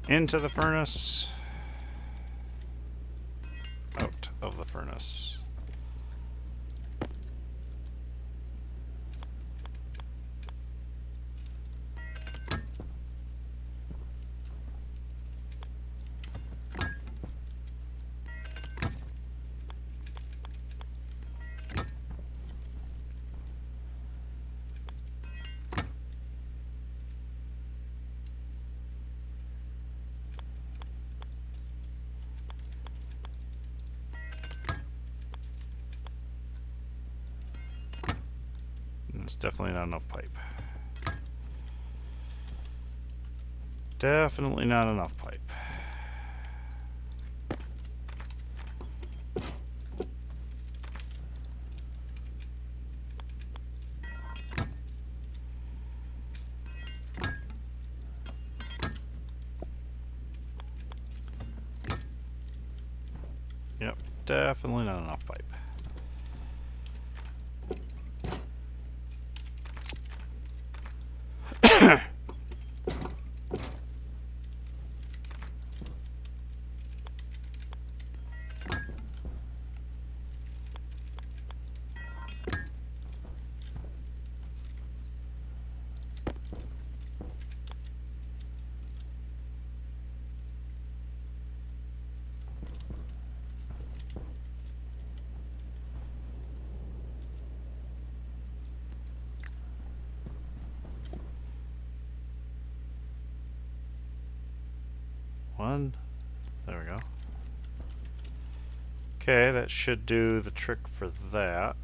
into the furnace, out of the furnace. It's definitely not enough pipe. Definitely not enough pipe. Yep, definitely not enough pipe. One. There we go. Okay, that should do the trick for that.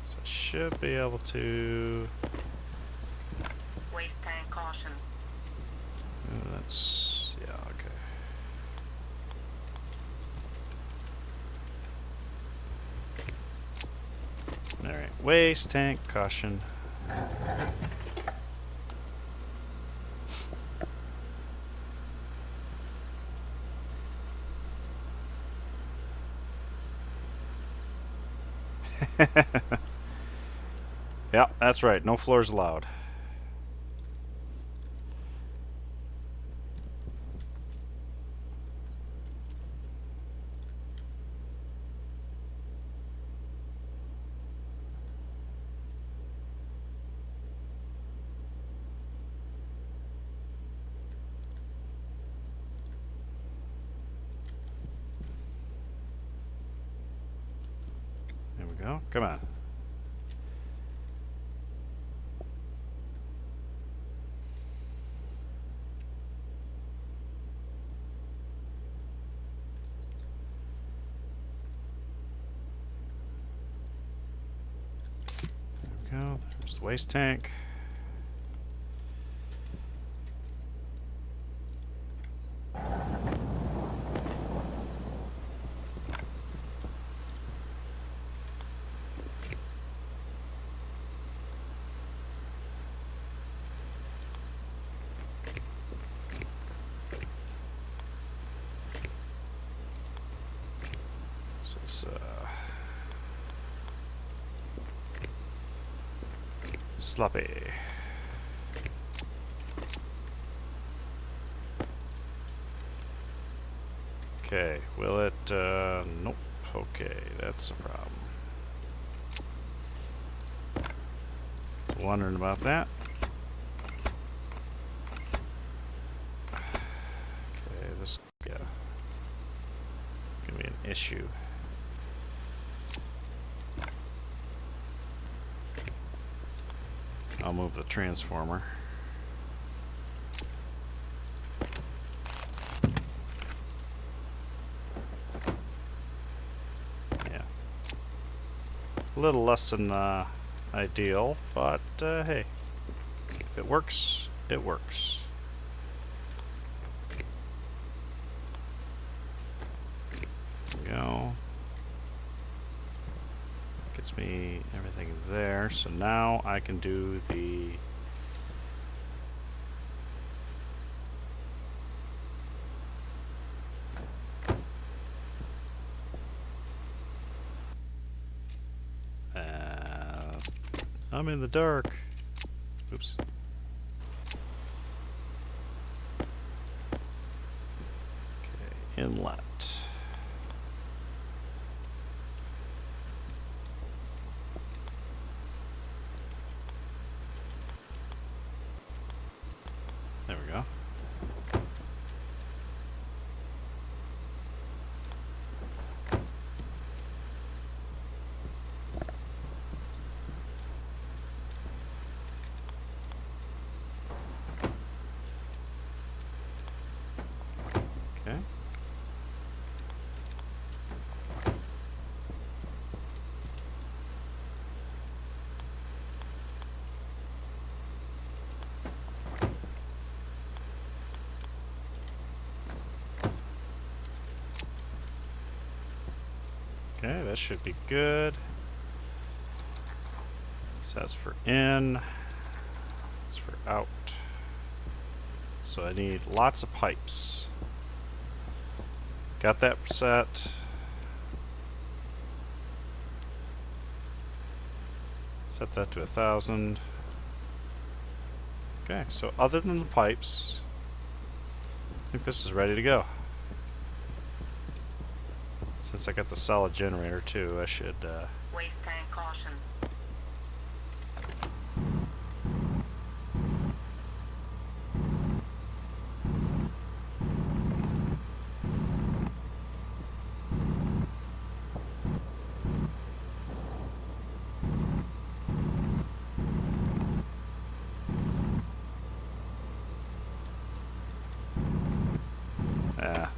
So I should be able to... Waste tank caution. That's... yeah, okay. Alright, waste tank caution. Yeah, that's right. No floors allowed. go. Come on. There we go. There's the waste tank. This is sloppy. Okay, will it, nope. Okay, that's a problem. Wondering about that. Okay, this, yeah, gonna be an issue. I'll move the transformer. Yeah. A little less than ideal, but hey, if it works, it works. There we go. Gets me everything there, so now I can do the I'm in the dark. Oops. Okay, inlet. There we go. Okay. Okay, that should be good. So that's for in. That's for out. So I need lots of pipes. Got that set. Set that to 1,000. Okay, so other than the pipes, I think this is ready to go. Since I got the solid generator too, I should Waste tank caution.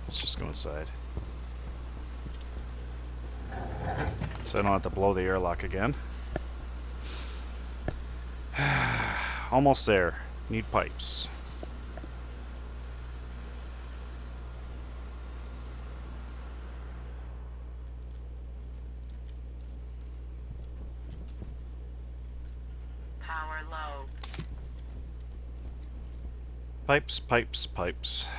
let's just go inside. So I don't have to blow the airlock again. Almost there. Need pipes. Power low. Pipes, pipes, pipes.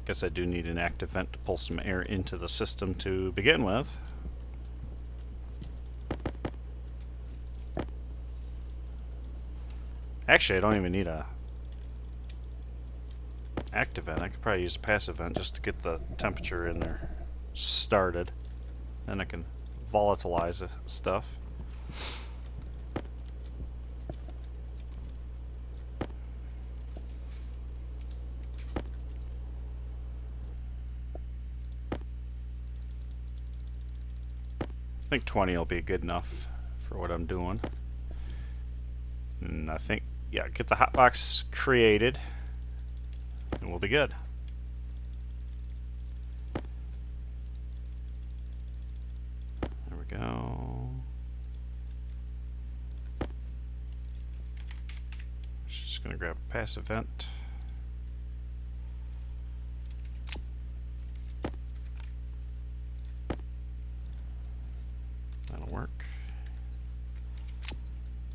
Guess I do need an active vent to pull some air into the system to begin with. Actually, I don't even need a active vent. I could probably use a passive vent just to get the temperature in there started. Then I can volatilize the stuff. I think 20 will be good enough for what I'm doing. And I think, yeah, get the hotbox created and we'll be good. There we go. Just gonna grab a passive vent. That'll work.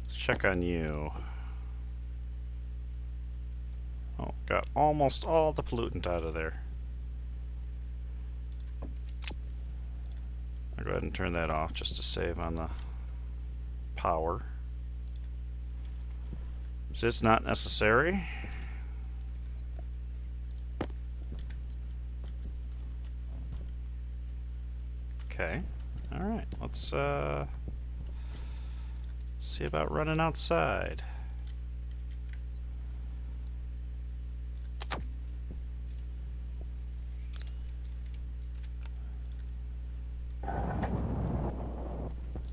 Let's check on you. Oh, got almost all the pollutant out of there. I'll go ahead and turn that off just to save on the power. So it's not necessary. Okay. Alright, let's see about running outside.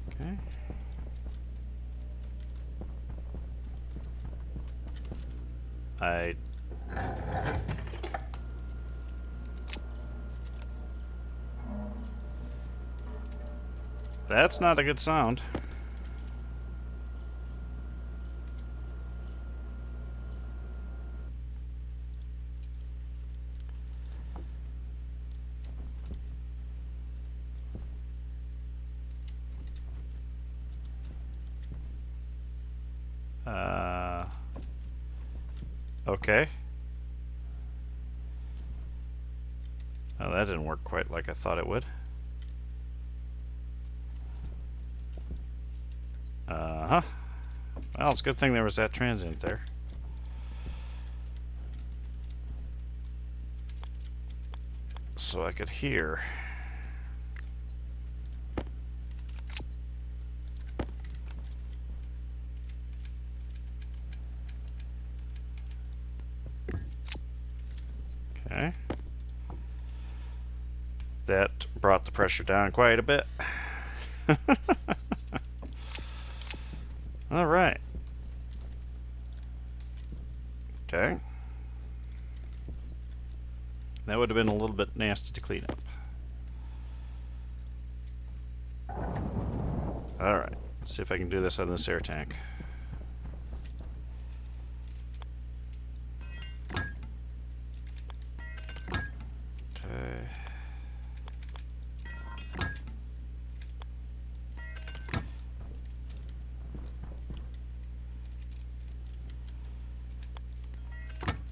Okay. That's not a good sound. Okay. Oh, that didn't work quite like I thought it would. Uh-huh. Well, it's a good thing there was that transient there. So I could hear. Okay. That brought the pressure down quite a bit. All right. Okay. That would have been a little bit nasty to clean up. All right. Let's see if I can do this on this air tank. Okay.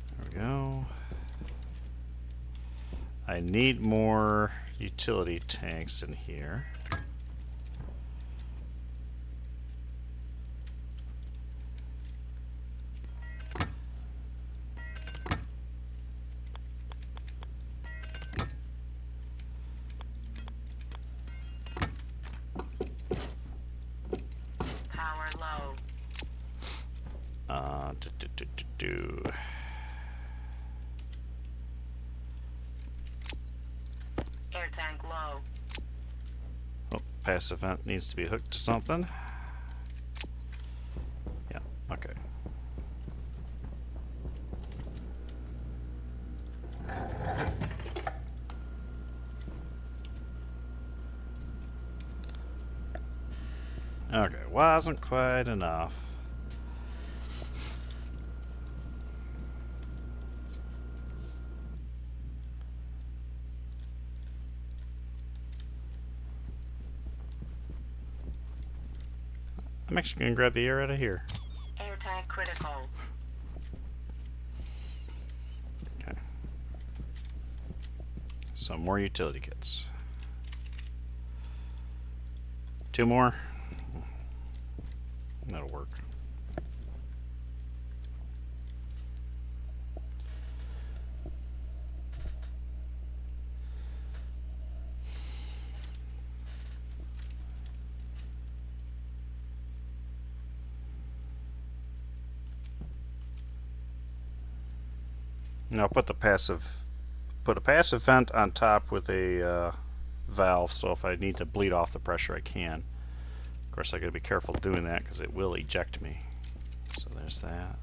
There we go. I need more utility tanks in here. Power low. Do. Air tank low. Oh, passive vent needs to be hooked to something. Yeah, okay. Okay, wasn't quite enough. I'm actually going to grab the air out of here. Air tank critical. Okay. Some more utility kits. 2 more. That'll work. Now put a passive vent on top with a valve, so if I need to bleed off the pressure, I can. Of course, I gotta be careful doing that because it will eject me. So there's that.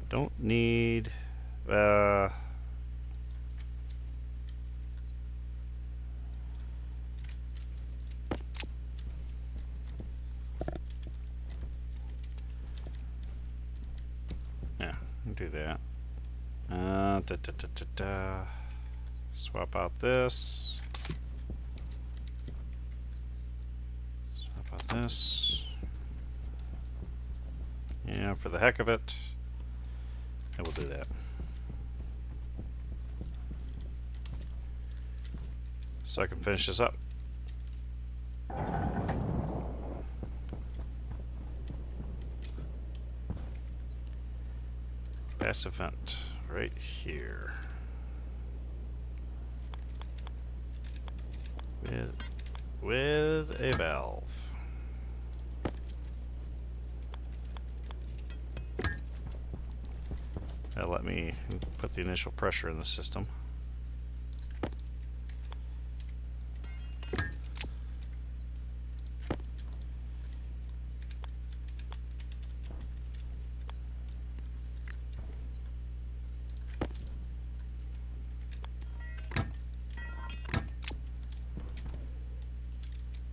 Don't need. Yeah, do that. Swap out this. Swap out this. Yeah, for the heck of it, I will do that. So I can finish this up. Passive vent right here. With a valve. That'll let me put the initial pressure in the system.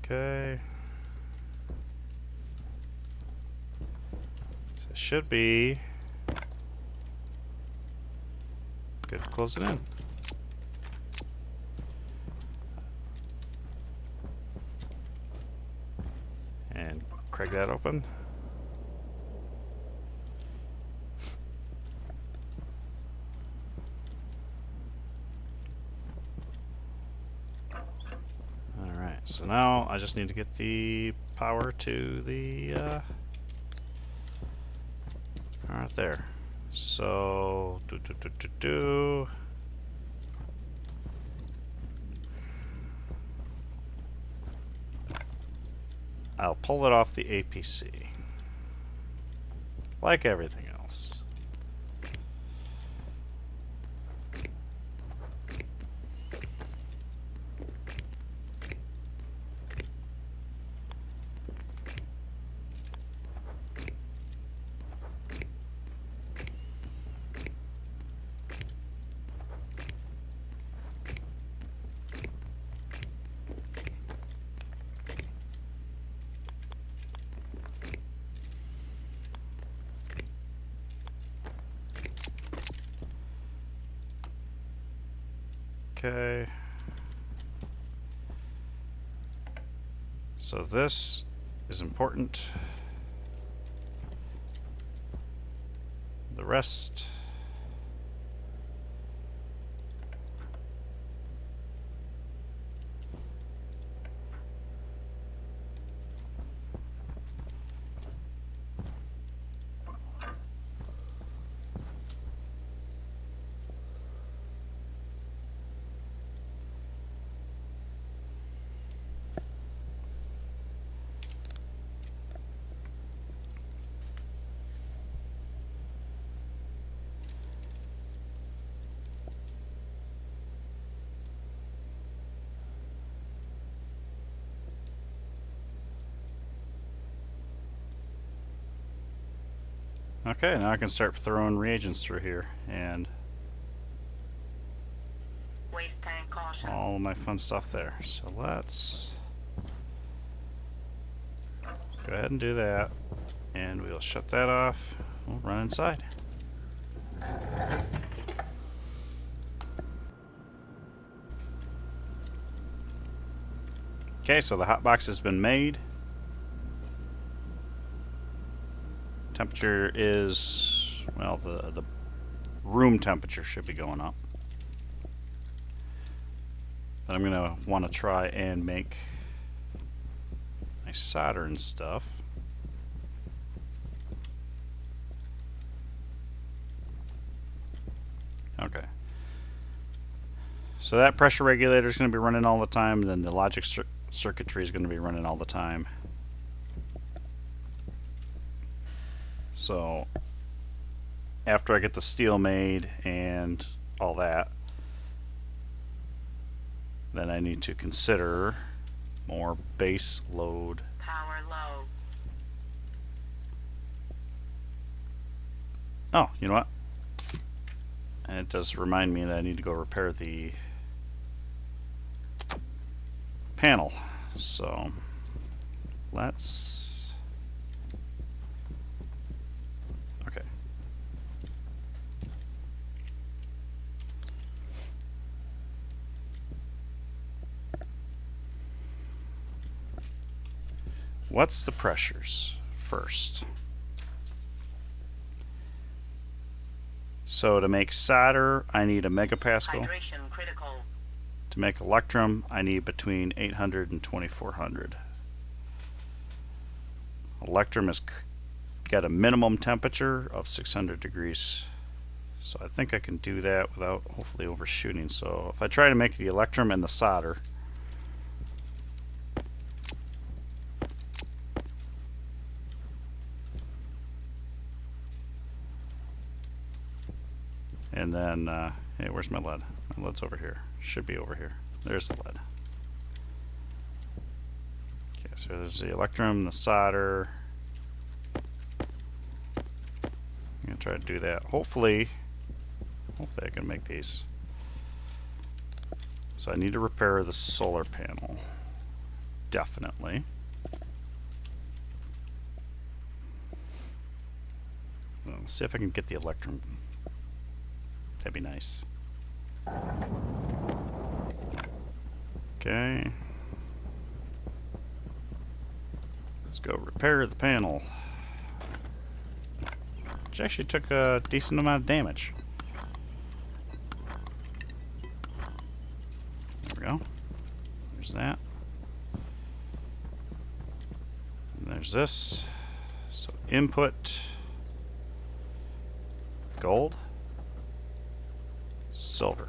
Okay. So it should be good to close it in. And crack that open. Alright, so now I just need to get the power to the right there. So I'll pull it off the APC. Like everything else. Okay. So this is important. The rest. Okay, now I can start throwing reagents through here and Waste tank caution. all my fun stuff there. So let's go ahead and do that, and we'll shut that off. We'll run inside. Okay, so the hot box has been made. Temperature is, well, the room temperature should be going up. But I'm going to want to try and make my solder and stuff. Okay. So that pressure regulator is going to be running all the time, and then the logic circuitry is going to be running all the time. So after I get the steel made and all that, then I need to consider more base load. Power low. Oh, you know what? And it does remind me that I need to go repair the panel. So let's... Okay. What's the pressures first? So to make solder, I need a megapascal. Hydration critical. To make electrum, I need between 800 and 2400. Electrum has got a minimum temperature of 600 degrees. So I think I can do that without hopefully overshooting. So if I try to make the electrum and the solder, and then, hey, where's my lead? My lead's over here. Should be over here. There's the lead. Okay, so there's the electrum, the solder. I'm gonna try to do that. Hopefully I can make these. So I need to repair the solar panel. Definitely. Let's see if I can get the electrum. That'd be nice. Okay. Let's go repair the panel. Which actually took a decent amount of damage. There we go. There's that. And there's this. So input gold, silver.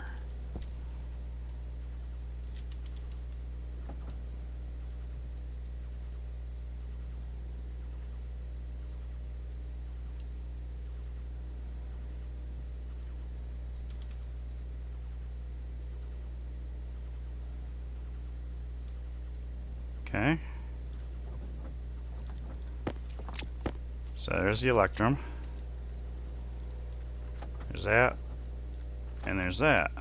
Okay. So there's the electrum. There's that. And there's that.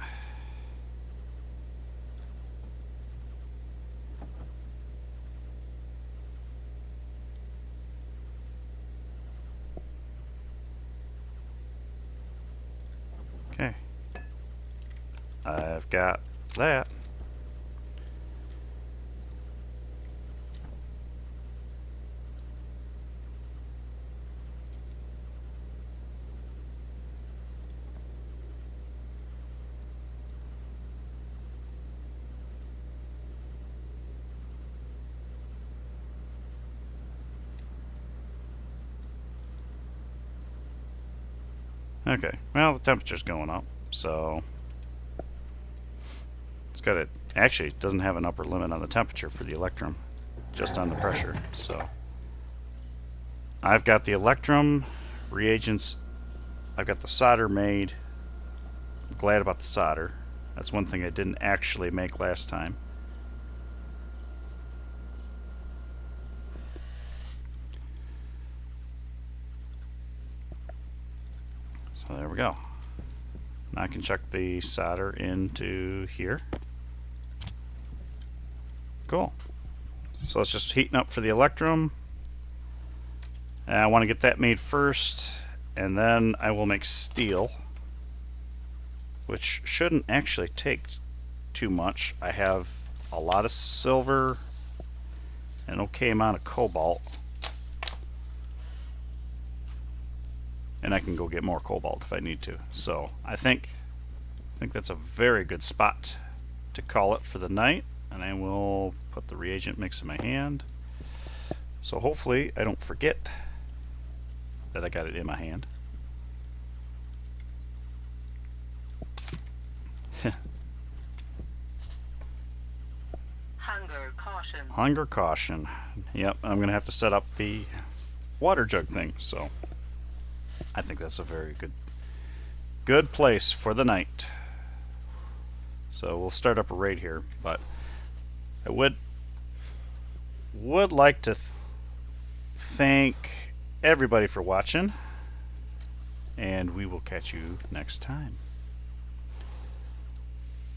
Okay. I've got that. Okay, well, the temperature's going up, so it's got it. Actually, it doesn't have an upper limit on the temperature for the electrum, just on the pressure. So I've got the electrum reagents. I've got the solder made. I'm glad about the solder. That's one thing I didn't actually make last time. So there we go. Now I can chuck the solder into here. Cool. So it's just heating up for the electrum. And I want to get that made first, and then I will make steel, which shouldn't actually take too much. I have a lot of silver, an okay amount of cobalt, and I can go get more cobalt if I need to. So I think that's a very good spot to call it for the night, and I will put the reagent mix in my hand. So hopefully I don't forget that I got it in my hand. Hunger caution. Hunger caution. Yep, I'm gonna have to set up the water jug thing, so I think that's a very good place for the night. So we'll start up a raid here, but I would like to thank everybody for watching, and we will catch you next time.